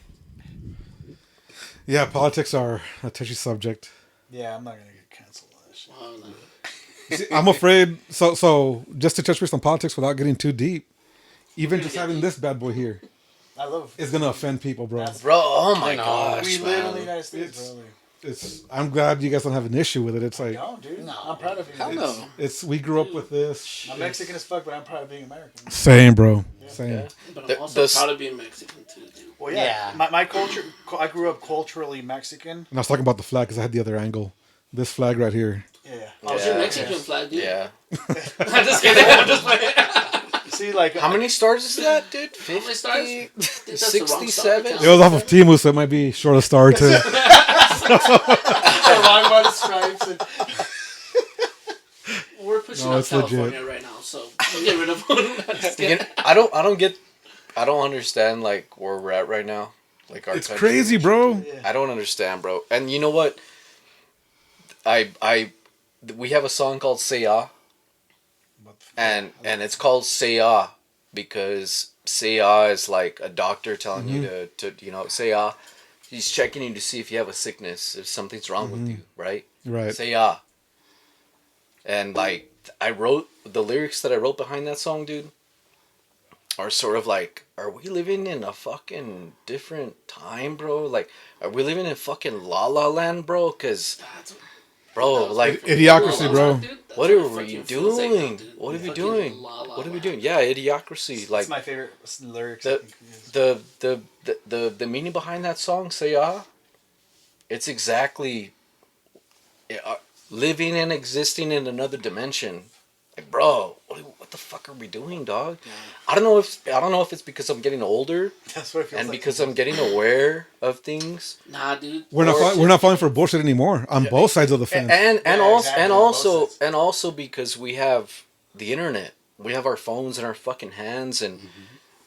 Yeah, politics are a touchy subject. Yeah, I'm not gonna get canceled on that shit. Oh, no. See, I'm afraid. So just to touch base on politics without getting too deep, even just having this bad boy here I love. is gonna offend people, bro. Bro, oh my know. gosh, We live in the man. United States, bro. I'm glad you guys don't have an issue with it. It's like No, dude. I'm proud of you. Hell no. we grew up with this. I'm Mexican as fuck, but I'm proud of being American. Same, bro. Same. Yeah. But I'm The- also the- proud of being Mexican, too, dude. Well, yeah. Yeah. My culture. I grew up culturally Mexican. And I was talking about the flag because I had the other angle. This flag right here. Yeah. Oh, it's Yeah. your Mexican flag, dude. Yeah. I'm just kidding. I'm just playing. See, like How many stars is that, dude? How many stars? 50? That's the wrong star 67? count. It was off of Timu, so it might be short of star too. the wrong one stripes. And, We're pushing No, up it's California legit. right now, so we'll get rid of one. I'm just kidding. Again, I don't understand like where we're at right now. Like our It's country. crazy, bro. I don't understand, bro. And you know what? We have a song called Say Ah, and it's called Say Ah because Say Ah is like a doctor telling you to say Ah. He's checking you to see if you have a sickness, if something's wrong with you, right? Right. Say Ah. And like I wrote the lyrics that I wrote behind that song, dude, are sort of like, are we living in a fucking different time, bro? Like, are we living in fucking La La Land, bro? Cause, That's- bro, like, Idiocracy, bro. Dude, that's what it are we fucking feels like now, doing? dude. What are we Fucking doing? La La What are we Land. doing? Yeah, idiocracy. that's Like, my favorite lyrics. the- I think, is. the meaning behind that song, Say Ah, it's exactly living and existing in another dimension. Like, bro, what the fuck are we doing, dog? I don't know if it's because I'm getting older That's what it feels and like. because I'm getting aware of things. Nah, dude. We're not falling for bullshit anymore on both sides of the fence. And Yeah, exactly, both sides. also because we have the internet, we have our phones in our fucking hands, and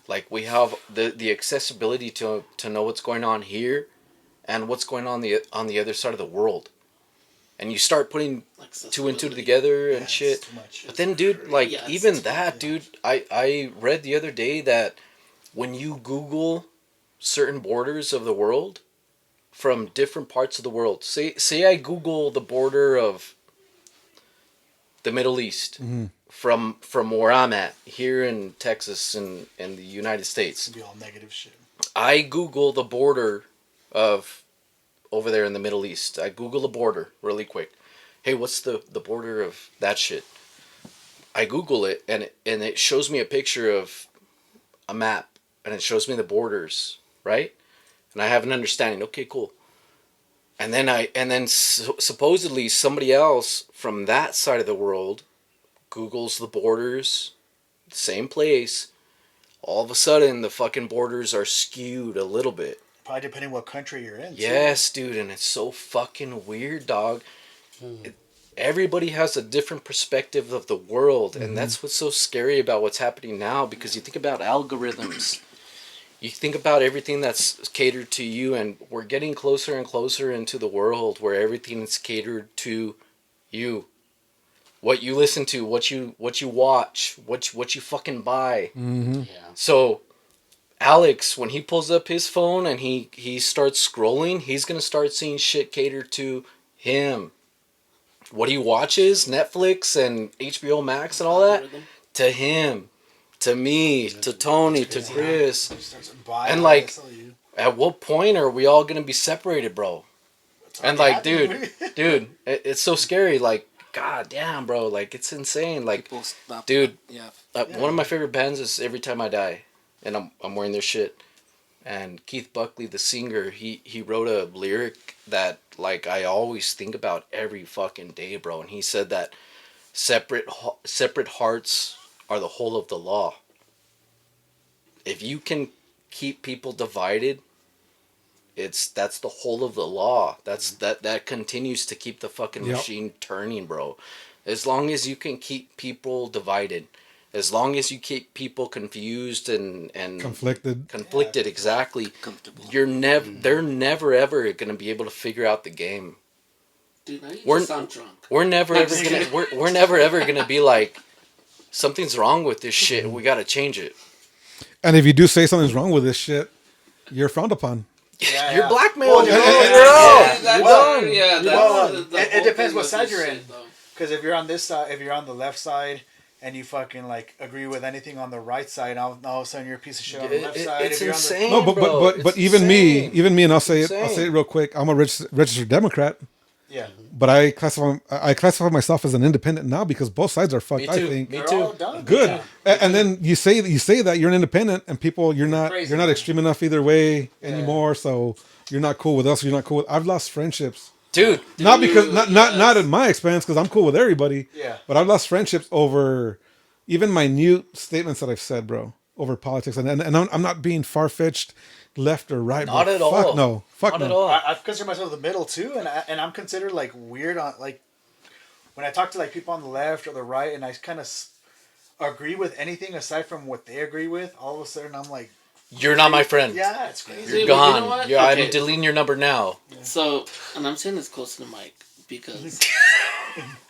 like we have the accessibility to know what's going on here, and what's going on on the other side of the world, and you start putting two and two together and Yeah, shit. it's too much. But then, dude, like Yeah, it's even too that, dude, I read the other day that when you Google certain borders of the world from different parts of the world, say I Google the border of the Middle East from where I'm at here in Texas and in the United States. It'd be all negative shit. I Google the border of over there in the Middle East. I Google the border really quick. Hey, what's the border of that shit? I Google it and it shows me a picture of a map and it shows me the borders, right? And I have an understanding. Okay, cool. And then supposedly somebody else from that side of the world Googles the borders, same place. All of a sudden, the fucking borders are skewed a little bit. Probably depending what country you're in. too. Yes, dude, and it's so fucking weird, dog. Everybody has a different perspective of the world, and that's what's so scary about what's happening now, because you think about algorithms. You think about everything that's catered to you, and we're getting closer and closer into the world where everything is catered to you. What you listen to, what you watch, what you fucking buy. Yeah. So Alex, when he pulls up his phone and he starts scrolling, he's gonna start seeing shit catered to him. What he watches, Netflix and HBO Max and all that, Algorithm. to him, to me, to Tony, to Chris. It starts to buy And, it, like, that's all you- At what point are we all gonna be separated, bro? it's And already like, happening. dude, it's so scary. Like, god damn, bro, like it's insane. Like, People stop. dude, Yeah. one of my favorite bands is Every Time I Die, and I'm wearing their shit. And Keith Buckley, the singer, he wrote a lyric that like I always think about every fucking day, bro. And he said that separate hearts are the whole of the law. If you can keep people divided, that's the whole of the law. That continues to keep the fucking Yep. machine turning, bro. As long as you can keep people divided, as long as you keep people confused and Conflicted. exactly, Comfortable. they're never ever gonna be able to figure out the game. Dude, now you We're- just sound drunk. We're never ever gonna be like, something's wrong with this shit. We gotta change it. And if you do say something's wrong with this shit, you're frowned upon. Yeah, You're blackmailed. Well, You're out. That's You're done. Yeah, that's Well, the it whole depends thing what with side this you're shit, in. though. Because if you're on this side, if you're on the left side, and you fucking like agree with anything on the right side, all of a sudden you're a piece of shit on the left side. It's if you're insane. No, but It's even me, insane. and I'll say it Insane. real quick. I'm a registered Democrat, yeah, but I classify myself as an independent now because both sides are fucked. Me I too. think. Me they're too. all done. Good. Yeah. And then you say that you're an independent, and people you're not crazy. extreme enough either way anymore. So you're not cool with us. You're not cool with. I've lost friendships. Dude. Not because not yes. at my expense because I'm cool with everybody. Yeah. But I've lost friendships over even minute statements that I've said, bro, over politics, and I'm not being far fetched, left or right. Not bro. at all. Fuck no. Fuck Not no. at all. I consider myself the middle too, and I'm considered like weird on like when I talk to like people on the left or the right, and I kind of agree with anything aside from what they agree with. All of a sudden, I'm like, You're not my friend. yeah, it's crazy. You're See, but you gone. know what? Yeah, Okay. I'm deleting your number now. So, and I'm saying this close to the mic because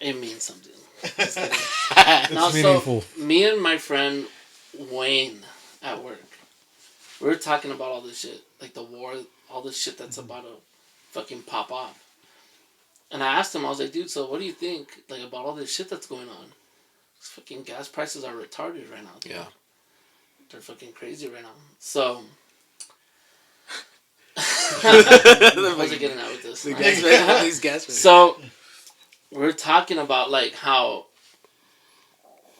it means something. Just kidding. Now, meaningful. so me and my friend Wayne at work, we were talking about all this shit, like the war, all this shit that's about to fucking pop off. And I asked him, I was like, dude, so what do you think, like, about all this shit that's going on? These fucking gas prices are retarded right now, dude. Yeah. They're fucking crazy right now. So, I wasn't getting out with this. These gas. So, we're talking about, like, how,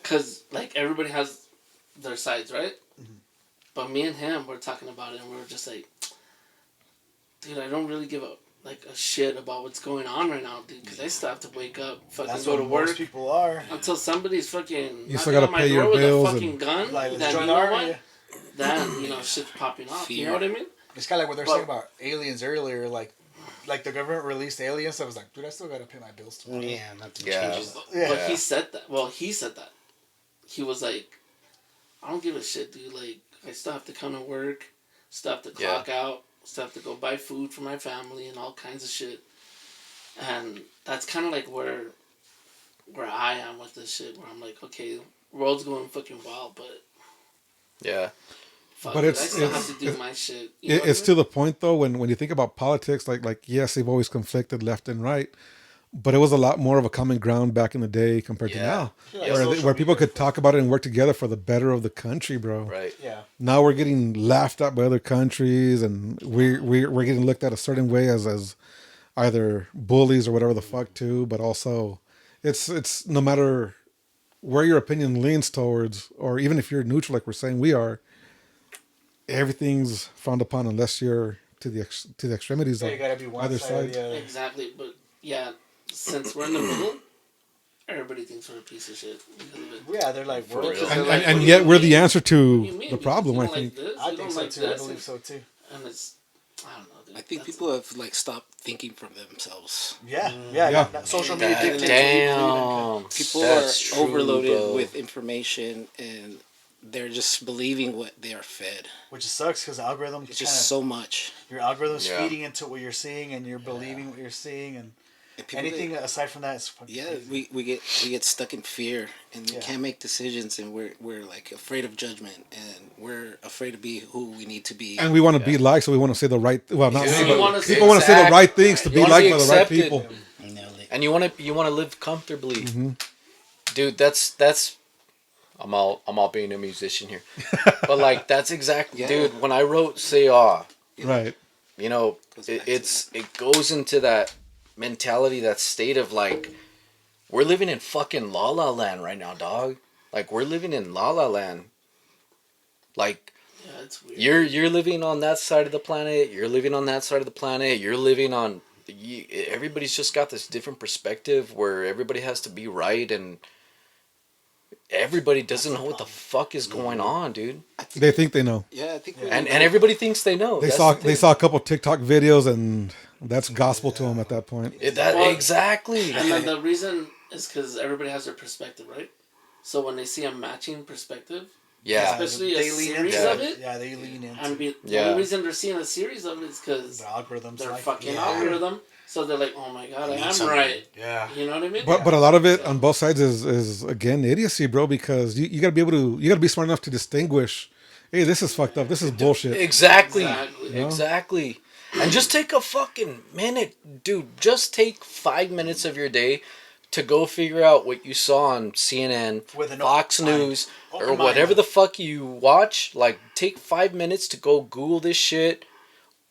because, like, everybody has their sides, right? But me and him, we're talking about it, and we're just like, dude, I don't really give a shit about what's going on right now, dude, because I still have to wake up, fucking That's go what to work. most people are. Until somebody's fucking You still knocking gotta on my pay your door with bills a fucking and- gun, Like, let's then join you the know army. what? Then, you know, shit's popping off. You know what I mean? It's kind of like what they're But- saying about aliens earlier, like the government released aliens. I was like, dude, I still gotta pay my bills tomorrow. Yeah, not to Yeah. change it. Yeah. But he said that. Well, he said that. He was like, I don't give a shit, dude. Like, I still have to come to work, still have to clock out, still have to go buy food for my family and all kinds of shit. And that's kind of like where I am with this shit, where I'm like, okay, world's going fucking wild, but Yeah. fuck But it, it's- I still it's- have to do my shit. You know what I It's mean? to the point though when you think about politics, like yes, they've always conflicted left and right, but it was a lot more of a common ground back in the day compared to now, Yeah, where social people media. could talk about it and work together for the better of the country, bro. Right. Yeah. Now we're getting laughed at by other countries, and we're getting looked at a certain way as either bullies or whatever the fuck too. But also, it's no matter where your opinion leans towards, or even if you're neutral, like we're saying we are, everything's frowned upon unless you're to the extremities Yeah, of you gotta be one either side or side. the other. Exactly, but yeah, since we're in the middle, everybody thinks we're a piece of shit because of it. Yeah, they're like, For we're real. And, Like, and, and what do yet you we're the mean? answer What do you to mean? the Because problem, you I don't think. Like this, I you think don't so like too. I this, believe so too. and it's, I don't know, dude. I think That's- people have like stopped thinking for themselves. Yeah, yeah. Yeah. Social media That- dictates. damn. People That's are true, overloaded bro. with information and they're just believing what they are fed. Which sucks because algorithms It's just so much. your algorithm's Yeah. feeding into what you're seeing and you're believing what you're seeing and And people anything get- aside from that is fucking yeah, crazy. we get stuck in fear and we Yeah. can't make decisions and we're like afraid of judgment and we're afraid to be who we need to be. And we want to be liked, so we want to say the right. Well, not Yeah. we, You but wanna say- people want to say the Exact- right things to You be wanna liked be by the right accepted. people. Nailed it. And you want to live comfortably. Dude, that's I'm all being a musician here. But like that's exactly Yeah. dude, when I wrote Say Ah, Right. you know, Goes back to it goes into that mentality, that state of like we're living in fucking La La Land right now, dog. Like we're living in La La Land. Like yeah, it's weird. you're living on that side of the planet. You're living on that side of the planet. You're living on. Everybody's just got this different perspective where everybody has to be right, and everybody doesn't know what the fuck is going on, dude. They think they know. Yeah, I think And everybody thinks they know. They That's saw the thing. they saw a couple TikTok videos, and that's gospel to them at that point. Well, Exactly. And then the reason is because everybody has their perspective, right? So when they see a matching perspective, Yeah. Especially a they lean series into of it. Yeah, they lean into And the Yeah. only reason they're seeing a series of it is because the algorithms. their like, fucking yeah. algorithm. So they're like, oh my god, I need am something. right. Yeah. You know what I mean? But a lot of it on both sides is again idiocy, bro. Because you gotta be able to you gotta be smart enough to distinguish. Hey, this is fucked up. This is bullshit. Exactly. Exactly. Exactly. And just take a fucking minute, dude. Just take 5 minutes of your day to go figure out what you saw on CNN, With an Fox open mind. News, Open or mind. whatever the fuck you watch. Like, take 5 minutes to go Google this shit,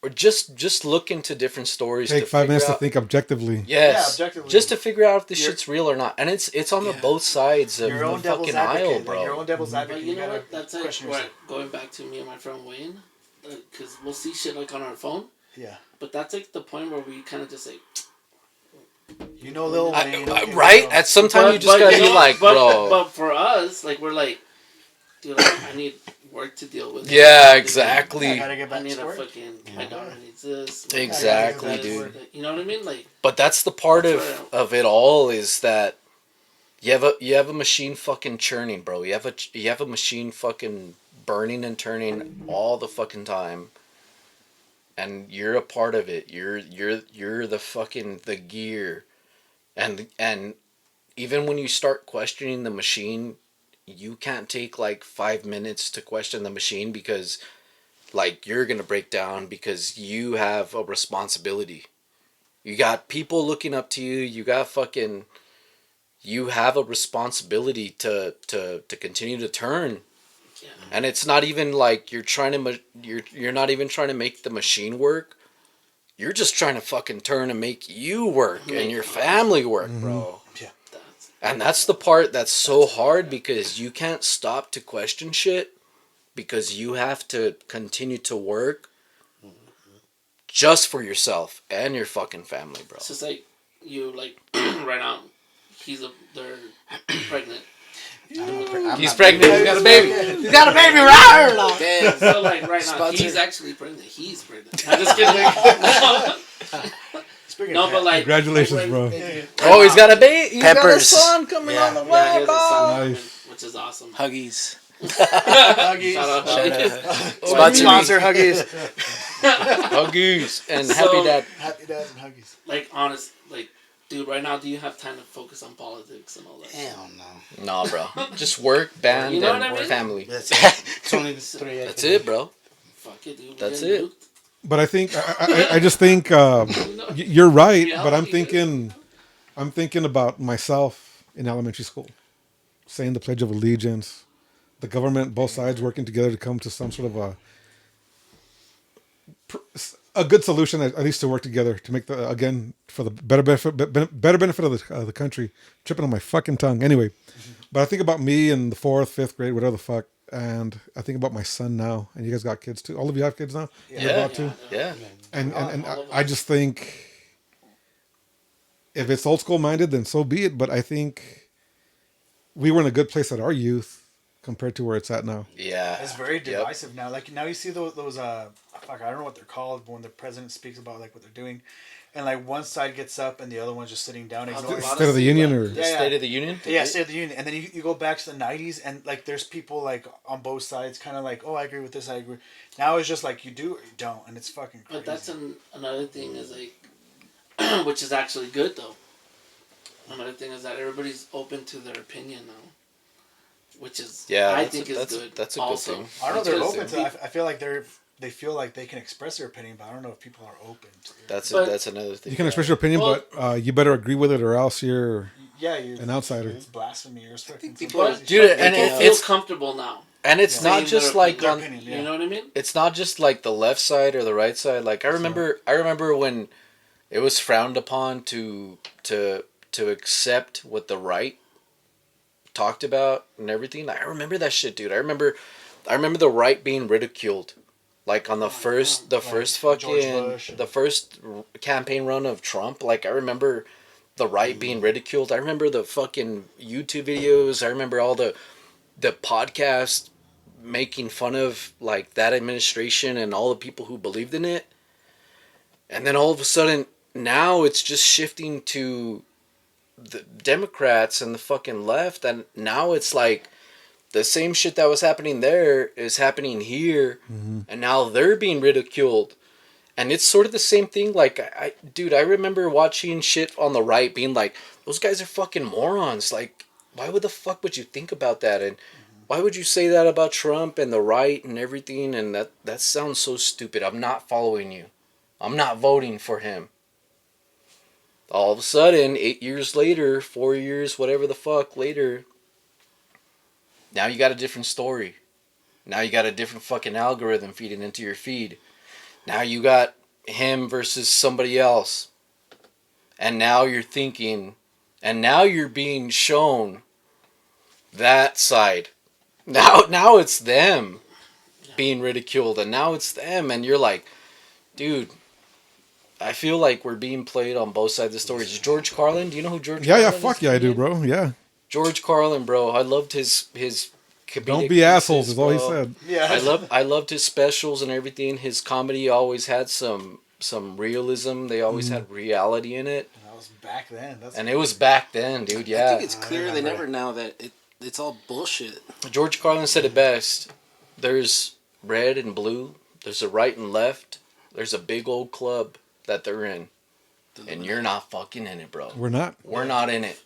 or just look into different stories. Take to 5 figure minutes to out, think objectively. Yes, Yeah, objectively. just to figure out if this You're- shit's real or not. And it's on the both sides of Your own the devil's fucking advocate. aisle, Like, bro. your own devil's advocate. But you know gotta what? That's it. question Right. yourself. Going back to me and my friend Wayne, because we'll see shit like on our phone. Yeah. But that's like the point where we kind of just like. You know Lil Wayne. you know King Right? Lil. At some time you just gotta you be know, like, bro. But for us, like, we're like, dude, I need work to deal with. Yeah, I exactly. gotta get I back need to a work. fucking. My daughter needs this. Exactly, my daughter needs dude. this. You know what I mean? Like, But that's the part That's of it all is that you have a machine fucking churning, bro. You have a machine fucking burning and turning all the fucking time. And you're a part of it. You're the fucking the gear. And even when you start questioning the machine, you can't take like 5 minutes to question the machine because like you're gonna break down because you have a responsibility. You got people looking up to you. You have a responsibility to continue to turn. yeah. And it's not even like you're not even trying to make the machine work. You're just trying to fucking turn and make you work and your family work, bro. That's, And that's the part that's so hard because you can't stop to question shit because you have to continue to work just for yourself and your fucking family, bro. it's just like you like right now. They're pregnant. He's pregnant. He's got a baby. He's got a baby right here now. Damn. So like right now, Sponsor. he's actually pregnant. He's pregnant. I'm just kidding. Speaking No, of but like Congratulations, like, bro. Oh, he's got a baby. He's got a Peppers. son coming on the Yeah, way, he has a son bro. Nice. which is awesome. Huggies. Huggies. Shout out Shout Huggies. out. Sponsor Huggies. Huggies and So- happy dad. Happy dads and Huggies. Like honest, like dude, right now, do you have time to focus on politics and all that? Hell no. Nah, bro. Just work, band, You know and what I mean? family. That's it. It's only the three. I That's can it, do. bro. Fuck it, dude. That's We're getting it. But I think I just think you're right. But I'm thinking about myself in elementary school, saying the Pledge of Allegiance, the government, both sides working together to come to some sort of a good solution, at least to work together to make the again for the better benefit of the country. Tripping on my fucking tongue. Anyway, but I think about me in the 4th, 5th grade, whatever the fuck, and I think about my son now. And you guys got kids too. All of you have kids now. You're Yeah. about to. Yeah. And all of I us. just think if it's old school minded, then so be it. But I think we were in a good place at our youth compared to where it's at now. Yeah. It's very Yep. divisive now. Like now you see those fuck, I don't know what they're called, but when the president speaks about like what they're doing, and like one side gets up and the other one's just sitting down ignoring. lot State of the Union, or The Yeah, yeah. State of the Union? Yeah, State of the Union, and then you go back to the '90s, and like there's people like on both sides, kind of like, oh, I agree with this, I agree. Now it's just like you do or you don't, and it's fucking crazy. But that's another thing is like, which is actually good though. Another thing is that everybody's open to their opinion now, which is Yeah, I that's think a- is that's a- good. that's a good also. thing. I don't know. They're Because open to. I feel like they feel like they can express their opinion, but I don't know if people are open to it. That's another thing. you can express your opinion, Well- but you better agree with it, or else you're Yeah, you're an outsider. It's blasphemy or something. people some are- crazy Dude, shit. and People it- feel it's comfortable now. and it's Yeah. not Saying just their- like their on. opinion, yeah. You know what I mean? It's not just like the left side or the right side. Like I remember when it was frowned upon to accept what the right talked about and everything. I remember that shit, dude. I remember the right being ridiculed. Like on the first George fucking Bush. the first campaign run of Trump, like I remember the right being ridiculed. I remember the fucking YouTube videos. I remember all the podcasts making fun of like that administration and all the people who believed in it. And then all of a sudden now it's just shifting to the Democrats and the fucking left, and now it's like the same shit that was happening there is happening here, and now they're being ridiculed. And it's sort of the same thing. Like, dude, I remember watching shit on the right being like, those guys are fucking morons. Like, why would the fuck would you think about that? And why would you say that about Trump and the right and everything? And that sounds so stupid. I'm not following you. I'm not voting for him. All of a sudden, 8 years later, 4 years, whatever the fuck later, now you got a different story. Now you got a different fucking algorithm feeding into your feed. Now you got him versus somebody else. And now you're thinking, and now you're being shown that side. Now it's them being ridiculed, and now it's them, and you're like, dude, I feel like we're being played on both sides of the story. George Carlin, do you know who George Carlin is? Yeah, fuck yeah, I do, bro. Yeah. George Carlin, bro. I loved his comedic Don't be assholes, pieces, is all he bro. said. Yeah. I loved his specials and everything. His comedy always had some realism. They always had reality in it. That was back then. And it was back then, dude. Yeah. I think it's clearer than ever now that it's all bullshit. George Carlin said it best. There's red and blue. There's a right and left. There's a big old club that they're in. And you're not fucking in it, bro. We're not. We're not in it.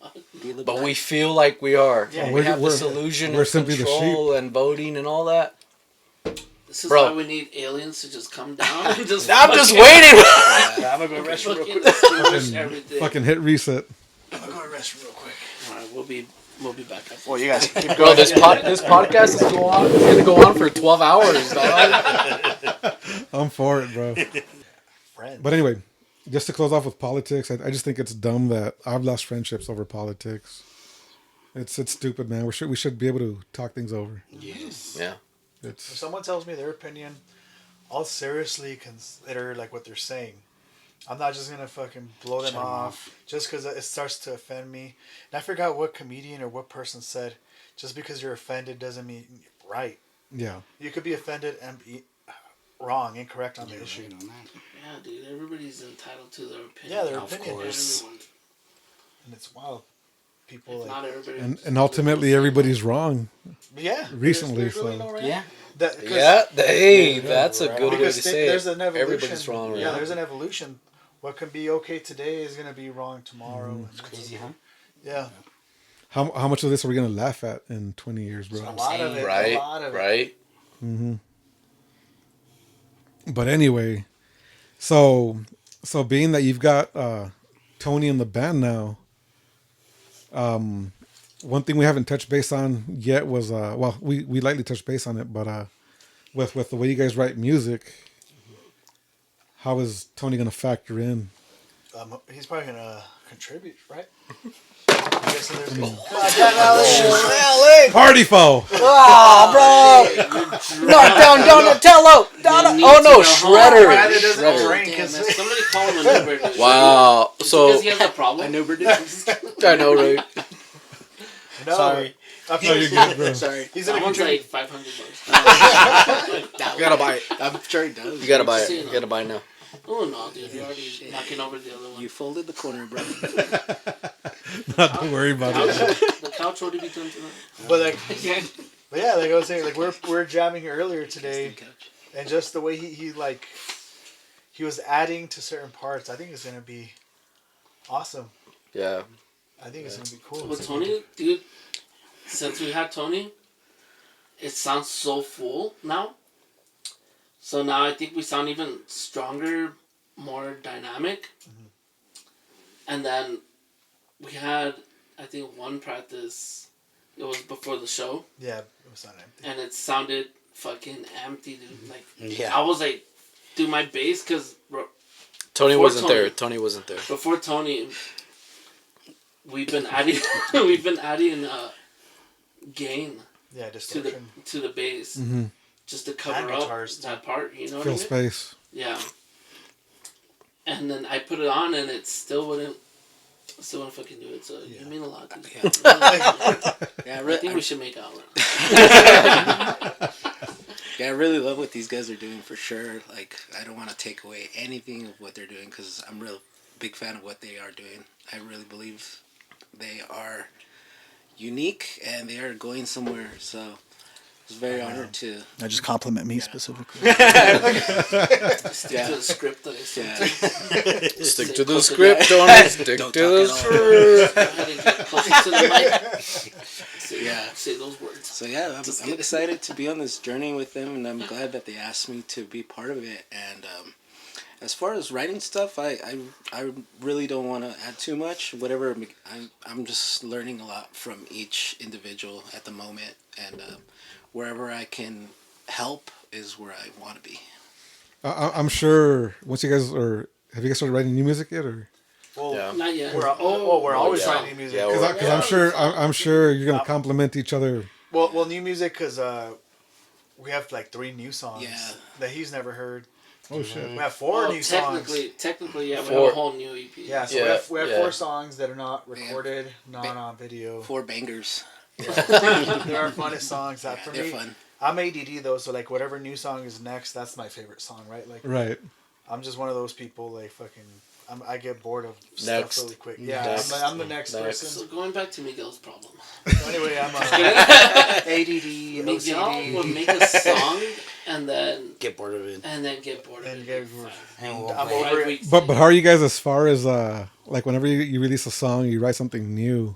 But we feel like we are. Yeah, We have this illusion we're of simply the control and voting and all that. This is Bro. why we need aliens to just come down and just. I'm just waiting. I'm gonna go rest real Fucking quick. extinguish everything. Fucking hit reset. I'm gonna go rest real quick. All right, we'll be back. Well, you guys keep Bro, going. this podcast is going to go on for 12 hours, dog. I'm for it, bro. Friends. But anyway, just to close off with politics, I just think it's dumb that I've lost friendships over politics. It's stupid, man. We should be able to talk things over. Yes. Yeah. If It's someone tells me their opinion, I'll seriously consider like what they're saying. I'm not just gonna fucking blow them off just because it starts to offend me. And I forgot what comedian or what person said, just because you're offended doesn't mean you're right. yeah. You could be offended and be wrong, incorrect on the issue. Yeah, dude. Everybody's entitled to their opinion. Yeah, their Of opinion. course. Everyone. And it's wild. People If like not everybody. And ultimately everybody's wrong. yeah. recently, there's really so- no right. Yeah. That, 'cause- Yeah. Hey, that's a good way to Because say there's it. an evolution. Everybody's wrong. Yeah, Right? there's an evolution. What can be okay today is gonna be wrong tomorrow. It's crazy, huh? Yeah, How much of this are we gonna laugh at in 20 years, bro? a lot of it. Right. A lot of it. Right. But anyway, so being that you've got Tony in the band now, one thing we haven't touched base on yet was we lightly touched base on it, but with the way you guys write music, how is Tony gonna factor in? He's probably gonna contribute, right? Party foul! Oh, bro! Knock down Donatello! Oh no, Shredder! Rather doesn't Shredder. drink. Damn, man, 'Cause- somebody call him an Uber. dude. Wow. So Because he has a problem. I know, I know, right? No, Sorry. I'm No, you're good, bro. Sorry. He's That gonna one's contribute. like $500. You gotta buy it. I'm sure he does. You gotta buy it. You gotta buy it now. Oh no, dude, you're already knocking over the other one. You folded the corner, bro. Not to worry about it. The couch already be done tonight. But yeah, like I was saying, like we're jamming earlier today, and just the way he was adding to certain parts, I think it's gonna be awesome. Yeah. I think it's gonna be cool. With Tony, dude, since we had Tony, it sounds so full now. So now I think we sound even stronger, more dynamic. Mm-hmm. And then we had, I think, one practice. It was before the show, Yeah, it was not empty. and it sounded fucking empty, dude. Like Yeah. I was like, dude, my bass, because Tony Before wasn't Tony. there. Tony wasn't there. before Tony, we've been adding, we've been adding gain Yeah, to the distortion. bass. Mm-hmm. Just to cover up guitars, that part, you know what I Fill mean? space. Yeah. And then I put it on, and it still wouldn't fucking do it. So you mean a lot, dude. Yeah, I think we should make out. I really love what these guys are doing for sure. Like, I don't want to take away anything of what they're doing because I'm a real big fan of what they are doing. I really believe they are unique, and they are going somewhere. So I was very honored to. I just compliment me specifically. Stick to the script that I sent. Yeah. Stick to the script, Tony. Stick Don't to talk the at all. script. Go ahead and get closer to the mic. Say those words. So yeah, I'm excited to be on this journey with them, and I'm glad that they asked me to be part of it. And as far as writing stuff, I really don't want to add too much. Whatever, I'm just learning a lot from each individual at the moment, and wherever I can help is where I want to be. I'm sure once you guys are, have you guys started writing new music yet, or? Well, Yeah. Not yet. we're always yeah. writing music. Yeah, Because I'm sure you're gonna complement each other. Well, new music because we have like 3 new songs Yeah. that he's never heard. Oh shit! We have 4 new songs. Technically, yeah, we have 4. a whole new EP. Yeah, so Yeah, we have yeah. 4 songs that are not recorded, not on video. 4 bangers. They're our funnest songs. That for They're me, fun. I'm ADD though, so like whatever new song is next, that's my favorite song, right? Like Right. I'm just one of those people like fucking. I get bored of Next. stuff really quick. Yeah, Next. I'm the next Next. So person. going back to Miguel's problem. Anyway, I'm ADD, Miguel OCD. would make a song and then Get bored of it. get bored of And it. get- And we'll I'm play. over it. weeks. But how are you guys as far as like whenever you release a song, you write something new,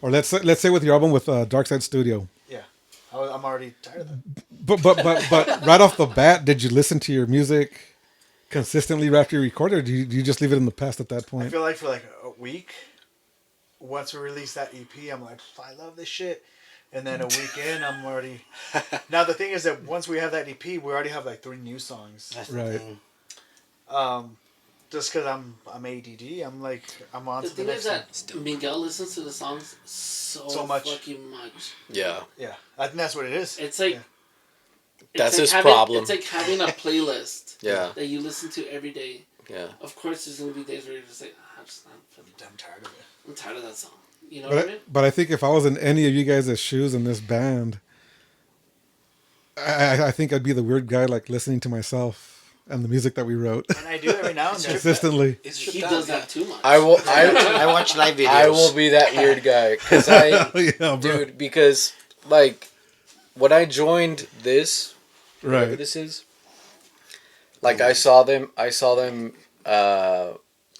or let's say with your album with Dark Side Studio. Yeah, I'm already tired of that. But right off the bat, did you listen to your music consistently after you recorded, or do you just leave it in the past at that I point? feel like for like a week, once we release that EP, I'm like, I love this shit. And then a week in, I'm already. Now the thing is that once we have that EP, we already have like 3 new songs. That's the Right. thing. Just because I'm ADD, I'm like I'm on The to the thing next is one. that Miguel listens to the songs so much. fucking much. Yeah. Yeah, I think that's what it is. It's like Yeah. That's like his having, problem. It's like having a playlist Yeah. that you listen to every day. Yeah. Of course, there's gonna be days where you're just like, I'm tired of it. I'm tired of that song. You know what I mean? But I think if I was in any of you guys' shoes in this band, I think I'd be the weird guy like listening to myself and the music that we wrote And I do every now and then. consistently. It's He stripped does down, that too much. I will. I watch live videos. I will be that weird guy because I, Yeah, bro. dude, because like when I joined this, whatever Right. this is, like I saw them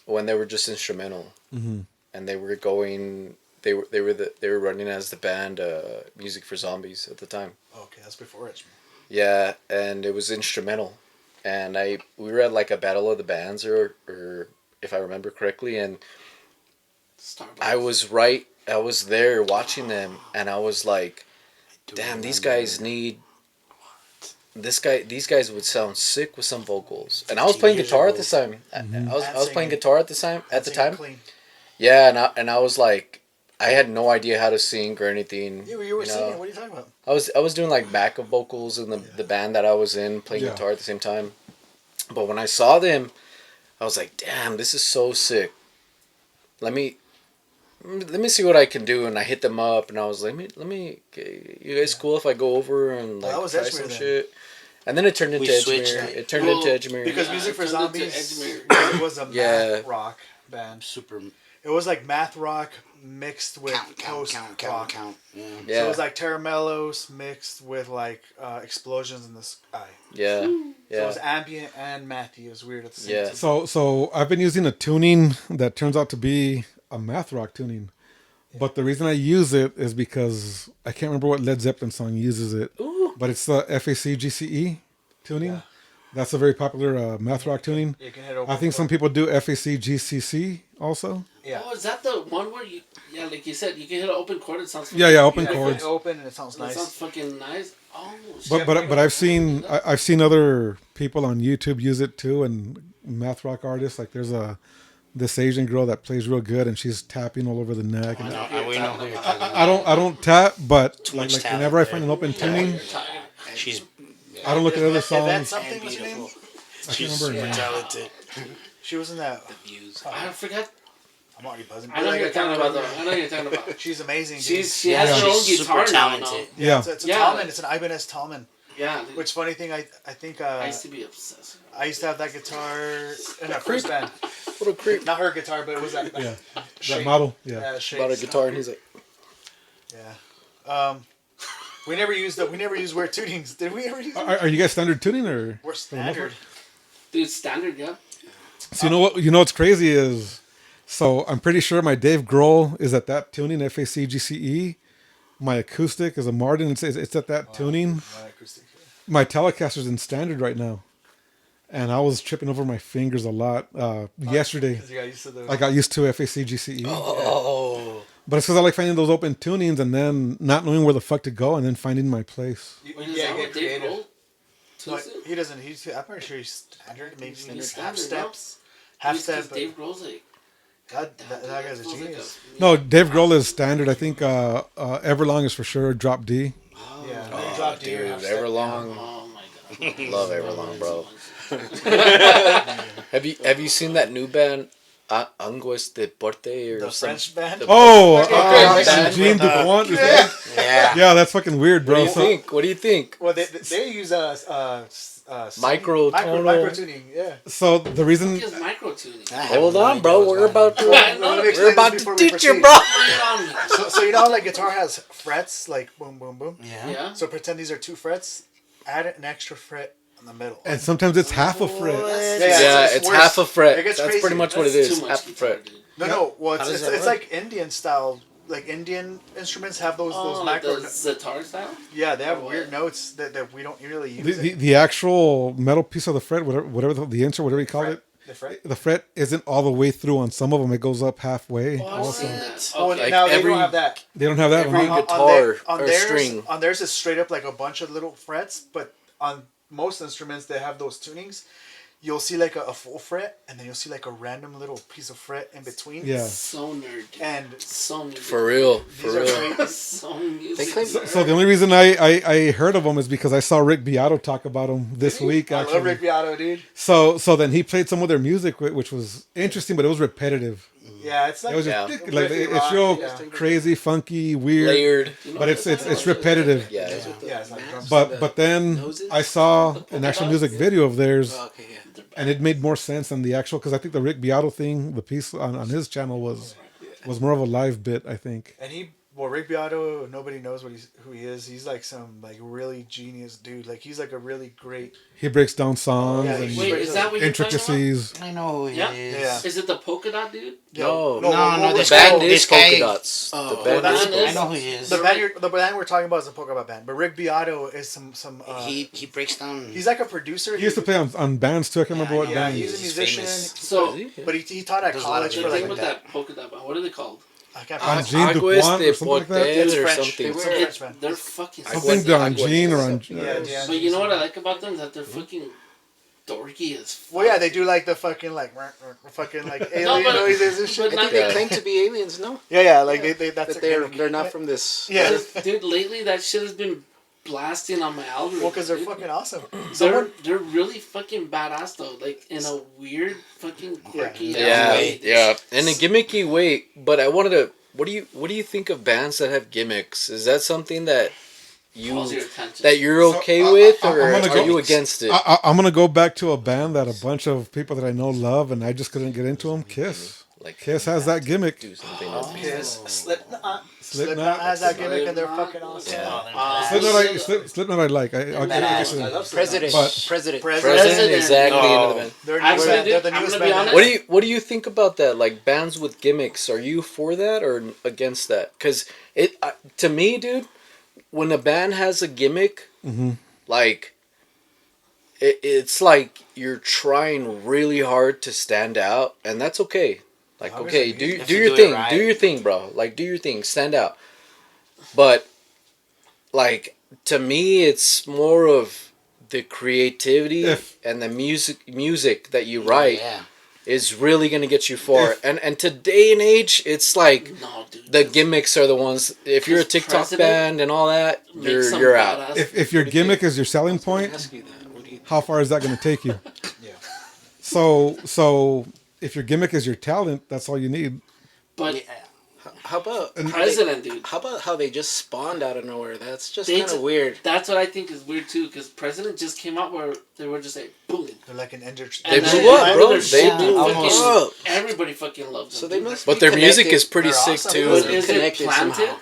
when they were just instrumental, and they were going. They were running as the band Music for Zombies at the time. Okay, that's before Richmond. Yeah, and it was instrumental, and we were at like a battle of the bands or if I remember correctly, and Starbucks. I was there watching them, and I was like, damn, these guys need. These guys would sound sick with some vocals, and I was playing guitar at the time. I was playing guitar at the time. Clean. Yeah, and I was like, I had no idea how to sing or anything. You were singing. What are you talking about? I was doing like backup vocals in the band that I was in, playing Yeah. guitar at the same time. But when I saw them, I was like, damn, this is so sick. Let me see what I can do. And I hit them up, and I was like, let me, you guys cool if I go over and like that was try Edgemere some then. shit? And then it turned into We switched Edgemere. it. It turned Well, into Edgemere. Because Yeah, Music for it turned into Zombies Edgemere. was a Yeah. math rock band. Super. It was like math rock mixed with Count. post rock. Yeah. Yeah, So it was like Terramellos mixed with like explosions in the sky. yeah, So it yeah, was ambient and mathy. It was weird at the same Yeah. time. So I've been using a tuning that turns out to be a math rock tuning. But the reason I use it is because I can't remember what Led Zeppelin song uses it. But it's the FAC GCE tuning. Yeah. That's a very popular math rock tuning. You can hit open I think some chord. people do FAC GCC also. Yeah. Oh, is that the one where you? Yeah, like you said, you can hit an open chord. It sounds. Yeah, open Yeah, chords. it's open and it sounds It sounds nice. fucking nice. Oh, But shit. but I've seen other people on YouTube use it too, and math rock artists. Like there's this Asian girl that plays real good, and she's tapping all over the neck. And We know who you're talking about. I don't tap, but Too much like talent whenever I there. find an open tuning, She's I don't look at other Is that songs. something? What's her name? beautiful. I can't She's remember her super name. talented. She was in that. Views. I forgot. I'm already buzzing. I know Like, you're talking can't about though. remember. I know you're talking about. She's amazing. She dude. has her own She's guitar super now. talented. Yeah. It's a Yeah. Talman. It's an Ibanez Talman. Yeah. dude. Which funny thing, I think I used to be obsessed. I used to have that guitar in our first band. what a creep. Not her guitar, but it was that. Yeah, shape. that model. Yeah, Shape. Bought a guitar, and he's like, Yeah. We never used weird tunings. Did we ever use them? Are you guys standard tuning or? We're standard. Dude, standard, yeah. So you know what? You know what's crazy is, so I'm pretty sure my Dave Grohl is at that tuning, FAC GCE. My acoustic is a Martin. It's at that tuning. My acoustic. My Telecaster's in standard right now, and I was tripping over my fingers a lot yesterday. 'Cause you got used to the. I got used to FAC GCE. Oh. But it's because I like finding those open tunings and then not knowing where the fuck to go and then finding my place. Wait, is Yeah, that get what Dave creative. Grohl No, tunes it? he doesn't. I'm pretty sure he's standard. Maybe He's half standard, steps. no? Half Because step. But Dave Grohl's like... God, that guy's a feels like genius. No, Dave Grohl is standard. I think Everlong is for sure drop D. Yeah. Oh, Drop D or dude, half step. Everlong. Oh my god. Love Everlong, bro. Have you seen that new band, Angues Deporte or The some? French band. band Jean with, Dupont. Yeah. Yeah. Yeah, that's fucking weird, What do bro. you think? What do you think? Well, they use Micro micro tuning. Yeah. So the reason What is micro tuning? Hold on, bro. We're about to Let me explain we're about this to before we teach you, proceed. bro. Lay it on me. So you know how like guitar has frets, like boom, boom, boom. Yeah. Yeah? So pretend these are 2 frets. Add an extra fret in the middle. and sometimes it's half a fret. Yeah, it's worse. half a fret. It gets That's crazy. pretty much what it That's is. too much Half a guitar, fret. dude. No. Well, How does it's that work? like Indian style. Like Indian instruments have those Oh, like macro. the Sitar style? Yeah, they have Or weird what? notes that we don't really use. The actual metal piece of the fret, whatever the insert, whatever you call Fret. it, The fret. the fret isn't all the way through on some of them. It goes up halfway. Oh, I've also, seen that. Oh, Okay. now they every- don't have that. they don't have that every one. guitar on or theirs, string. On theirs is straight up like a bunch of little frets, but on most instruments they have those tunings. You'll see like a full fret, and then you'll see like a random little piece of fret in between. Yeah. So nerd. Dude. And So music. For real. these For are real. great. So music. They claim- So the only reason I heard of him is because I saw Rick Beato talk about him this week. I Actually, love Rick Beato, dude. so then he played some of their music, which was interesting, but it was repetitive. Yeah, it's like It was Yeah. just like riffy it's rock, real yeah. crazy, funky, weird, Layered. You know but what it's repetitive. Yeah. Yeah, it's like drums. But then Noses? I saw an actual music video of theirs, Oh, okay, yeah. and it made more sense than the actual, because I think the Rick Beato thing, the piece on his channel was more of a live bit, I think. And Rick Beato, nobody knows who he is. He's like some like really genius dude. Like he's like a really great. He breaks down songs Yeah, and Wait, is that what you're talking about? intricacies. I know who he Yeah. is. Yeah. Is it the polka dot dude? No. No, The this band guy- is this guy- polka dots. Oh, The well, band that's- is I polka I know dots. who he is. The band we're talking about is a polka dot band, but Rick Beato is some. He breaks down. He's like a producer. He used to play on bands too. I can't remember what Yeah, band. he's a He's musician. famous. So, Is he? But he taught at Does a lot of college the for thing like with that. that polka dot band, what are they called? I can't On pronounce Jean Agues Dupont de or something like that. Portel It's or French. something. It's It- French band. they're fucking... Something on Agues- Jean or on. Yeah. But you know what I like about them? Is that they're fucking dorky as fuck. Well, yeah, they do like the fucking like fucking like alien but- noises and but shit. I not- think they Yeah. claim to be aliens, no? Yeah, like they that's That their they're gimmick. not from this. Yeah. Dude, lately that shit has been blasting on my algorithm. Well, because they're dude. fucking awesome. They're really fucking badass though, like in a weird fucking quirky Yeah, way. yeah, in a gimmicky way. But I wanted to. What do you think of bands that have gimmicks? Is that something that Calls your attention. you're So, okay with, I'm or gonna are go- you against it? I'm gonna go back to a band that a bunch of people that I know love, and I just couldn't get into them. Kiss. Like Kiss has that gimmick. do something. Kiss, Slipknot. Slipknot. Slipknot has that gimmick, and they're fucking awesome. Yeah. Slipknot I like. I'll get to them. President. But- President. President, exactly. Oh. Into the band. They're, Actually, they're dude, the I'm newest gonna be band. honest. What do you think about that? Like bands with gimmicks, are you for that or against that? Because to me, dude, when a band has a gimmick, like it's like you're trying really hard to stand out, and that's okay. Like Obviously, okay, you have do to your do it thing, right. do your thing, bro. Like do your thing, stand out. But like to me, it's more of the creativity If- and the music that you write Yeah. is really gonna get you far. And today and age, it's like No, dude. the gimmicks are the ones. If you're a Because TikTok President band and all that, Makes some you're out. badass- If your gimmick is your selling point, Ask you that. What do you how far is that going to take you? Yeah. So if your gimmick is your talent, that's all you need. but How about president, dude. How about how they just spawned out of nowhere? That's just They kind of ju- weird. That's what I think is weird too, because president just came out where they were just like boom. They're like an industry. They And blew then up, bro. their They shit blew almost up. Everybody fucking loves them. So they dude. must. But be their music connected. is pretty They're sick awesome. too. But They're is it connected planted? somehow.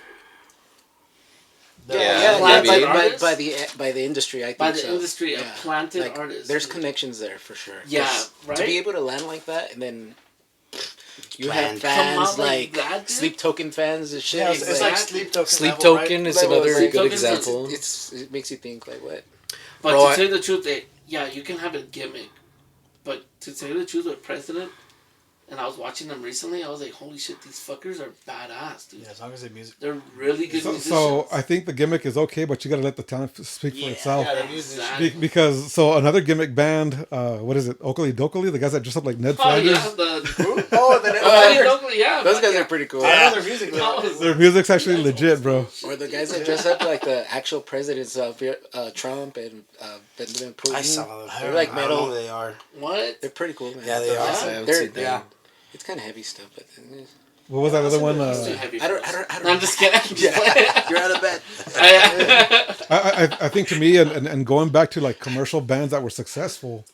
Yeah, by, maybe. by the industry, I think By the so. industry, a planted Like, artist. there's connections there for sure. Yeah, 'Cause right? To be able to land like that, and then you have Planned. Come fans out like like that, dude? Sleep Token fans and shit. Yeah, it's like Exactly. Sleep Token. Sleep level, Token right? is Level another is- good Token's a- example. it makes you think like what? But Bro, to tell you the truth, yeah, you can have a gimmick. But to tell you the truth, with President, and I was watching them recently, I was like, holy shit, these fuckers are badass, dude. Yeah, as long as the music. They're really good musicians. So I think the gimmick is okay, but you got to let the talent speak for itself. Yeah, the music. Exactly. Because another gimmick band, what is it? Oakley Dokley, the guys that dress up like Ned Oh, Flanders. yeah, the... Oh, the yeah, Those but guys yeah. are pretty cool. I know their music. That Though. was- Their music's actually legit, bro. Or the guys that dress up like the actual presidents of Trump and Benjamin Putin. I saw them. They're like I don't know metal. who they are. What? They're pretty cool, man. Yeah, they are. I haven't They're- seen them. Yeah. It's kind of heavy stuff, but What was that other one? It's too heavy I for don't. us. I No, I'm just kidding. I'm just playing. You're out of bed. I think to me, and going back to like commercial bands that were successful,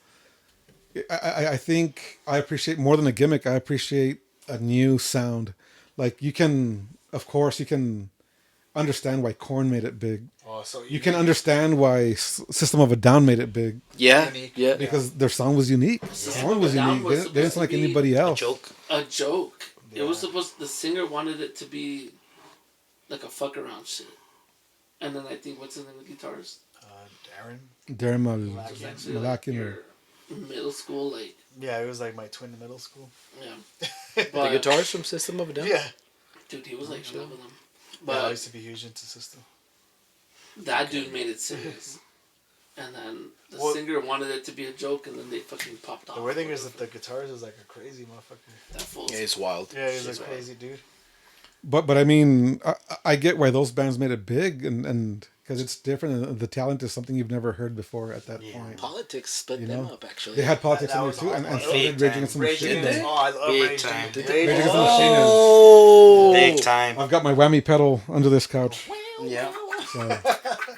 I think I appreciate more than a gimmick. I appreciate a new sound. Like you can, of course, you can understand why Korn made it big. Oh, so You can understand why System of a Down made it big Yeah, Unique. yeah. because their sound was unique. System Korn of was a Down unique. was They didn't sound like supposed to be anybody else. Joke. A joke. It was Yeah. supposed. The singer wanted it to be like a fuck around shit. And then I think what's the name of the guitarist? Darren. Darren Malakian. It was actually Malakian like your middle school, like Yeah, it was like my twin in middle school. yeah. The But guitarist from System of a Down. Yeah. dude, he was like in love with them. But I But used to be huge into System. that dude made it serious. And then the Well- singer wanted it to be a joke, and then they fucking popped off. The weird thing is that the guitarist is like a crazy motherfucker. that fool. Yeah, it's wild. Yeah, he's She's a right. crazy dude. But I mean, I get why those bands made it big, and because it's different. And the talent is something you've never heard before at that point. Politics split You them know? up, actually. They had politics That in there was too, and awesome. so did Big Rage time. Against the Rage Machine. Against. Oh, I love Big Rage time. Against. Rage Rage Against the Against- Machine is. Oh, Big time. I've got my whammy pedal under this couch. Yeah. So,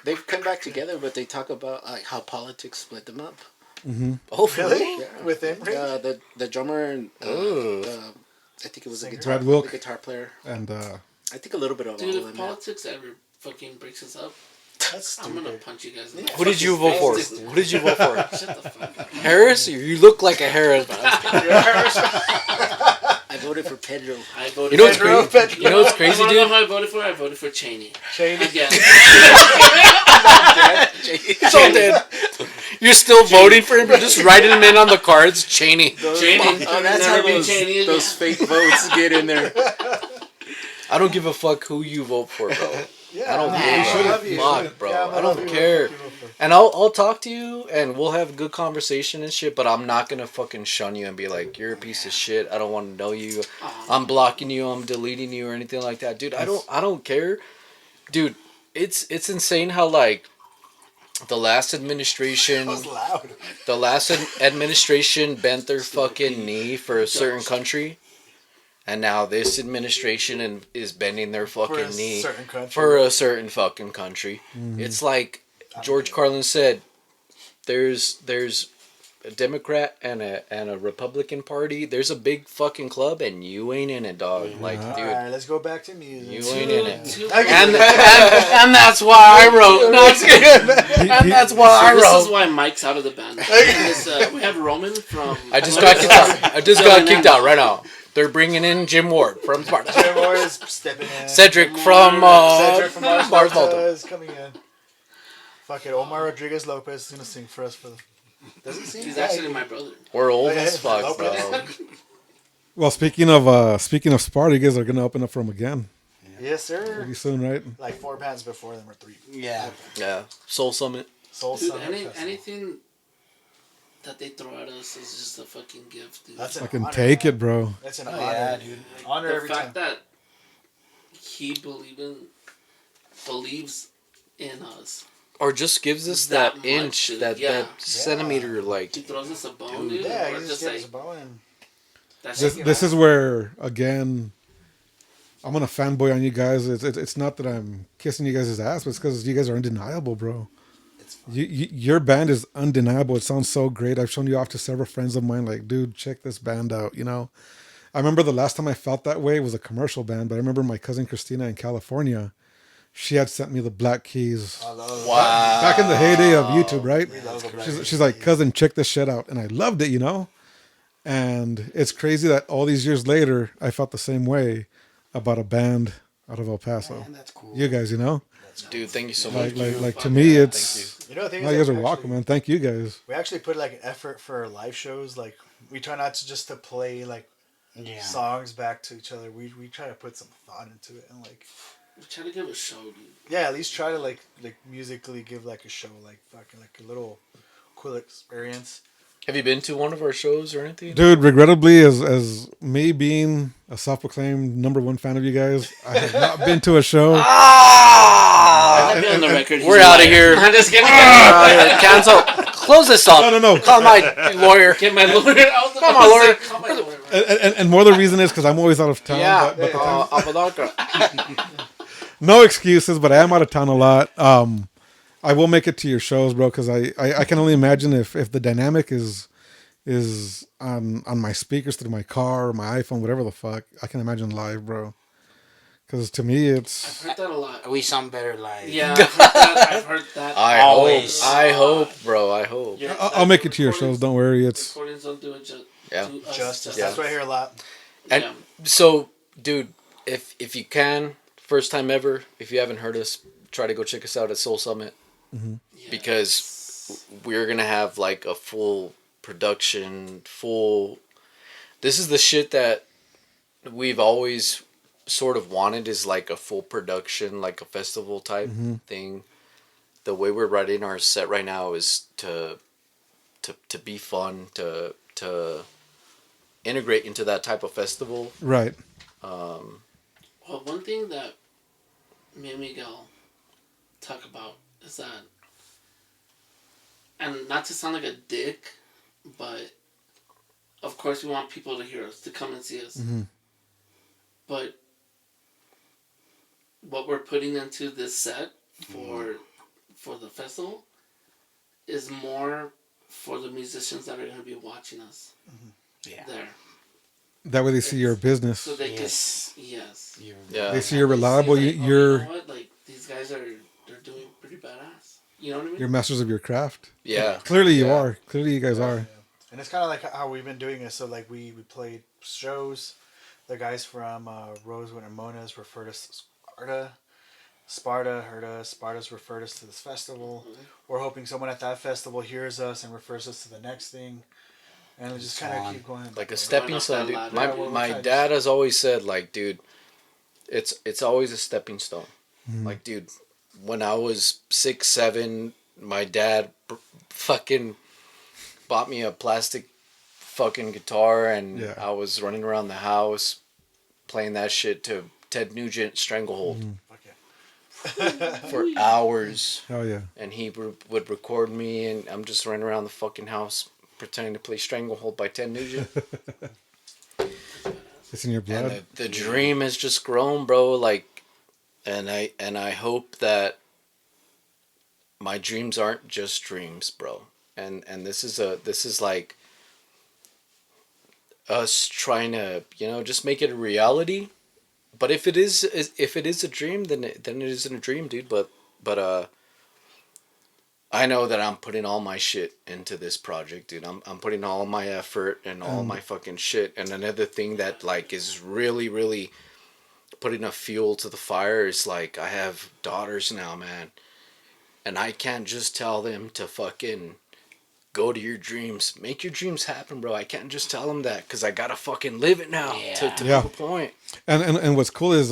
They've come back together, but they talk about like how politics split them up. oh, for real? Really? Within Rage? The drummer and Oh. I think it was Singer? the Brad guitar player. and I think a little bit of Dude, all if of them. Yeah. politics ever fucking breaks us up, That's I'm gonna stupid. punch you guys in the Who did you fucking vote for? face, dude. Who did you vote for? Shut the fuck up. Harris? You look like a Harris. But I'm just kidding. I voted for Pedro. I voted You know what's Pedro, crazy? Pedro. You know what's You crazy, wanna know dude? who I voted for? I voted for Cheney. Cheney. Again. So dead. You're still voting for him? You're just writing him in on the cards? Cheney. Cheney. Oh, that's Never how be those, Cheney again. those fake votes get in there. I don't give a fuck who you vote for, bro. Yeah, I don't nah, give I a love you. fuck, bro. Yeah, I'm I gonna don't love you. care. Fuck you. And I'll talk to you and we'll have a good conversation and shit, but I'm not gonna fucking shun you and be like, you're a piece of shit. I don't want to know you. I'm blocking you. I'm deleting you or anything like that, dude. I don't care, dude. It's insane how like the last administration, That was loud. administration bent their fucking knee for a certain country, and now this administration is bending their fucking For a knee certain country. for a certain fucking country. It's like George Carlin said, there's a Democrat and a Republican Party. There's a big fucking club and you ain't in it, dog. Like, dude, Alright, let's go back to music. you ain't in it. Two- And that's why I wrote. No, I'm just kidding. And that's why I So this is wrote. why Mike's out of the band. We have Roman from. I just got kicked out. I just got kicked out right now. They're bringing in Jim Ward from Sparta. Jim Moore is stepping in. Cedric from Cedric from Mars Mars Volta Volta. is coming in. Fuck it, Omar Rodriguez Lopez is gonna sing for us for the. Does he sing? He's Yeah, actually he- my brother. We're old Okay. as fuck, bro. well, speaking of Sparta, you guys are gonna open up for them again Yes, sir. pretty soon, right? Like 4 bands before them or 3. Yeah. Yeah, Soul Summit. Soul Dude, Summer Festival. anything that they throw at us is just a fucking gift, dude. That's an Fucking honor, take man. it, bro. That's an Oh, honor. yeah, dude. Honor the every fact time. that he believes in us. Or just gives us That that, much, inch, dude. that Yeah. centimeter, like He throws us a bone, dude. Yeah, We're he just just gives us a like, bone and that's This is where again, I'm gonna fanboy on you guys. It's not that I'm kissing you guys' ass, but it's because you guys are undeniable, bro. it's fun. Your band is undeniable. It sounds so great. I've shown you off to several friends of mine. Like, dude, check this band out. You know, I remember the last time I felt that way was a commercial band. But I remember my cousin Christina in California. she had sent me the Black Keys. I love Wow. Back in the heyday of YouTube, right? We love the Black She's, Keys. she's like, cousin, check this shit out. And I loved it, you know? And it's crazy that all these years later, I felt the same way about a band out of El Paso. Man, that's cool. You guys, you know? Dude, thank you so much. Like to me, it's... You know, the thing No, is, you guys are that we welcome, man. Thank you guys. We actually put like an effort for our live shows. Like we try not to just to play like Yeah. songs back to each other. We try to put some thought into it and like We try to give a show, dude. yeah, at least try to like musically give like a show like fucking like a little cool experience. Have you been to one of our shows or anything? Dude, regrettably, as me being a self-proclaimed #1 fan of you guys, I have not been to a show. I'll be on the record. We're out of here. I'm just kidding. Cancel. Close this up. No. Call my lawyer. Get my lawyer. I was Call my lawyer. Call my lawyer. And more the reason is because I'm always out of town. Yeah. But the time, Apodaca. no excuses, but I am out of town a lot. I will make it to your shows, bro, because I can only imagine if the dynamic is on my speakers through my car or my iPhone, whatever the fuck. I can imagine live, bro. Because to me, it's... I've heard that a lot. We sound better live. Yeah, I've heard that. Always. I hope, bro. I hope. Yeah, I'll make it to your shows. Don't worry. It's... Recordings don't do it Yeah. to us Justice. Yeah. That's what I hear a lot. And yeah. so, dude, if you can, first time ever, if you haven't heard us, try to go check us out at Soul Summit. Yes. Because we're going to have like a full production, this is the shit that we've always sort of wanted, is like a full production, like a festival type thing. The way we're writing our set right now is to be fun, to integrate into that type of festival. Right. Well, one thing that me and Miguel talk about is that, and not to sound like a dick, but of course we want people to hear us, to come and see us. But what we're putting into this set for the festival is more for the musicians that are going to be watching us Yeah. there. That way they see your business. So they Yes. can, yes. Yeah. They see you're reliable. They see, like, You're you know what? Like, these guys they're doing pretty badass. You know what I mean? you're masters of your craft. Yeah. Clearly you Yeah. are. Clearly you guys are. And it's kind of like how we've been doing it. So like we played shows. The guys from Rosewood and Mona's referred us to Sparta. Sparta heard us. Sparta's referred us to this festival. We're hoping someone at that festival hears us and refers us to the next thing. And we just kind of keep going. Like a stepping up stone, that dude. ladder. My Yeah, we're my trying to- dad has always said, like, dude, it's always a stepping stone. Like, dude, when I was 6, 7, my dad fucking bought me a plastic fucking guitar, and Yeah. I was running around the house playing that shit to Ted Nugent Stranglehold Fuck yeah. for hours. Hell yeah. And he would record me, and I'm just running around the fucking house pretending to play Stranglehold by Ted Nugent. It's in your blood. And the dream has just grown, bro. Like, and I hope that my dreams aren't just dreams, bro. And this is like us trying to, just make it a reality. But if it is a dream, then it isn't a dream, dude. But I know that I'm putting all my shit into this project, dude. I'm putting all my effort and all my fucking shit. And another thing that like is really, really putting a fuel to the fire is like, I have daughters now, man. And I can't just tell them to fucking go to your dreams. Make your dreams happen, bro. I can't just tell them that, because I gotta fucking live it now to Yeah. prove a point. And what's cool is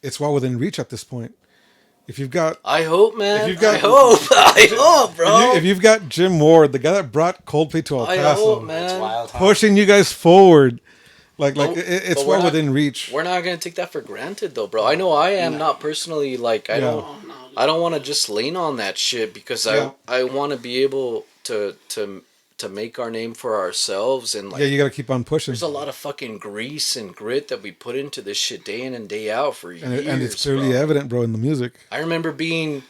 it's well within reach at this point. If you've got I hope, man. If you've got- I hope, bro. if you've got Jim Ward, the guy that brought Coldplay to El I Paso, hope, man. It's wild. Huh? pushing you guys forward, like But- it's but we're well not- within reach. We're not gonna take that for granted, though, bro. I know I am not personally. Like, I Yeah. don't. Oh, no. I don't want to just lean on that shit, because Yeah. I want to be able to make our name for ourselves, and like, Yeah, you got to keep on pushing, there's a lot of fucking grease and grit that we put into this shit day in and day out for years. and it's clearly bro. evident, bro, in the music. I remember being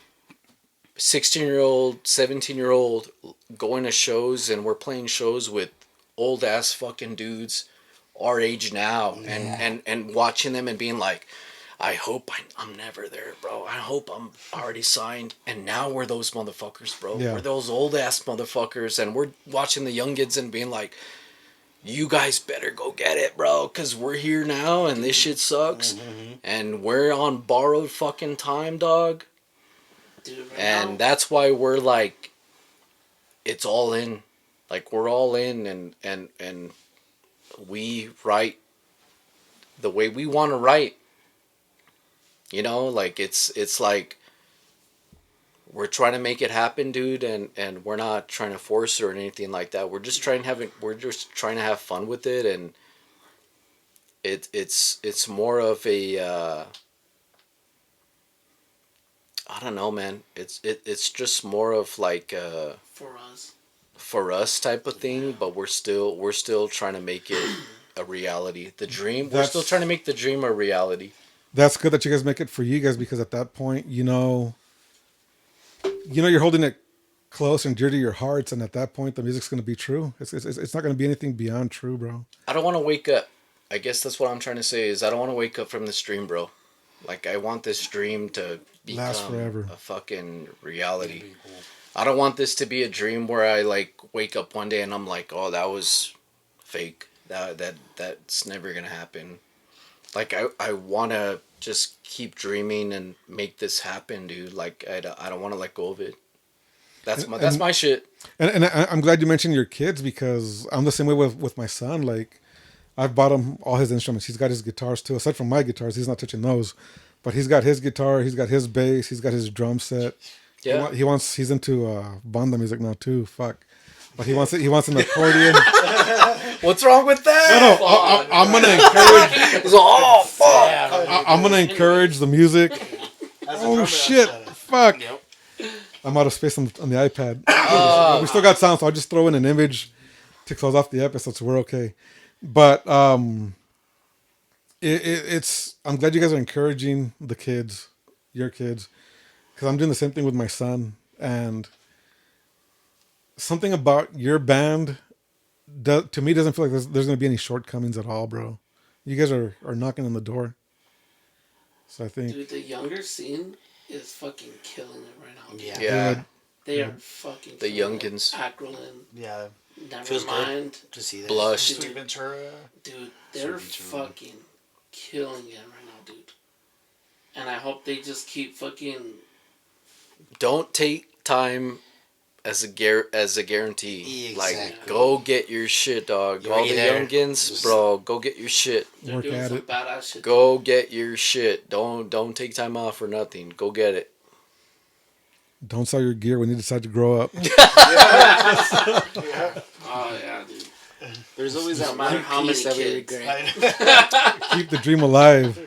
16-year-old, 17-year-old, going to shows, and we're playing shows with old ass fucking dudes our age now, and watching them and being like, I hope I'm never there, bro. I hope I'm already signed. And now we're those motherfuckers, bro. Yeah. We're those old ass motherfuckers, and we're watching the young kids and being like, "You guys better go get it, bro, because we're here now, and this shit sucks, and we're on borrowed fucking time, dog." Dude, right And now, that's why we're like, it's all in, like we're all in, and we write the way we want to write. You know, like it's like we're trying to make it happen, dude, and we're not trying to force it or anything like that. We're just trying to have fun with it, and it's more of a I don't know, man. It's just more of like for us type of thing, but we're still trying to make it a reality. The dream, we're still That's- trying to make the dream a reality. That's good that you guys make it for you guys, because at that point, you're holding it close and dear to your hearts, and at that point, the music's gonna be true. It's not gonna be anything beyond true, bro. I don't want to wake up. I guess that's what I'm trying to say is I don't want to wake up from this dream, bro. Like I want this dream to Last become forever. a fucking reality. I don't want this to be a dream where I like wake up one day and I'm like, "Oh, that was fake. That's never going to happen." Like I want to just keep dreaming and make this happen, dude. Like I don't want to let go of it. That's my shit. And I'm glad you mentioned your kids, because I'm the same way with my son. Like, I've bought him all his instruments. He's got his guitars too. Aside from my guitars, he's not touching those. But he's got his guitar. He's got his bass. He's got his drum set. Yeah. He's into banda music now too. Fuck. But he wants an accordion. What's wrong with that? No, I'm gonna encourage. Oh fuck! I'm gonna encourage the music. Oh shit! Fuck. Yep. I'm out of space on the iPad. We still got sound, so I'll just throw in an image to close off the episode, so we're okay. But it's. I'm glad you guys are encouraging the kids, your kids, because I'm doing the same thing with my son. And something about your band, to me, doesn't feel like there's going to be any shortcomings at all, bro. You guys are knocking on the door. So I think. dude, the younger scene is fucking killing it right now. Dude. Yeah. Yeah, They are fucking the killing it. youngins. Acronym, Yeah. Feels good. Nevermind. To see that. Blush. Sweet Ventura. Dude, they're Sweet Ventura. fucking killing it right now, dude. And I hope they just keep fucking. Don't take time as a guarantee. Exactly. Like, go get your shit, dog. You're All the already there. youngins, Just- bro, go get your shit. They're Work doing at some it. badass shit. Go get your shit. Don't take time off for nothing. Go get it. Don't sell your gear when you decide to grow up. Oh yeah, dude. There's always No that matter one how piece that many we kids. regret. Keep the dream alive.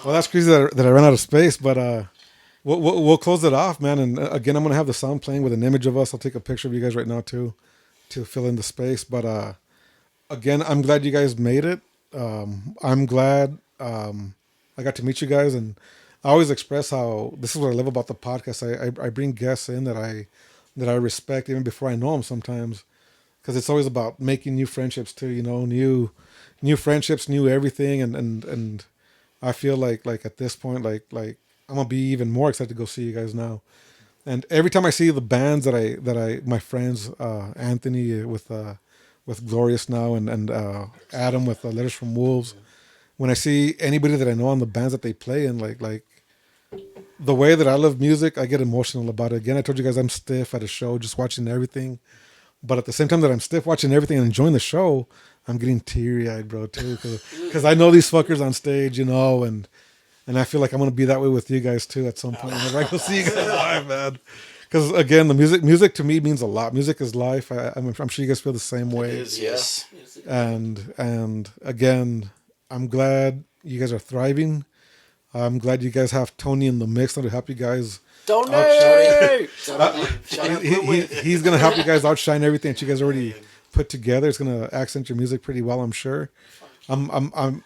Well, that's crazy that I ran out of space, but we'll close it off, man. And again, I'm gonna have the sound playing with an image of us. I'll take a picture of you guys right now too, to fill in the space. But again, I'm glad you guys made it. I'm glad I got to meet you guys, and I always express how this is what I love about the podcast. I bring guests in that I respect even before I know them sometimes, because it's always about making new friendships too. New friendships, new everything, and I feel like at this point, like I'm gonna be even more excited to go see you guys now. And every time I see the bands that my friends, Anthony with Glorious now, and Adam with Letters from Wolves, when I see anybody that I know on the bands that they play in, like the way that I love music, I get emotional about it. Again, I told you guys I'm stiff at a show just watching everything. But at the same time that I'm stiff watching everything and enjoying the show, I'm getting teary-eyed, bro, too. Because I know these fuckers on stage, and I feel like I'm going to be that way with you guys, too, at some point. Whenever I go see you guys live, man. Because, again, the music to me means a lot. Music is life. I'm sure you guys feel the same way. Yes. And again, I'm glad you guys are thriving. I'm glad you guys have Tony in the mix to help you guys. Donate. He's gonna help you guys outshine everything that you guys already put together. It's gonna accent your music pretty well, I'm sure. I'm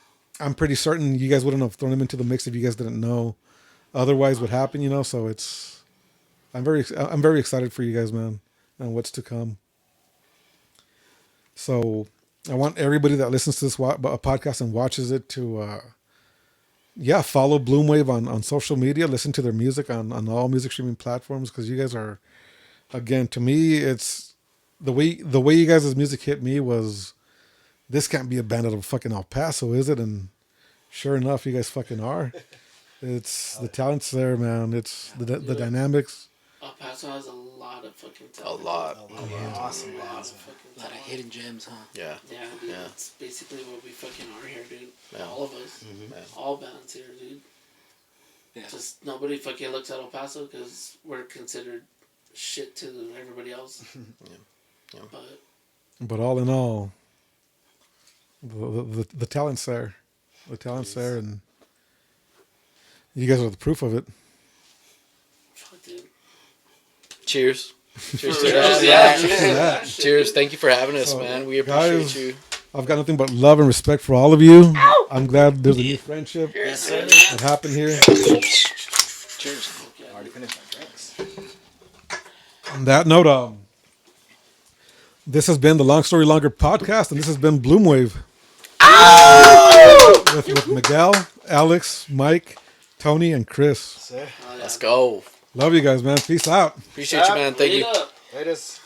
pretty certain you guys wouldn't have thrown him into the mix if you guys didn't know otherwise would happen. So I'm very excited for you guys, man, and what's to come. So I want everybody that listens to this podcast and watches it yeah, follow BloomWave on social media. Listen to their music on all music streaming platforms because you guys are, again, to me, it's the way you guys' music hit me was this can't be a band out of fucking El Paso, is it? And sure enough, you guys fucking are. It's the talent's there, man. It's the dynamics. El Paso has a lot of fucking A talent. lot. Awesome. A lot of Awesome. fucking A lot of talent. hidden gems, huh? Yeah. Yeah, dude, Yeah. that's basically what we fucking are here, dude. Yeah. All of us. Yeah. All bands here, dude. Yeah. Just nobody fucking looks at El Paso because we're considered shit to everybody else. Yeah. But But all in all, the talent's there. The talent's there, and you guys are the proof of it. fuck, dude. Cheers. Cheers to Cheers, that. yeah. Cheers. Thank you for having us, So, man. We appreciate guys, you. I've got nothing but love and respect for all of you. I'm glad there's a new friendship Yes, sir. that happened here. Cheers. Already finished my drinks. On that note, this has been the Long Story Longer podcast, and this has been BloomWave. With Miguel, Alex, Mike, Tony, and Chris. Say, Let's go. Love you guys, man. Peace out. Appreciate you, man. Thank you. Wait up. latest.